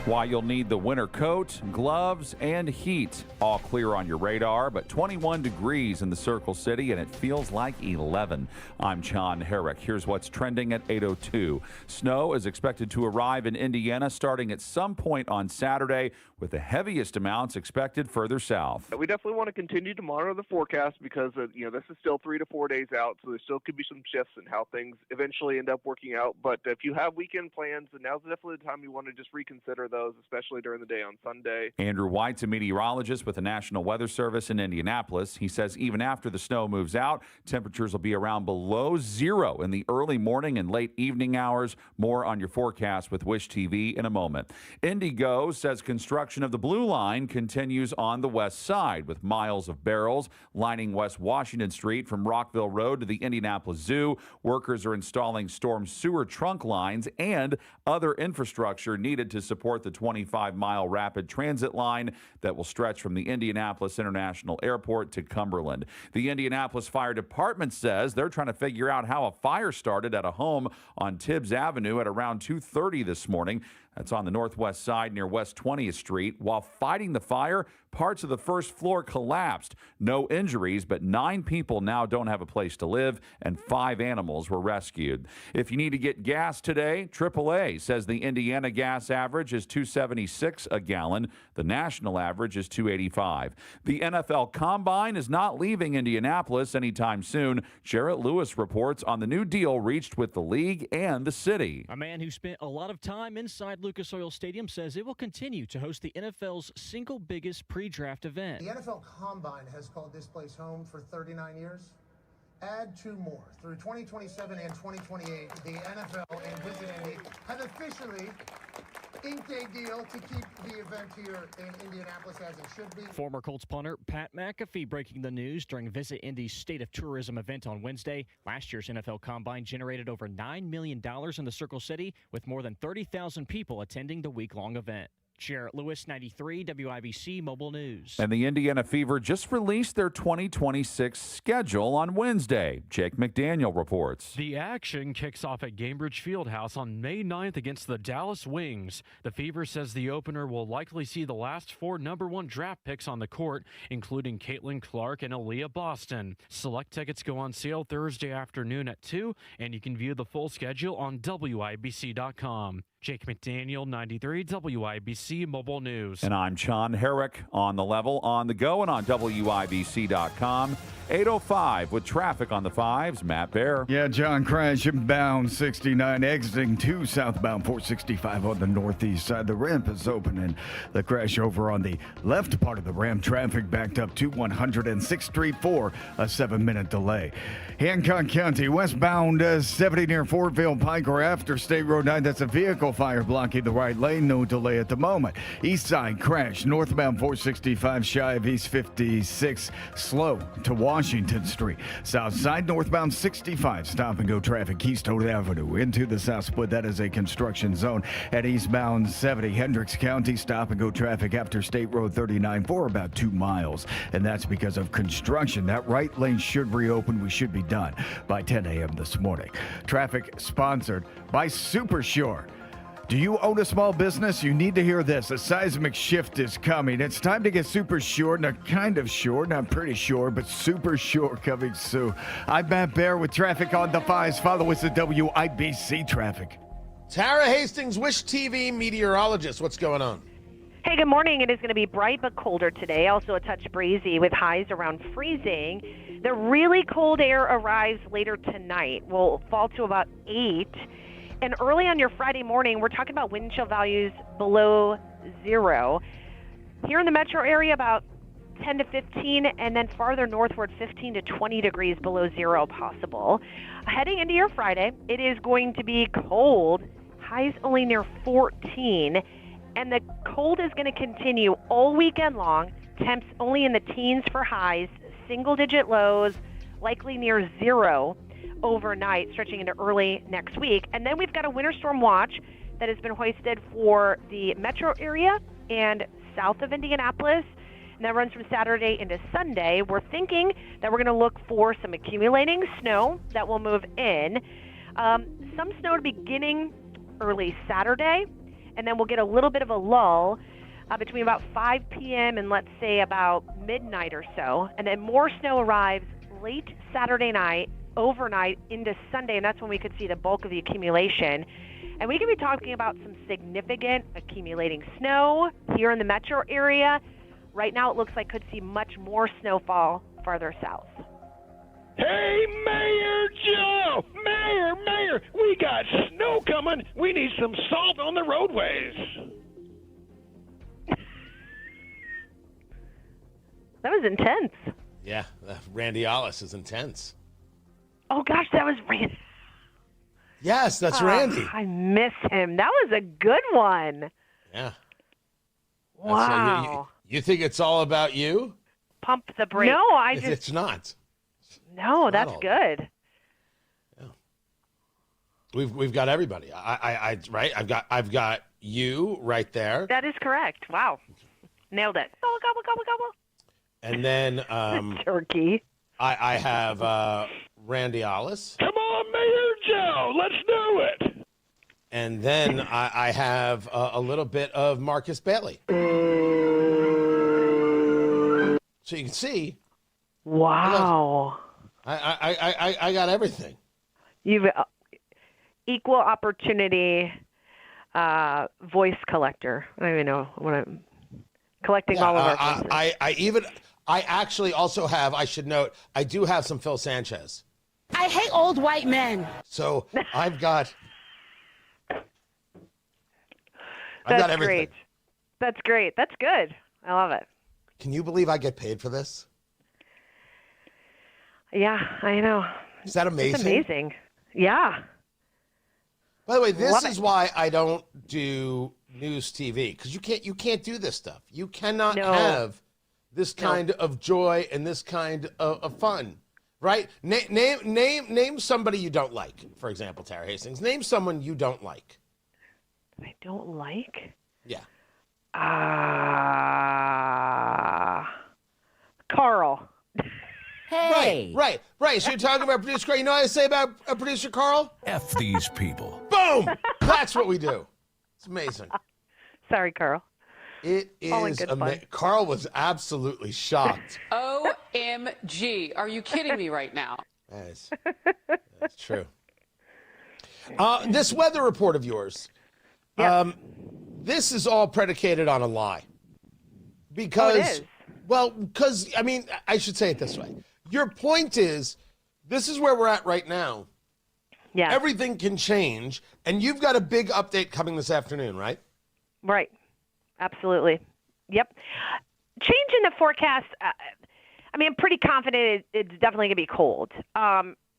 Why you'll need the winter coat, gloves, and heat. All clear on your radar, but 21 degrees in the Circle City, and it feels like 11. I'm John Herrick. Here's what's trending at 8:02. Snow is expected to arrive in Indiana starting at some point on Saturday, with the heaviest amounts expected further south. We definitely want to continue to monitor the forecast because, this is still 3 to 4 days out, so there still could be some shifts in how things eventually end up working out. But if you have weekend plans, then now's definitely the time you want to just reconsider those, especially during the day on Sunday. Andrew White's a meteorologist with the National Weather Service in Indianapolis. He says even after the snow moves out, temperatures will be around below zero in the early morning and late evening hours. More on your forecast with Wish TV in a moment. Indigo says construction of the Blue Line continues on the west side, with miles of barrels lining West Washington Street from Rockville Road to the Indianapolis Zoo. Workers are installing storm sewer trunk lines and other infrastructure needed to support the 25-mile rapid transit line that will stretch from the Indianapolis International Airport to Cumberland. The Indianapolis Fire Department says they're trying to figure out how a fire started at a home on Tibbs Avenue at around 2:30 this morning. That's on the northwest side near West 20th Street. While fighting the fire, parts of the first floor collapsed. No injuries, but 9 people now don't have a place to live, and 5 animals were rescued. If you need to get gas today, AAA says the Indiana gas average is $2.76 a gallon. The national average is $2.85. The NFL Combine is not leaving Indianapolis anytime soon. Jarrett Lewis reports on the new deal reached with the league and the city. A man who spent a lot of time inside Lucas Oil Stadium says it will continue to host the NFL's single biggest pre-draft event. The NFL Combine has called this place home for 39 years. Add 2 more. Through 2027 and 2028, the NFL and Visit Indy have officially inked a deal to keep the event here in Indianapolis as it should be. Former Colts punter Pat McAfee breaking the news during Visit Indy's State of Tourism event on Wednesday. Last year's NFL Combine generated over $9 million in the Circle City, with more than 30,000 people attending the week-long event. Jarrett Lewis, 93 WIBC Mobile News. And the Indiana Fever just released their 2026 schedule on Wednesday. Jake McDaniel reports. The action kicks off at Gainbridge Fieldhouse on May 9th against the Dallas Wings. The Fever says the opener will likely see the last 4 #1 draft picks on the court, including Caitlin Clark and Aaliyah Boston. Select tickets go on sale Thursday afternoon at 2, and you can view the full schedule on WIBC.com. Jake McDaniel, 93 WIBC Mobile News. And I'm Sean Herrick on the level, on the go, and on WIBC.com. 8:05 with traffic on the 5s. Matt Bear. Yeah, John, crash inbound 69, exiting 2 southbound 465 on the northeast side. The ramp is open, and the crash over on the left part of the ramp. Traffic backed up to 106th Street for a 7-minute delay. Hancock County, westbound 70 near Fortville Pike or after State Road 9. That's a vehicle fire blocking the right lane. No delay at the moment. East side crash, northbound 465 shy of East 56, slow to Washington Street. South side, northbound 65, stop and go traffic, Keystone Avenue into the south split. That is a construction zone. At eastbound 70, Hendricks County, stop and go traffic after State Road 39 for about 2 miles. And that's because of construction. That right lane should reopen. We should be done by 10 a.m. this morning. Traffic sponsored by Super Shore. Do you own a small business? You need to hear this. A seismic shift is coming. It's time to get super sure, not kind of sure, not pretty sure, but super sure coming soon. I'm Matt Bear with traffic on the 5s. Follow us at WIBC Traffic. Tara Hastings, Wish TV meteorologist. What's going on? Hey, good morning. It is going to be bright but colder today. Also a touch breezy with highs around freezing. The really cold air arrives later tonight. Will fall to about 8. And early on your Friday morning, we're talking about wind chill values below 0. Here in the metro area, about 10 to 15, and then farther northward, 15 to 20 degrees below 0 possible. Heading into your Friday, it is going to be cold. Highs only near 14. And the cold is going to continue all weekend long. Temps only in the teens for highs, single-digit lows, likely near 0 overnight, stretching into early next week. And then we've got a winter storm watch that has been hoisted for the metro area and south of Indianapolis, and that runs from Saturday into Sunday. We're thinking that we're going to look for some accumulating snow that will move in. Some snow beginning early Saturday, and then we'll get a little bit of a lull between about 5 p.m. and let's say about midnight or so. And then more snow arrives late Saturday night, overnight into Sunday, and that's when we could see the bulk of the accumulation. And we could be talking about some significant accumulating snow here in the metro area. Right now it looks like could see much more snowfall farther south. Hey, Mayor Joe! Mayor! We got snow coming. We need some salt on the roadways. That was intense. Yeah, Randy Ollis is intense. Oh, gosh, that was Randy. Yes, that's Randy. I miss him. That was a good one. Yeah. Wow. You think it's all about you? Pump the brakes. No, It's not. No, that's good. Yeah. We've got everybody. Right. I've got you right there. That is correct. Wow. Nailed it. Gobble, gobble, gobble, gobble. And then turkey. I have Randy Ollis. Come on, Mayor Joe, let's do it. And then I have a little bit of Marcus Bailey. So you can see. Wow. I got everything. You've equal opportunity voice collector. I don't even know what I'm collecting all of our voices. I actually also have, I should note, I do have some Phil Sanchez. I hate old white men. So I've got That's everything. great. That's great. That's good. I love it. Can you believe I get paid for this? Yeah, I know. Is that amazing? It's amazing. Yeah. By the way, this is why I don't do news TV, because you can't do this stuff. You cannot have this kind of joy and this kind of fun, right? Name somebody you don't like. For example, Tara Hastings. Name someone you don't like. I don't like? Yeah. Carl. Hey. Right. So you're talking about producer Carl. You know what I say about producer Carl? F these people. Boom! That's what we do. It's amazing. Sorry, Carl. It All in is good amazing. fun. Carl was absolutely shocked. OMG. Are you kidding me right now? That's true. This weather report of yours, this is all predicated on a lie. Because, I mean, I should say it this way. Your point is, this is where we're at right now. Yeah. Everything can change, and you've got a big update coming this afternoon, right? Right. Absolutely. Yep. Change in the forecast. I mean, I'm pretty confident it's definitely going to be cold.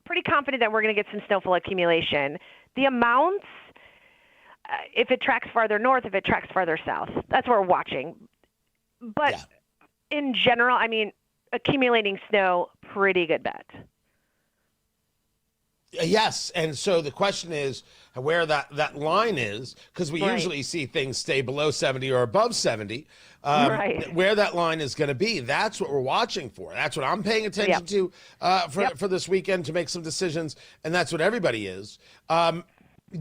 Pretty confident that we're going to get some snowfall accumulation. The amounts, if it tracks farther north, if it tracks farther south, that's what we're watching. But in general, I mean, accumulating snow, pretty good bet. Yes, and so the question is where that line is, because we usually see things stay below 70 or above 70. Where that line is going to be, that's what we're watching for. That's what I'm paying attention to for this weekend to make some decisions, and that's what everybody is.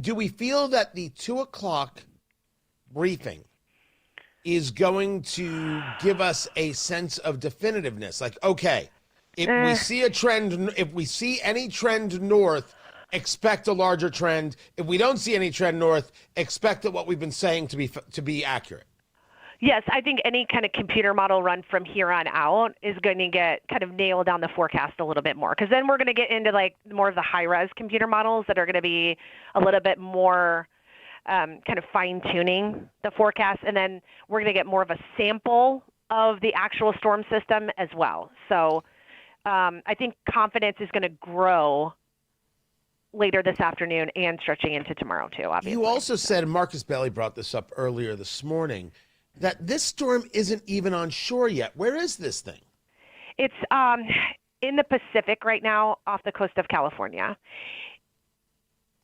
Do we feel that the 2 o'clock briefing is going to give us a sense of definitiveness? Like, okay, if we see a trend, if we see any trend north, expect a larger trend. If we don't see any trend north, expect that what we've been saying to be accurate. Yes, I think any kind of computer model run from here on out is going to get kind of nail down the forecast a little bit more, because then we're going to get into like more of the high-res computer models that are going to be a little bit more kind of fine-tuning the forecast, and then we're going to get more of a sample of the actual storm system as well. So I think confidence is going to grow later this afternoon and stretching into tomorrow too, obviously. You also said, and Marcus Bailey brought this up earlier this morning, that this storm isn't even on shore yet. Where is this thing? It's in the Pacific right now off the coast of California.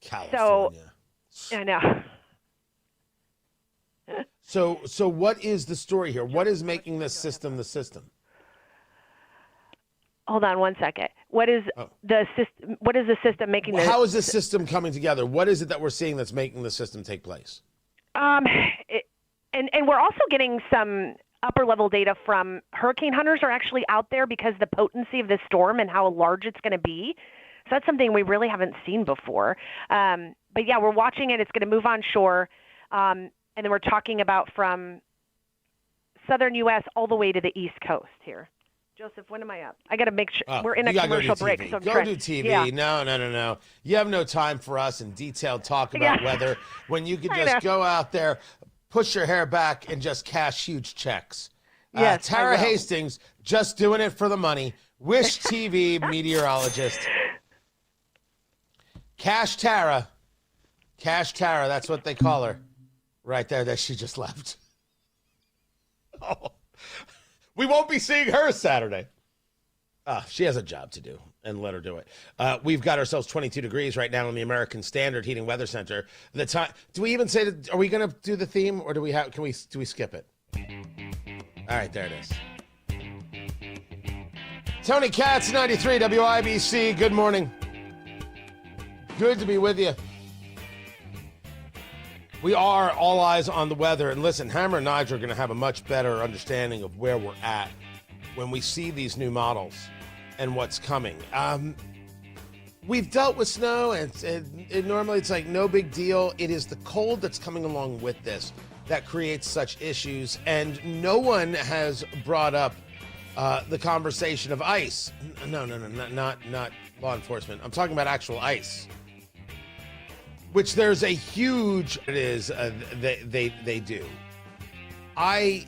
California. So, I know. So what is the story here? What is making this system the system? Hold on one second. What is the system? What is the system making? How is this system coming together? What is it that we're seeing that's making the system take place? And we're also getting some upper level data from hurricane hunters are actually out there because the potency of this storm and how large it's going to be. So that's something we really haven't seen before. But yeah, we're watching it. It's going to move on shore. And then we're talking about from southern U.S. all the way to the East Coast here. Joseph, when am I up? I got to make sure we're in a commercial break. So go do TV. Yeah. No. You have no time for us and detailed talk about weather when you could just go out there, push your hair back, and just cash huge checks. Yes, Tara Hastings, just doing it for the money. Wish TV meteorologist. Cash Tara. That's what they call her. Right there that she just left. Oh. We won't be seeing her Saturday. She has a job to do, and let her do it. We've got ourselves 22 degrees right now in the American Standard Heating Weather Center. The time. Do we even say that? Are we going to do the theme, or do we skip it? All right, there it is. Tony Katz, 93 WIBC. Good morning. Good to be with you. We are all eyes on the weather. And listen, Hammer and Nigel are going to have a much better understanding of where we're at when we see these new models and what's coming. We've dealt with snow, and normally it's like no big deal. It is the cold that's coming along with this that creates such issues. And no one has brought up the conversation of ice. No, not law enforcement. I'm talking about actual ice. Which there's a huge, they do. I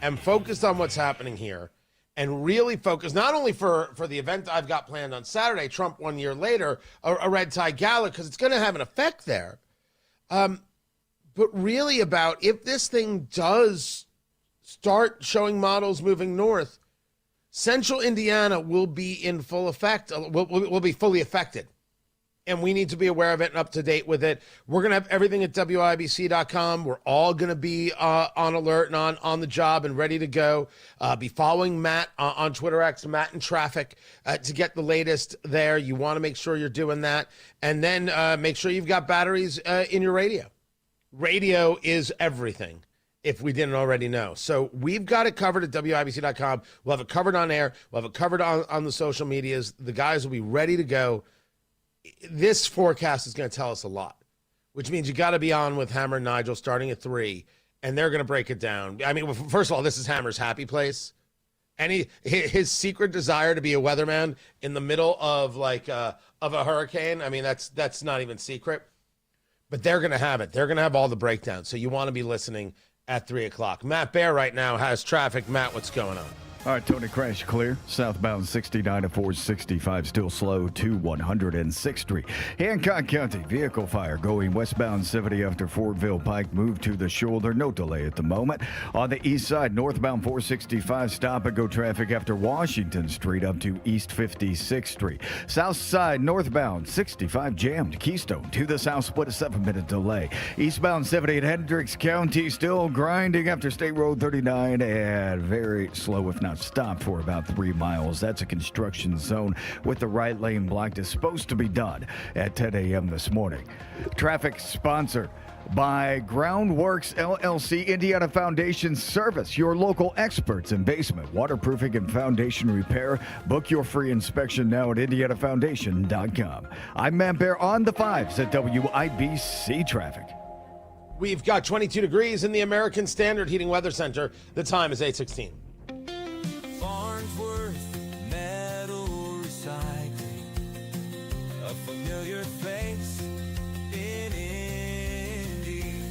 am focused on what's happening here and really focused, not only for the event I've got planned on Saturday, Trump 1 year later, a red tie gala, because it's going to have an effect there. But but really about if this thing does start showing models moving north, Central Indiana will be in full effect, will be fully affected. And we need to be aware of it and up to date with it. We're going to have everything at WIBC.com. We're all going to be on alert and on the job and ready to go. Be following Matt on Twitter X, Matt in Traffic, to get the latest there. You want to make sure you're doing that. And then make sure you've got batteries in your radio. Radio is everything, if we didn't already know. So we've got it covered at WIBC.com. We'll have it covered on air. We'll have it covered on the social medias. The guys will be ready to go. This forecast is going to tell us a lot, which means you got to be on with Hammer and Nigel starting at 3, and they're going to break it down. I mean, first of all, this is Hammer's happy place. And his secret desire to be a weatherman in the middle of a hurricane, I mean, that's not even secret. But they're going to have it. They're going to have all the breakdowns. So you want to be listening at 3 o'clock. Matt Baer right now has traffic. Matt, what's going on? All right, Tony, crash clear. Southbound 69 to 465, still slow to 106th Street. Hancock County, vehicle fire going westbound 70 after Fortville Pike. Move to the shoulder. No delay at the moment. On the east side, northbound 465, stop and go traffic after Washington Street up to East 56th Street. South side, northbound 65 jammed. Keystone to the south split, a 7-minute delay. Eastbound 70 at Hendricks County, still grinding after State Road 39 and very slow, if not stopped, for about 3 miles. That's a construction zone with the right lane blocked. Is supposed to be done at 10 a.m. this morning. Traffic sponsored by Groundworks LLC, Indiana Foundation Service, your local experts in basement waterproofing and foundation repair. Book your free inspection now at indianafoundation.com. I'm Matt Baer on the 5s at WIBC Traffic. We've got 22 degrees in the American Standard Heating Weather Center. The time is 8:16. Farnsworth Metal Recycling, a familiar face in Indy.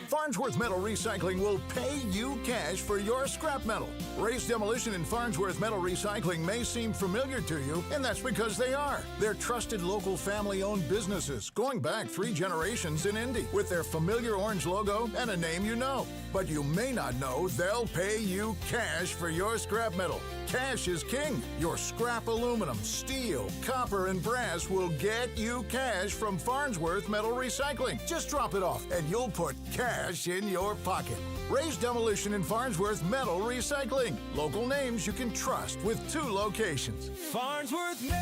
Farnsworth Metal Recycling will pay you cash for your scrap metal. Ray's Demolition and Farnsworth Metal Recycling may seem familiar to you, and that's because they are. They're trusted local family-owned businesses going back 3 generations in Indy with their familiar orange logo and a name you know. But you may not know they'll pay you cash for your scrap metal. Cash is king. Your scrap aluminum, steel, copper, and brass will get you cash from Farnsworth Metal Recycling. Just drop it off and you'll put cash in your pocket. Ray's Demolition and Farnsworth Metal Recycling. Local names you can trust with 2 locations. Farnsworth Metal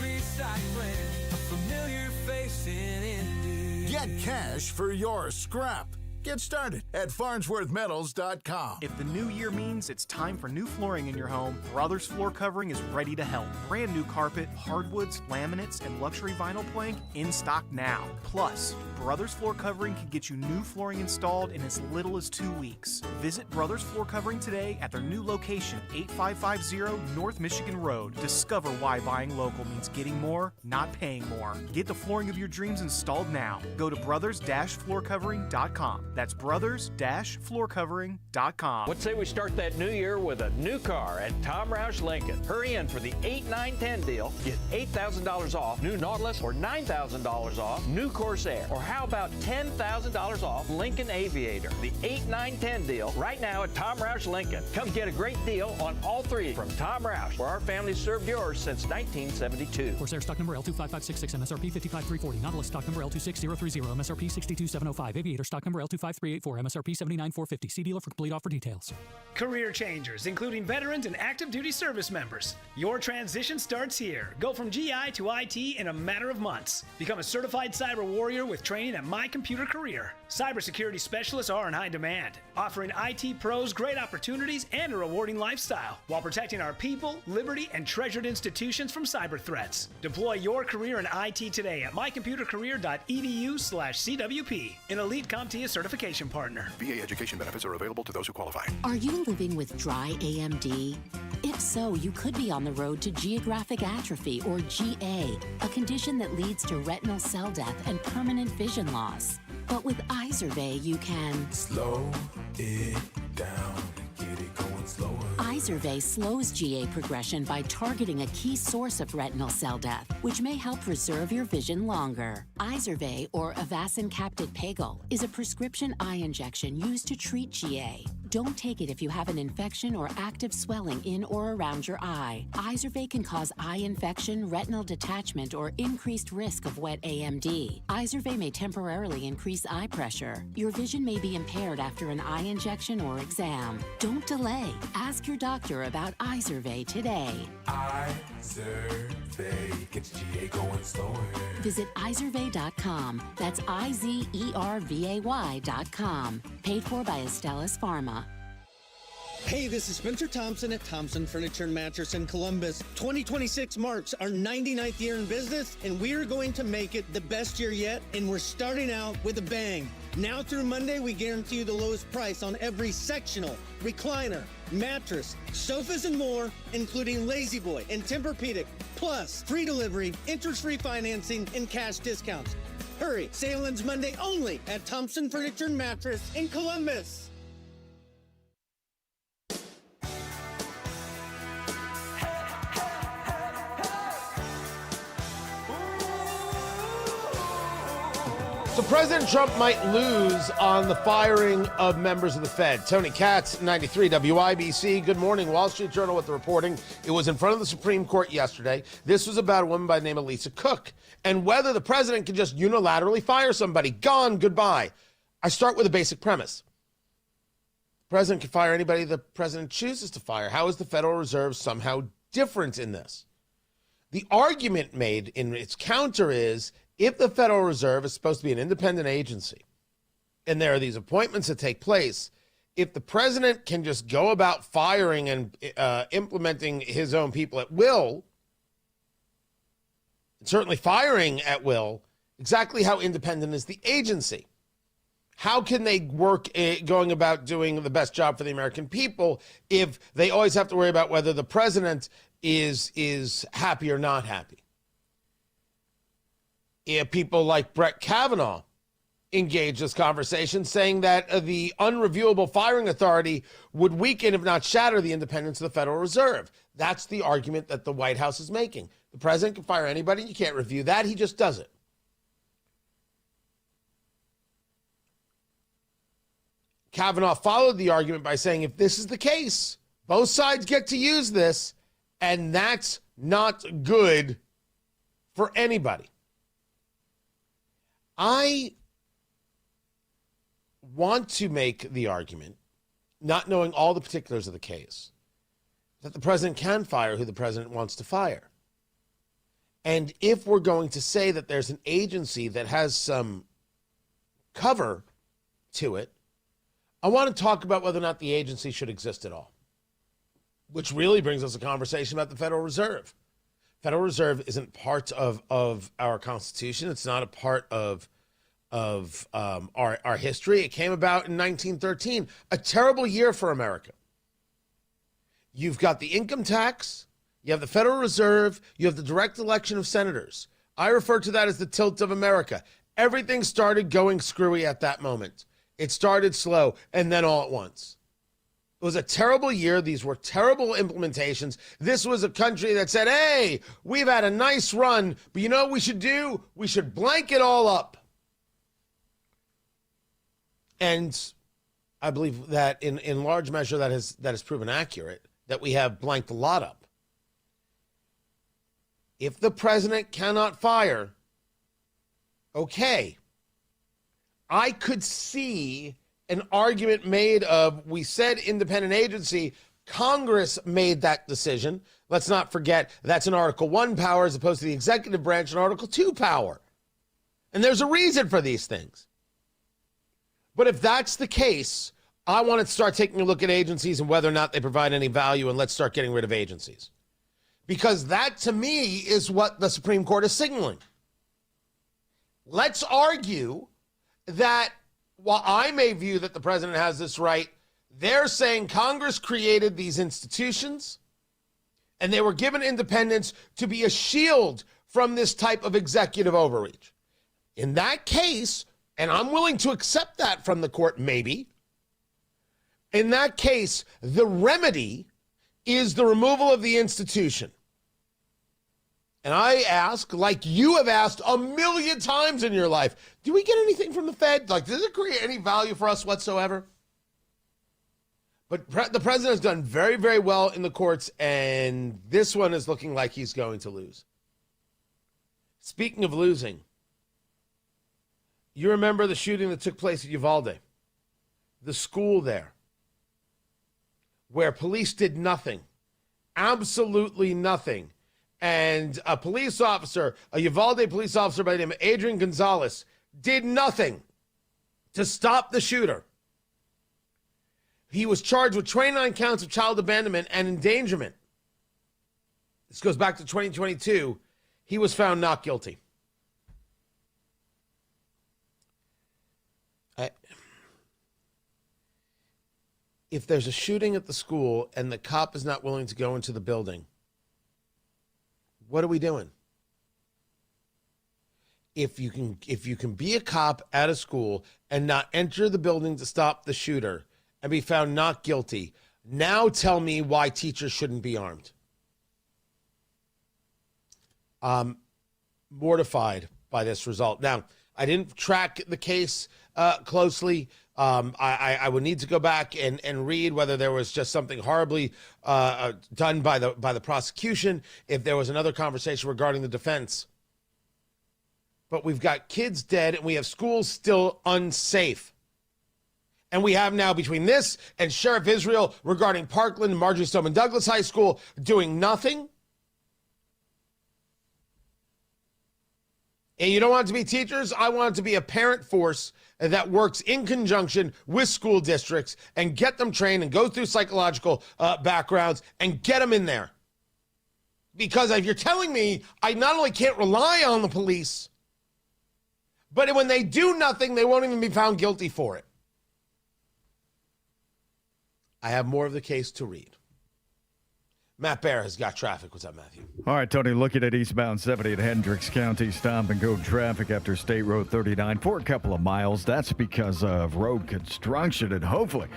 Recycling, a familiar face in Indy. Get cash for your scrap. Get started at farnsworthmetals.com. If the new year means it's time for new flooring in your home, Brothers Floor Covering is ready to help. Brand new carpet, hardwoods, laminates, and luxury vinyl plank in stock now. Plus, Brothers Floor Covering can get you new flooring installed in as little as 2 weeks. Visit Brothers Floor Covering today at their new location, 8550 North Michigan Road. Discover why buying local means getting more, not paying more. Get the flooring of your dreams installed now. Go to brothers-floorcovering.com. That's brothers-floorcovering.com. What say we start that new year with a new car at Tom Roush Lincoln? Hurry in for the 8, 9, 10 deal. Get $8,000 off new Nautilus or $9,000 off new Corsair. Or how about $10,000 off Lincoln Aviator? The 8, 9, 10 deal right now at Tom Roush Lincoln. Come get a great deal on all 3 from Tom Roush, where our family served yours since 1972. Corsair stock number L25566, MSRP 55340. Nautilus stock number L26030, MSRP 62705. Aviator stock number L25384, MSRP 79450. See dealer for complete offer details. Career changers, including veterans and active duty service members. Your transition starts here. Go from GI to IT in a matter of months. Become a certified cyber warrior with training at My Computer Career. Cybersecurity specialists are in high demand, offering IT pros great opportunities and a rewarding lifestyle while protecting our people, liberty, and treasured institutions from cyber threats. Deploy your career in IT today at mycomputercareer.edu/CWP, an elite CompTIA certification partner. VA education benefits are available to those who qualify. Are you living with dry AMD? If so, you could be on the road to geographic atrophy, or GA, a condition that leads to retinal cell death and permanent vision loss. But with Izervay, you can slow it down, get it going slower. Izervay slows GA progression by targeting a key source of retinal cell death, which may help preserve your vision longer. Izervay, or Avastin Captid Pagel, is a prescription eye injection used to treat GA. Don't take it if you have an infection or active swelling in or around your eye. Izervay can cause eye infection, retinal detachment, or increased risk of wet AMD. Izervay may temporarily increase eye pressure. Your vision may be impaired after an eye injection or exam. Don't delay. Ask your doctor about Izervay today. Izervay gets GA going slower. Visit Izervay.com. That's IZERVAY.com. Paid for by Astellas Pharma. Hey, this is Spencer Thompson at Thompson Furniture and Mattress in Columbus. 2026 marks our 99th year in business, and we are going to make it the best year yet, and we're starting out with a bang. Now through Monday, we guarantee you the lowest price on every sectional, recliner, mattress, sofas, and more, including Lazy Boy and Tempur-Pedic, plus free delivery, interest-free financing, and cash discounts. Hurry, sale ends Monday only at Thompson Furniture and Mattress in Columbus. So President Trump might lose on the firing of members of the Fed. Tony Katz, 93 WIBC. Good morning. Wall Street Journal with the reporting. It was in front of the Supreme Court yesterday. This was about a woman by the name of Lisa Cook and whether the president can just unilaterally fire somebody. Gone, goodbye. I start with a basic premise. The president can fire anybody the president chooses to fire. How is the Federal Reserve somehow different in this? The argument made in its counter is, if the Federal Reserve is supposed to be an independent agency, and there are these appointments that take place, if the president can just go about firing and implementing his own people at will, and certainly firing at will, exactly how independent is the agency? How can they work going about doing the best job for the American people if they always have to worry about whether the president is happy or not happy? People like Brett Kavanaugh engage this conversation, saying that the unreviewable firing authority would weaken, if not shatter, the independence of the Federal Reserve. That's the argument that the White House is making. The president can fire anybody. You can't review that. He just does it. Kavanaugh followed the argument by saying, if this is the case, both sides get to use this, and that's not good for anybody. I want to make the argument, not knowing all the particulars of the case, that the president can fire who the president wants to fire. And if we're going to say that there's an agency that has some cover to it, I want to talk about whether or not the agency should exist at all, which really brings us a conversation about the Federal Reserve. Federal Reserve isn't part of our Constitution. It's not a part of our history. It came about in 1913, a terrible year for America. You've got the income tax, you have the Federal Reserve, you have the direct election of senators. I refer to that as the tilt of America. Everything started going screwy at that moment. It started slow and then all at once. It was a terrible year. These were terrible implementations. This was a country that said, hey, we've had a nice run, but you know what we should do? We should blank it all up. And I believe that in large measure that has proven accurate, that we have blanked a lot up. If the president cannot fire, okay. I could see an argument made of, we said independent agency, Congress made that decision. Let's not forget that's an Article 1 power as opposed to the executive branch and Article 2 power. And there's a reason for these things. But if that's the case, I want to start taking a look at agencies and whether or not they provide any value, and let's start getting rid of agencies. Because that, to me, is what the Supreme Court is signaling. Let's argue that while I may view that the president has this right, they're saying Congress created these institutions and they were given independence to be a shield from this type of executive overreach. In that case, and I'm willing to accept that from the court, maybe, in that case, the remedy is the removal of the institution. And I ask, like you have asked a million times in your life, do we get anything from the Fed? Like, does it create any value for us whatsoever? But the president has done very, very well in the courts, and this one is looking like he's going to lose. Speaking of losing, you remember the shooting that took place at Uvalde, the school there, where police did nothing, absolutely nothing. And a police officer, a Uvalde police officer by the name of Adrian Gonzalez, did nothing to stop the shooter. He was charged with 29 counts of child abandonment and endangerment. This goes back to 2022. He was found not guilty. If there's a shooting at the school and the cop is not willing to go into the building, what are we doing? If you can be a cop at a school and not enter the building to stop the shooter and be found not guilty, now tell me why teachers shouldn't be armed. Mortified by this result. Now, I didn't track the case closely. I would need to go back and read whether there was just something horribly done by the prosecution, if there was another conversation regarding the defense. But we've got kids dead and we have schools still unsafe. And we have now, between this and Sheriff Israel regarding Parkland and Marjorie Stoneman Douglas High School, doing nothing. And you don't want it to be teachers. I want it to be a parent force that works in conjunction with school districts and get them trained and go through psychological backgrounds and get them in there. Because if you're telling me I not only can't rely on the police, but when they do nothing, they won't even be found guilty for it. I have more of the case to read. Matt Bear has got traffic. What's up, Matthew? All right, Tony, looking at eastbound 70 at Hendricks County, stop and go traffic after State Road 39 for a couple of miles. That's because of road construction, and hopefully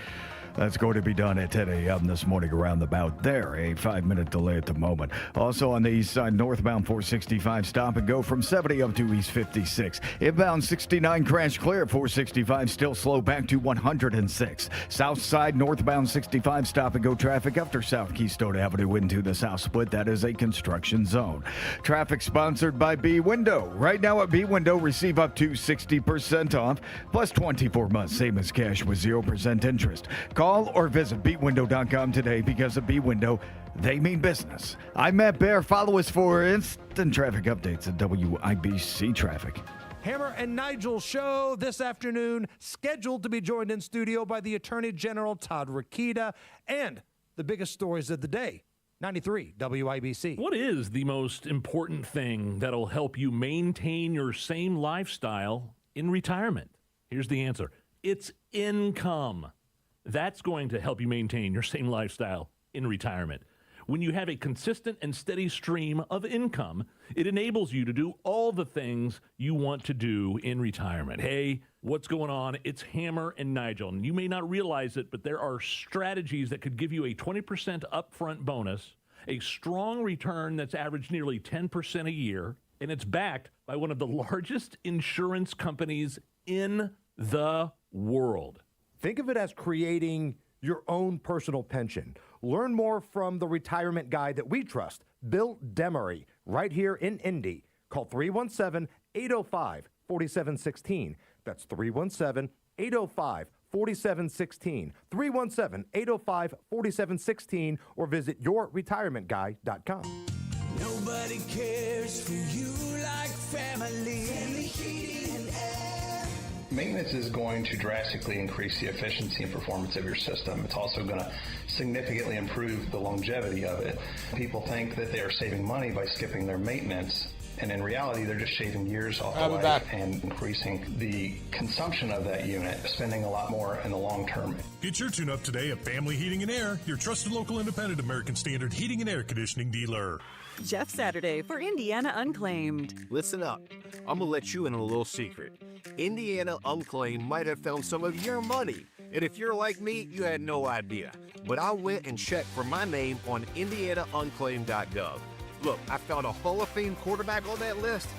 that's going to be done at 10 a.m. this morning around about there. A 5-minute delay at the moment. Also on the east side, northbound 465, stop and go from 70 up to East 56. Inbound 69 crash clear. 465 still slow back to 106. South side, northbound 65, stop and go traffic after South Keystone Avenue into the south split. That is a construction zone. Traffic sponsored by B Window. Right now at B Window, receive up to 60% off, plus 24 months, same as cash with 0% interest. Call or visit bwindow.com today, because at B-Window, they mean business. I'm Matt Bear. Follow us for instant traffic updates at WIBC Traffic. Hammer and Nigel show this afternoon, scheduled to be joined in studio by the Attorney General Todd Rokita and the biggest stories of the day. 93 WIBC. What is the most important thing that'll help you maintain your same lifestyle in retirement? Here's the answer. It's income. That's going to help you maintain your same lifestyle in retirement. When you have a consistent and steady stream of income, it enables you to do all the things you want to do in retirement. Hey, what's going on? It's Hammer and Nigel. And you may not realize it, but there are strategies that could give you a 20% upfront bonus, a strong return that's averaged nearly 10% a year, and it's backed by one of the largest insurance companies in the world. Think of it as creating your own personal pension. Learn more from the retirement guy that we trust, Bill Demery, right here in Indy. Call 317-805-4716. That's 317-805-4716. 317-805-4716, or visit yourretirementguy.com. Nobody cares for you like family. Family Heating and Air. Maintenance is going to drastically increase the efficiency and performance of your system. It's also going to significantly improve the longevity of it. People think that they are saving money by skipping their maintenance, and in reality, they're just shaving years off the life and increasing the consumption of that unit, spending a lot more in the long term. Get your tune-up today at Family Heating and Air, your trusted local independent American Standard heating and air conditioning dealer. Jeff Saturday for Indiana Unclaimed. Listen up. I'm going to let you in on a little secret. Indiana Unclaimed might have found some of your money And if you're like me, you had no idea. But I went and checked for my name on IndianaUnclaimed.gov. Look, I found a Hall of Fame quarterback on that list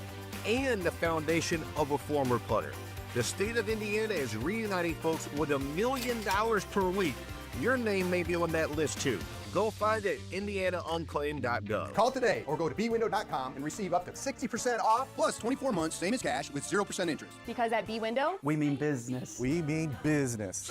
and the foundation of a former punter. The state of Indiana is reuniting folks with $1 million per week. Your name may be on that list too. Go find it at IndianaUnclaimed.gov. Call today or go to bwindow.com and receive up to 60% off plus 24 months, same as cash, with 0% interest. Because at B-Window, we mean business. We mean business.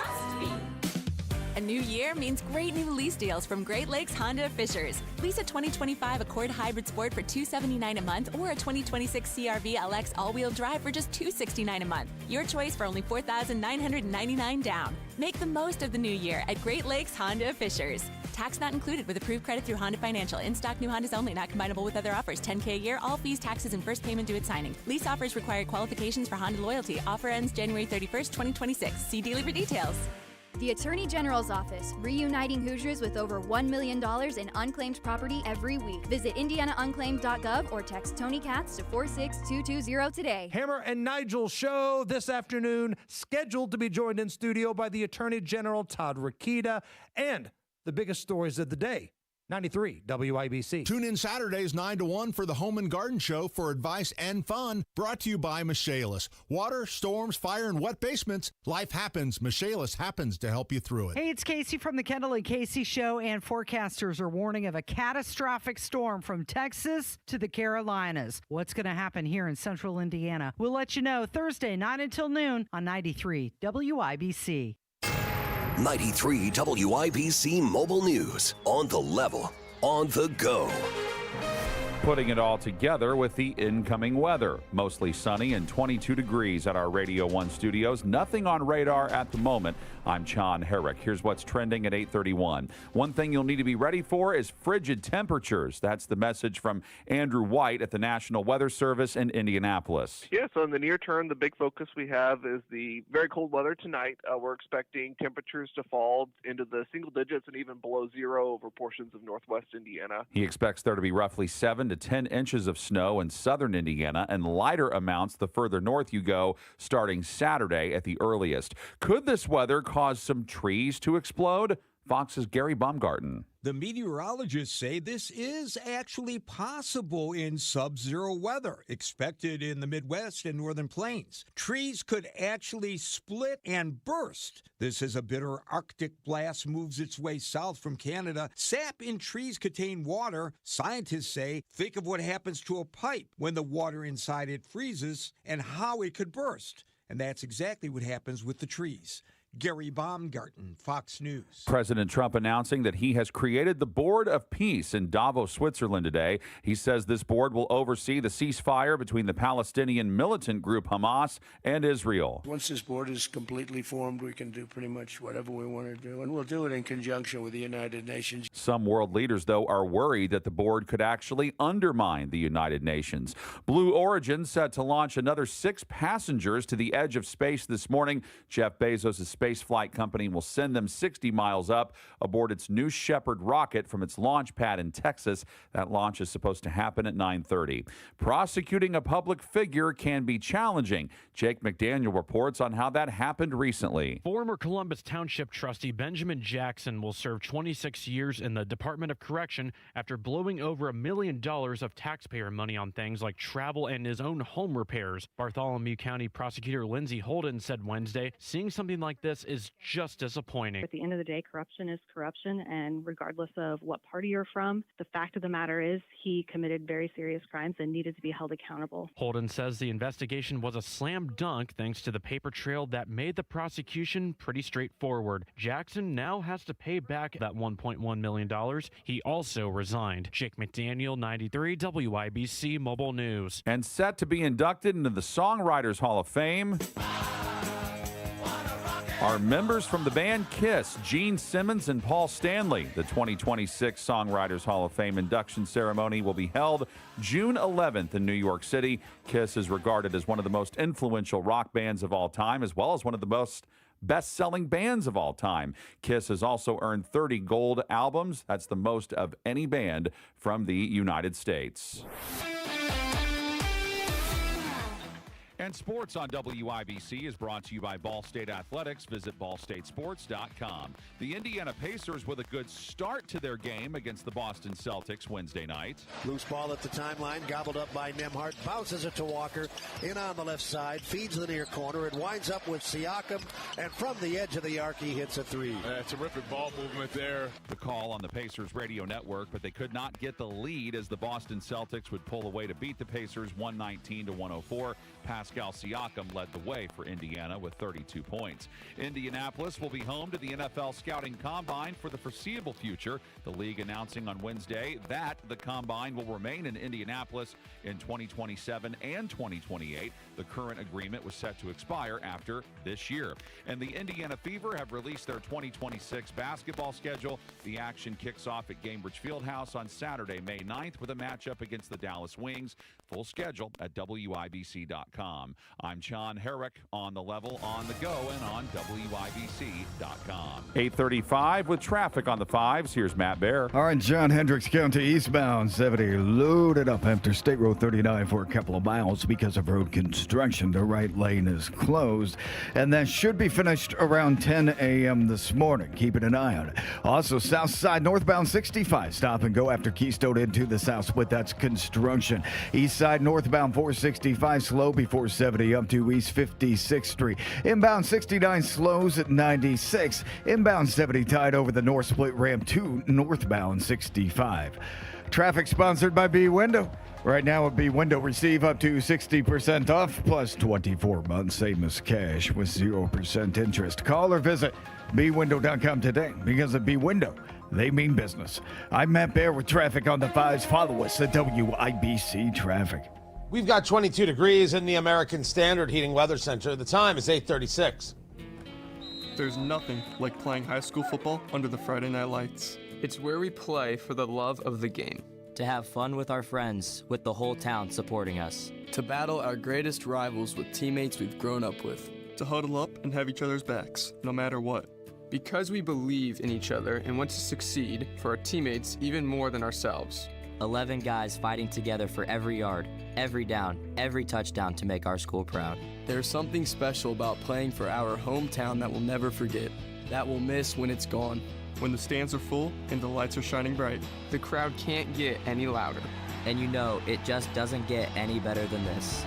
A new year means great new lease deals from Great Lakes Honda of Fishers. Lease a 2025 Accord Hybrid Sport for $279 a month or a 2026 CR-V LX all-wheel drive for just $269 a month. Your choice for only $4,999 down. Make the most of the new year at Great Lakes Honda of Fishers. Tax not included with approved credit through Honda Financial. In-stock new Hondas only, not combinable with other offers. $10K a year, all fees, taxes, and first payment due at signing. Lease offers require qualifications for Honda loyalty. Offer ends January 31st, 2026. See dealer for details. The Attorney General's Office, reuniting Hoosiers with over $1 million in unclaimed property every week. Visit IndianaUnclaimed.gov or text Tony Katz to 46220 today. Hammer and Nigel show this afternoon, scheduled to be joined in studio by the Attorney General Todd Rokita and the biggest stories of the day. 93 WIBC. Tune in Saturdays 9 to 1 for the Home and Garden Show for advice and fun. Brought to you by Michaelis. Water, storms, fire, and wet basements. Life happens. Michaelis happens to help you through it. Hey, it's Casey from the Kendall and Casey Show, and forecasters are warning of a catastrophic storm from Texas to the Carolinas. What's going to happen here in central Indiana? We'll let you know Thursday, 9 until noon on 93 WIBC. 93 WIBC Mobile News. On the level, on the go. Putting it all together with the incoming weather. Mostly sunny and 22 degrees at our Radio 1 studios. Nothing on radar at the moment. I'm John Herrick. Here's what's trending at 8:31. One thing you'll need to be ready for is frigid temperatures. That's the message from Andrew White at the National Weather Service in Indianapolis. Yeah, so in the near term, the big focus we have is the very cold weather tonight. We're expecting temperatures to fall into the single digits and even below zero over portions of northwest Indiana. He expects there to be roughly 7 to 10 inches of snow in southern Indiana and lighter amounts the further north you go, starting Saturday at the earliest. Could this weather cause some trees to explode? Fox's Gary Baumgarten. The meteorologists say this is actually possible in sub-zero weather, expected in the Midwest and northern plains. Trees could actually split and burst. This as a bitter Arctic blast moves its way south from Canada. Sap in trees contain water. Scientists say, think of what happens to a pipe when the water inside it freezes and how it could burst. And that's exactly what happens with the trees. Gary Baumgarten, Fox News. President Trump announcing that he has created the Board of Peace in Davos, Switzerland today. He says this board will oversee the ceasefire between the Palestinian militant group Hamas and Israel. Once this board is completely formed, we can do pretty much whatever we want to do, and we'll do it in conjunction with the United Nations. Some world leaders, though, are worried that the board could actually undermine the United Nations. Blue Origin set to launch another 6 passengers to the edge of space this morning. Jeff Bezos' space flight company will send them 60 miles up aboard its New Shepard rocket from its launch pad in Texas. That launch is supposed to happen at 9:30. Prosecuting a public figure can be challenging. Jake McDaniel reports on how that happened recently. Former Columbus Township trustee Benjamin Jackson will serve 26 years in the Department of Correction after blowing over $1 million of taxpayer money on things like travel and his own home repairs. Bartholomew County Prosecutor Lindsay Holden said Wednesday, seeing something like this is just disappointing. At the end of the day, corruption is corruption, and regardless of what party you're from, the fact of the matter is he committed very serious crimes and needed to be held accountable. Holden says the investigation was a slam dunk thanks to the paper trail that made the prosecution pretty straightforward. Jackson now has to pay back that $1.1 million. He also resigned. Jake McDaniel, 93 WIBC Mobile News. And set to be inducted into the Songwriters Hall of Fame are members from the band Kiss, Gene Simmons and Paul Stanley. The 2026 Songwriters Hall of Fame induction ceremony will be held June 11th in New York City. Kiss is regarded as one of the most influential rock bands of all time, as well as one of the most best-selling bands of all time. Kiss has also earned 30 gold albums. That's the most of any band from the United States. And sports on WIBC is brought to you by Ball State Athletics. Visit ballstatesports.com. The Indiana Pacers with a good start to their game against the Boston Celtics Wednesday night. Loose ball at the timeline, gobbled up by Nembhard, bounces it to Walker, in on the left side, feeds the near corner, and winds up with Siakam, and from the edge of the arc, he hits a three. Terrific ball movement there. The call on the Pacers radio network, but they could not get the lead as the Boston Celtics would pull away to beat the Pacers 119-104. Pascal Siakam led the way for Indiana with 32 points. Indianapolis will be home to the NFL Scouting Combine for the foreseeable future. The league announcing on Wednesday that the Combine will remain in Indianapolis in 2027 and 2028. The current agreement was set to expire after this year. And the Indiana Fever have released their 2026 basketball schedule. The action kicks off at Gainbridge Fieldhouse on Saturday, May 9th with a matchup against the Dallas Wings. Full schedule at WIBC.com. I'm John Herrick on the level, on the go, and on WIBC.com. 8:35 with traffic on the 5s. Here's Matt Bear. All right, John, Hendricks County eastbound 70 loaded up after State Road 39 for a couple of miles because of road construction. The right lane is closed, and that should be finished around 10 a.m. this morning. Keeping an eye on it. Also, south side northbound 65. Stop and go after Keystone into the south split. That's construction. East side northbound 465 slow before 70 up to East 56th Street. Inbound 69 slows at 96. Inbound 70 tied over the north split ramp to northbound 65. Traffic sponsored by B Window. Right now at B Window, receive up to 60% off plus 24 months same as cash with 0% interest. Call or visit bwindow.com today because at B Window, they mean business. I'm Matt Bear with traffic on the 5s. Follow us at WIBC Traffic. We've got 22 degrees in the American Standard Heating Weather Center. The time is 8:36. There's nothing like playing high school football under the Friday night lights. It's where we play for the love of the game. To have fun with our friends, with the whole town supporting us. To battle our greatest rivals with teammates we've grown up with. To huddle up and have each other's backs, no matter what. Because we believe in each other and want to succeed for our teammates even more than ourselves. 11 guys fighting together for every yard, every down, every touchdown to make our school proud. There's something special about playing for our hometown that we'll never forget, that we'll miss when it's gone. When the stands are full and the lights are shining bright. The crowd can't get any louder. And you know, it just doesn't get any better than this.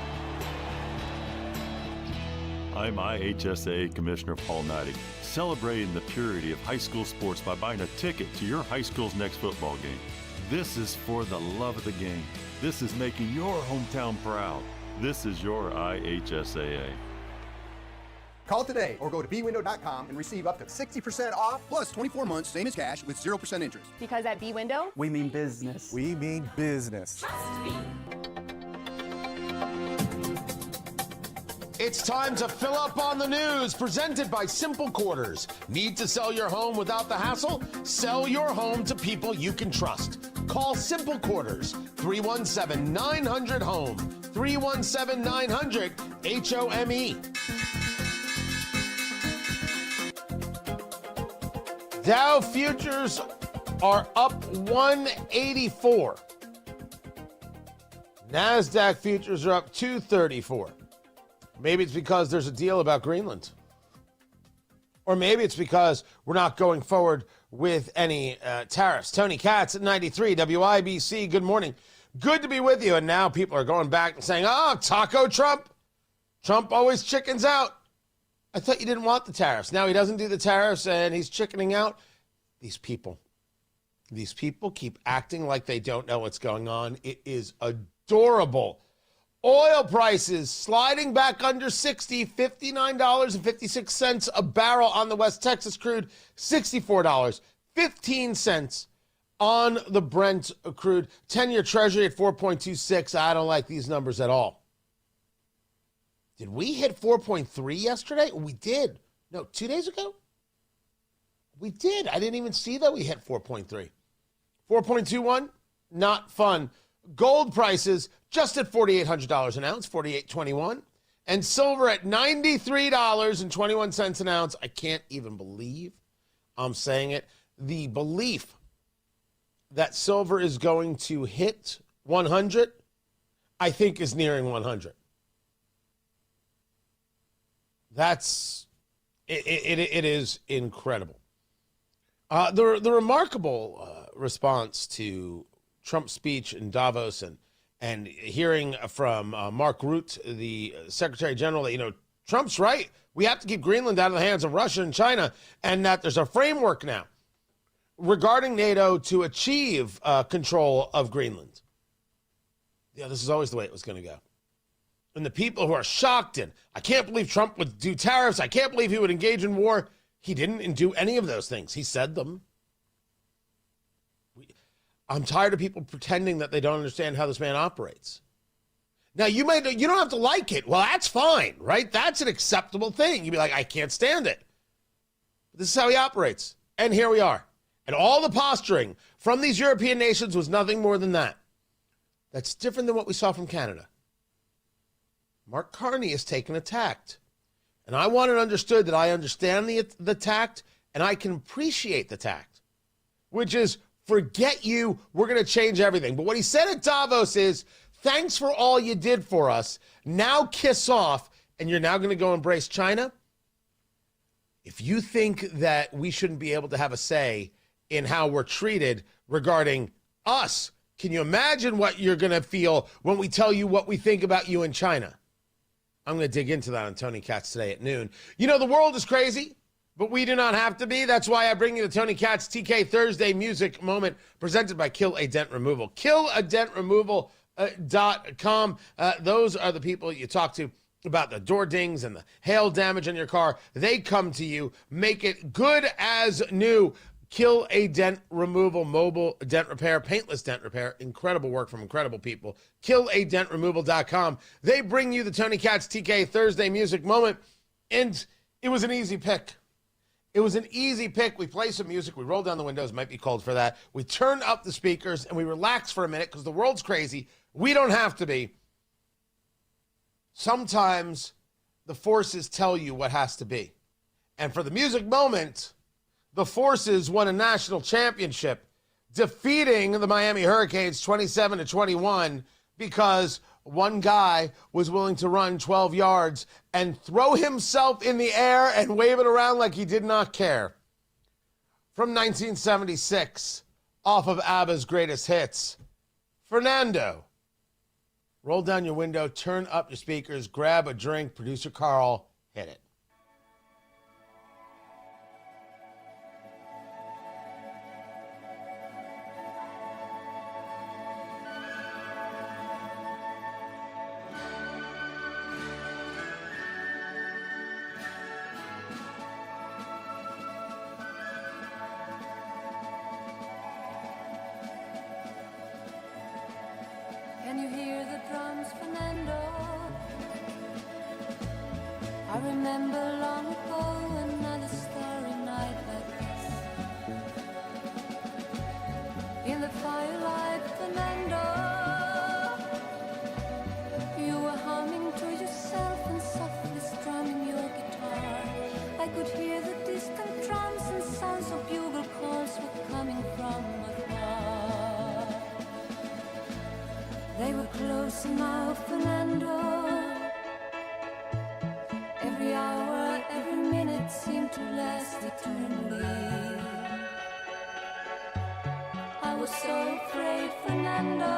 I'm IHSA Commissioner Paul Neidig, celebrating the purity of high school sports by buying a ticket to your high school's next football game. This is for the love of the game. This is making your hometown proud. This is your IHSAA. Call today or go to bwindow.com and receive up to 60% off plus 24 months same as cash with 0% interest. Because at B Window, we mean business. We mean business. It's time to fill up on the news, presented by Simple Quarters. Need to sell your home without the hassle? Sell your home to people you can trust. Call Simple Quarters, 317-900-HOME, 317-900-HOME. Dow futures are up 184. NASDAQ futures are up 234. Maybe it's because there's a deal about Greenland. Or maybe it's because we're not going forward with any tariffs. Tony Katz at 93 WIBC. Good morning. Good to be with you. And now people are going back and saying, Taco Trump. Trump always chickens out. I thought you didn't want the tariffs. Now he doesn't do the tariffs and he's chickening out. These people keep acting like they don't know what's going on. It is adorable. Oil prices sliding back under 60, $59.56 a barrel on the West Texas crude, $64.15 on the Brent crude. 10-year Treasury at 4.26. I don't like these numbers at all. Did we hit 4.3 yesterday? We did. No, 2 days ago? We did. I didn't even see that we hit 4.3. 4.21, not fun. Gold prices just at $4,800 an ounce, $4,821. And silver at $93.21 an ounce. I can't even believe I'm saying it. The belief that silver is going to hit 100, I think, is nearing 100. It is incredible. The remarkable response to Trump's speech in Davos and hearing from Mark Rutte, the Secretary General, that, Trump's right. We have to keep Greenland out of the hands of Russia and China, and that there's a framework now regarding NATO to achieve control of Greenland. Yeah, this is always the way it was going to go. And the people who are shocked and I can't believe Trump would do tariffs. I can't believe he would engage in war. He didn't do any of those things. He said them. I'm tired of people pretending that they don't understand how this man operates. Now, you don't have to like it. Well, that's fine, right? That's an acceptable thing. You'd be like, I can't stand it. But this is how he operates. And here we are. And all the posturing from these European nations was nothing more than that. That's different than what we saw from Canada. Mark Carney has taken a tact. And I want it understood that I understand the tact and I can appreciate the tact, which is forget you, we're going to change everything. But what he said at Davos is, thanks for all you did for us. Now kiss off, and you're now going to go embrace China? If you think that we shouldn't be able to have a say in how we're treated regarding us, can you imagine what you're going to feel when we tell you what we think about you in China? I'm going to dig into that on Tony Katz today at noon. The world is crazy, but we do not have to be. That's why I bring you the Tony Katz TK Thursday music moment presented by Kill a Dent Removal. KillADentRemoval.com. Those are the people you talk to about the door dings and the hail damage on your car. They come to you, make it good as new. Kill a Dent Removal, mobile dent repair, paintless dent repair. Incredible work from incredible people. KillADentRemoval.com. They bring you the Tony Katz TK Thursday music moment, and it was an easy pick. It was an easy pick. We play some music. We roll down the windows. Might be cold for that. We turn up the speakers, and we relax for a minute because the world's crazy. We don't have to be. Sometimes the forces tell you what has to be. And for the music moment, the Forces won a national championship, defeating the Miami Hurricanes 27-21 because one guy was willing to run 12 yards and throw himself in the air and wave it around like he did not care. From 1976, off of ABBA's greatest hits, Fernando. Roll down your window, turn up your speakers, grab a drink. Producer Carl, hit it. Can you hear the drums, Fernando? I remember long ago another starry night like this. In the firelight, Fernando, you were humming to yourself and softly strumming your guitar. I could hear the distant drums and sounds of bugle calls were coming from afar. They were close now, Fernando. Every hour, every minute seemed to last eternally. I was so afraid, Fernando.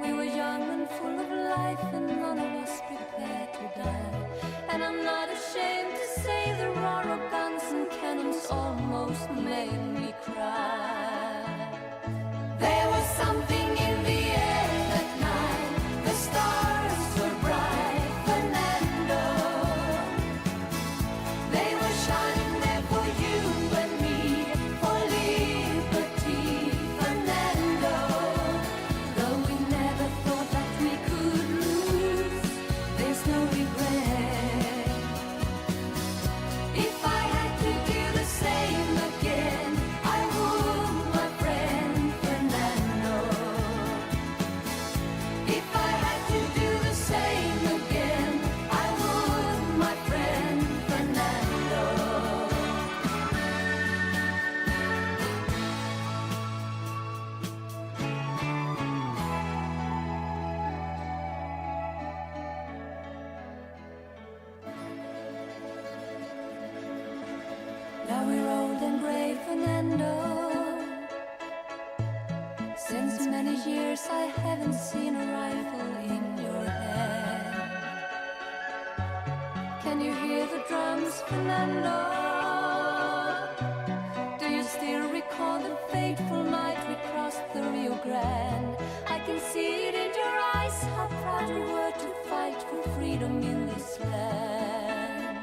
We were young and full of life, and none of us prepared to die. And I'm not ashamed to say the roar of guns and cannons almost made me cry. There was something in the air that night. The stars were bright, Fernando. They were shining there for you and me, for liberty, Fernando. haven't seen a rifle in your hand. Can you hear the drums, Fernando? Do you still recall the fateful night we crossed the Rio Grande? I can see it in your eyes, how proud we were to fight for freedom in this land.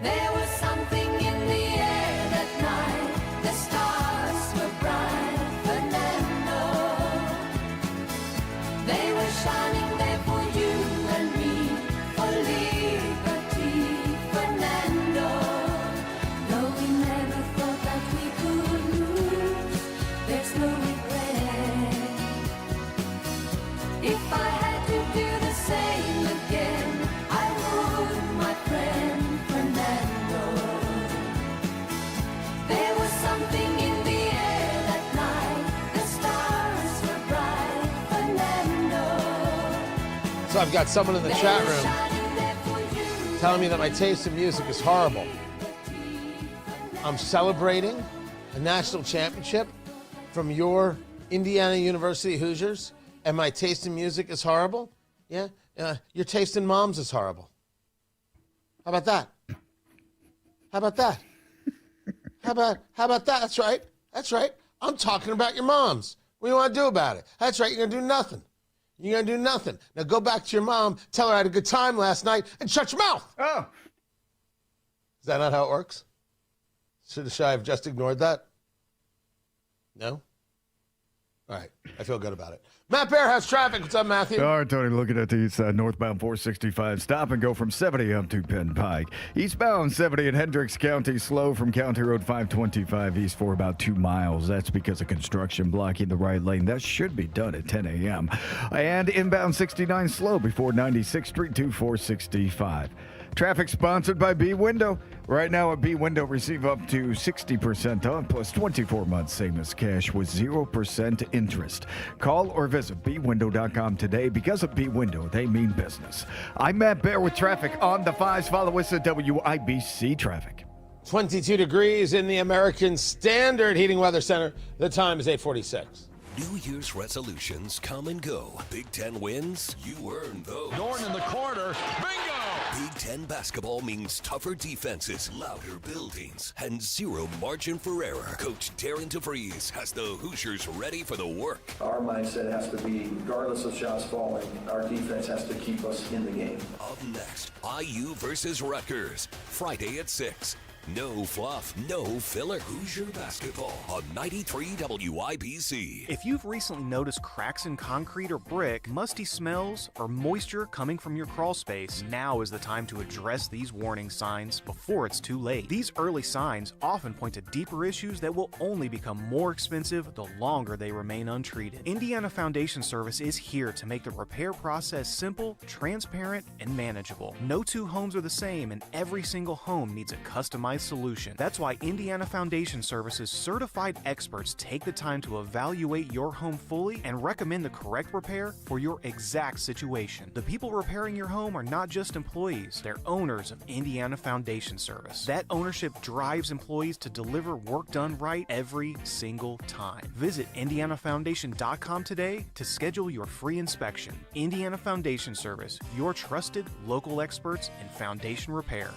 There was something in the air that night, the stars were bright, Fernando. They were shining there for you and me, for liberty, Fernando. No, we never thought that we could lose, there's no regret. If I had to do the same again, I would, my friend Fernando. There was something in the air that night, the stars were bright, Fernando. So I've got someone in the chat room telling me that my taste in music is horrible. I'm celebrating a national championship from your Indiana University Hoosiers, and my taste in music is horrible? Yeah? Your taste in moms is horrible. How about that? How about that? How about that? That's right. That's right. I'm talking about your moms. What do you want to do about it? That's right. You're going to do nothing. You're going to do nothing. Now go back to your mom, tell her I had a good time last night, and shut your mouth. Oh. Is that not how it works? Should I have just ignored that? No? All right. I feel good about it. Matt Bear has traffic. What's up, Matthew? All right, Tony, looking at the east side, northbound 465, stop and go from 70 up to Penn Pike. Eastbound 70 in Hendricks County, slow from County Road 525 east for about 2 miles. That's because of construction blocking the right lane. That should be done at 10 a.m. And inbound 69 slow before 96th Street to 465. Traffic sponsored by B Window. Right now at B Window, receive up to 60% off plus 24 months same as cash with 0% interest. Call or visit bwindow.com today. Because of B Window, they mean business. I'm Matt Bear with traffic on the 5s. Follow us at WIBC Traffic. 22 degrees in the American Standard Heating Weather Center. The time is 8:46. New Year's resolutions come and go. Big Ten wins, you earn those. Norton in the corner. Bingo! Big Ten basketball means tougher defenses, louder buildings, and zero margin for error. Coach Darren DeVries has the Hoosiers ready for the work. Our mindset has to be, regardless of shots falling, our defense has to keep us in the game. Up next, IU versus Rutgers, Friday at 6. No fluff, no filler. Hoosier basketball on 93 WIBC. If you've recently noticed cracks in concrete or brick, musty smells, or moisture coming from your crawl space, now is the time to address these warning signs before it's too late. These early signs often point to deeper issues that will only become more expensive the longer they remain untreated. Indiana Foundation Service is here to make the repair process simple, transparent, and manageable. No two homes are the same, and every single home needs a customized solution. That's why Indiana Foundation Service's certified experts take the time to evaluate your home fully and recommend the correct repair for your exact situation. The people repairing your home are not just employees, they're owners of Indiana Foundation Service. That ownership drives employees to deliver work done right every single time. Visit IndianaFoundation.com today to schedule your free inspection. Indiana Foundation Service, your trusted local experts in foundation repair.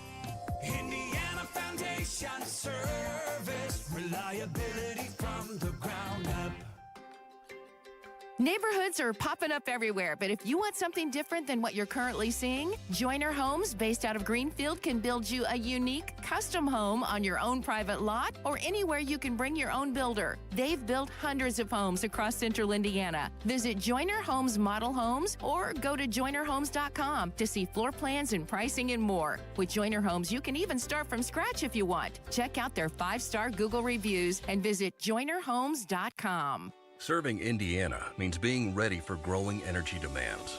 Indiana Foundation Service, reliability from the ground up. Neighborhoods are popping up everywhere, but if you want something different than what you're currently seeing, Joyner Homes, based out of Greenfield, can build you a unique, custom home on your own private lot or anywhere you can bring your own builder. They've built hundreds of homes across central Indiana. Visit Joyner Homes Model Homes or go to joynerhomes.com to see floor plans and pricing and more. With Joyner Homes, you can even start from scratch if you want. Check out their 5-star Google reviews and visit joynerhomes.com. Serving Indiana means being ready for growing energy demands.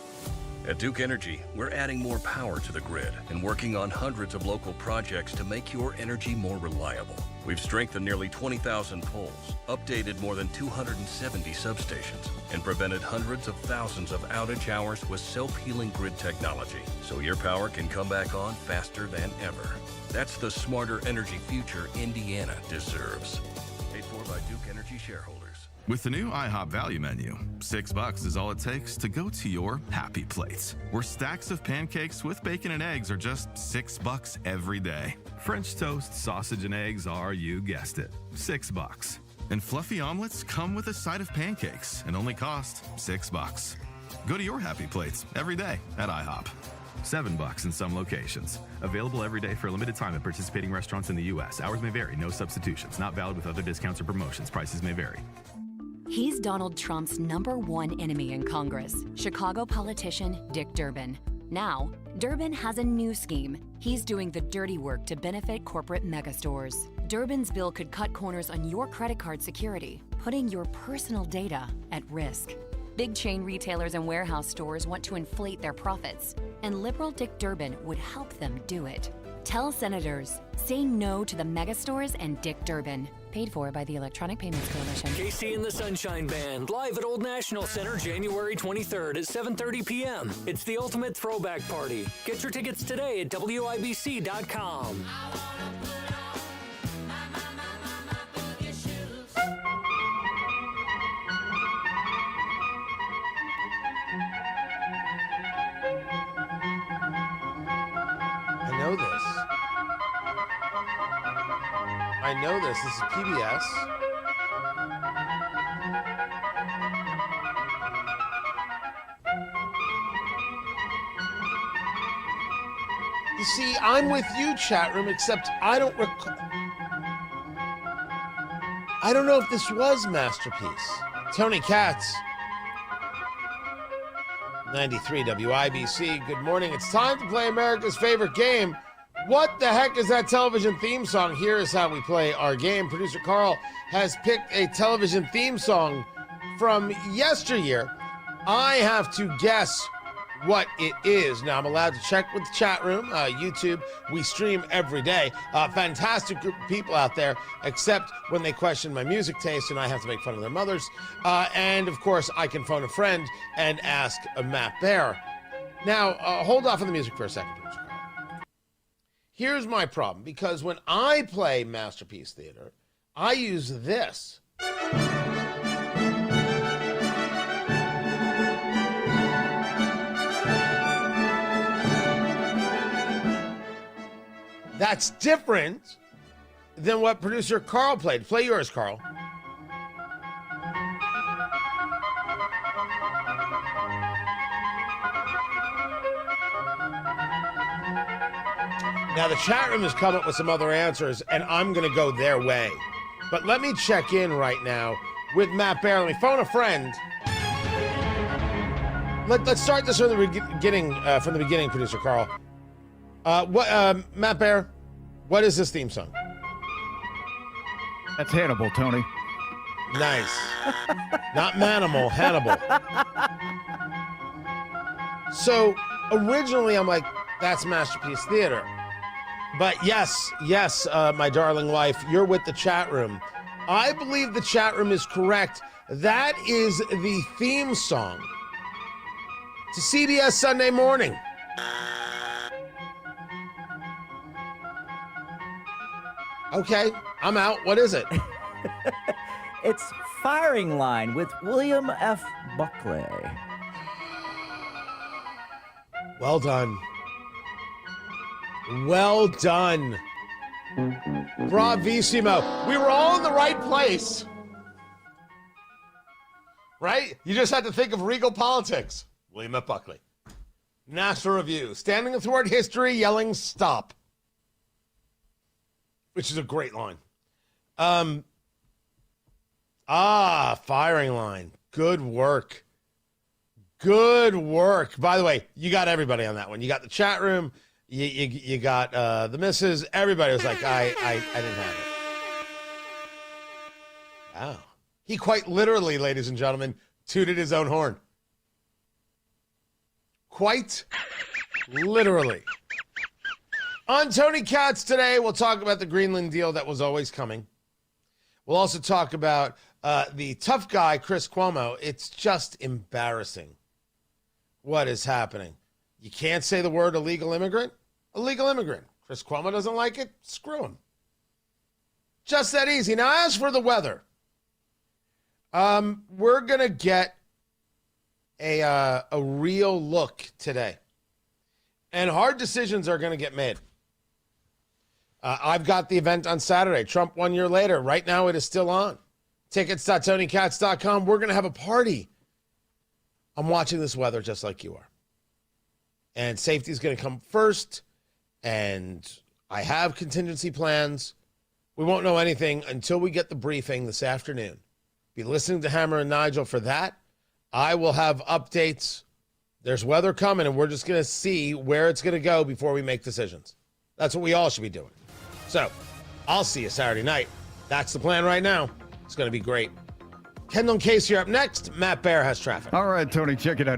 At Duke Energy, we're adding more power to the grid and working on hundreds of local projects to make your energy more reliable. We've strengthened nearly 20,000 poles, updated more than 270 substations, and prevented hundreds of thousands of outage hours with self-healing grid technology, so your power can come back on faster than ever. That's the smarter energy future Indiana deserves. Paid for by Duke Energy shareholders. With the new IHOP value menu, $6 is all it takes to go to your happy place, where stacks of pancakes with bacon and eggs are just $6 every day. French toast, sausage, and eggs are, you guessed it, $6. And fluffy omelets come with a side of pancakes and only cost $6. Go to your happy plates every day at IHOP. $7 in some locations. Available every day for a limited time at participating restaurants in the U.S. Hours may vary. No substitutions. Not valid with other discounts or promotions. Prices may vary. He's Donald Trump's #1 enemy in Congress, Chicago politician Dick Durbin. Now, Durbin has a new scheme. He's doing the dirty work to benefit corporate megastores. Durbin's bill could cut corners on your credit card security, putting your personal data at risk. Big chain retailers and warehouse stores want to inflate their profits, and liberal Dick Durbin would help them do it. Tell senators, say no to the megastores and Dick Durbin. Paid for by the Electronic Payments Coalition. KC and the Sunshine Band, live at Old National Center, January 23rd at 7:30 p.m. It's the ultimate throwback party. Get your tickets today at WIBC.com. I know this. This is PBS. You see, I'm with you, chat room, except I don't recall. I don't know if this was Masterpiece. Tony Katz, 93 WIBC. Good morning. It's time to play America's favorite game. What the heck is that television theme song? Here is how we play our game. Producer Carl has picked a television theme song from yesteryear. I have to guess what it is. Now, I'm allowed to check with the chat room, YouTube. We stream every day. Fantastic group of people out there, except when they question my music taste and I have to make fun of their mothers. And, of course, I can phone a friend and ask Matt Bear. Now, hold off on the music for a second, Producer Carl. Here's my problem, because when I play Masterpiece Theater, I use this. That's different than what producer Carl played. Play yours, Carl. Now, the chat room has come up with some other answers, and I'm going to go their way. But let me check in right now with Matt Bear. Let me phone a friend. Let's start this from the beginning, producer Carl. Matt Bear, what is this theme song? That's Hannibal, Tony. Nice. Not Manimal, Hannibal. So, originally, I'm like, that's Masterpiece Theater. But yes, my darling wife, you're with the chat room. I believe the chat room is correct. That is the theme song to CBS Sunday Morning. Okay, I'm out. What is it? It's Firing Line with William F. Buckley. Well done. Well done. Bravissimo. We were all in the right place. Right? You just had to think of Regal Politics. William F. Buckley. National Review. Standing athwart history, yelling, stop. Which is a great line. Firing Line. Good work. Good work. By the way, you got everybody on that one. You got the chat room. You got the missus. Everybody was like, I didn't have it. Wow. He quite literally, ladies and gentlemen, tooted his own horn. Quite literally. On Tony Katz today, we'll talk about the Greenland deal that was always coming. We'll also talk about the tough guy, Chris Cuomo. It's just embarrassing what is happening. You can't say the word illegal immigrant. Illegal immigrant. Chris Cuomo doesn't like it. Screw him. Just that easy. Now, as for the weather, we're going to get a real look today. And hard decisions are going to get made. I've got the event on Saturday, Trump 1 year later. Right now, it is still on. Tickets.TonyKatz.com. We're going to have a party. I'm watching this weather just like you are. And safety is going to come first. And I have contingency plans. We won't know anything until we get the briefing this afternoon. Be listening to Hammer and Nigel for that. I will have updates. There's weather coming, and we're just going to see where it's going to go before we make decisions. That's what we all should be doing. So, I'll see you Saturday night. That's the plan right now. It's going to be great. Kendall and Casey are up next. Matt Bear has traffic. All right, Tony, check it out.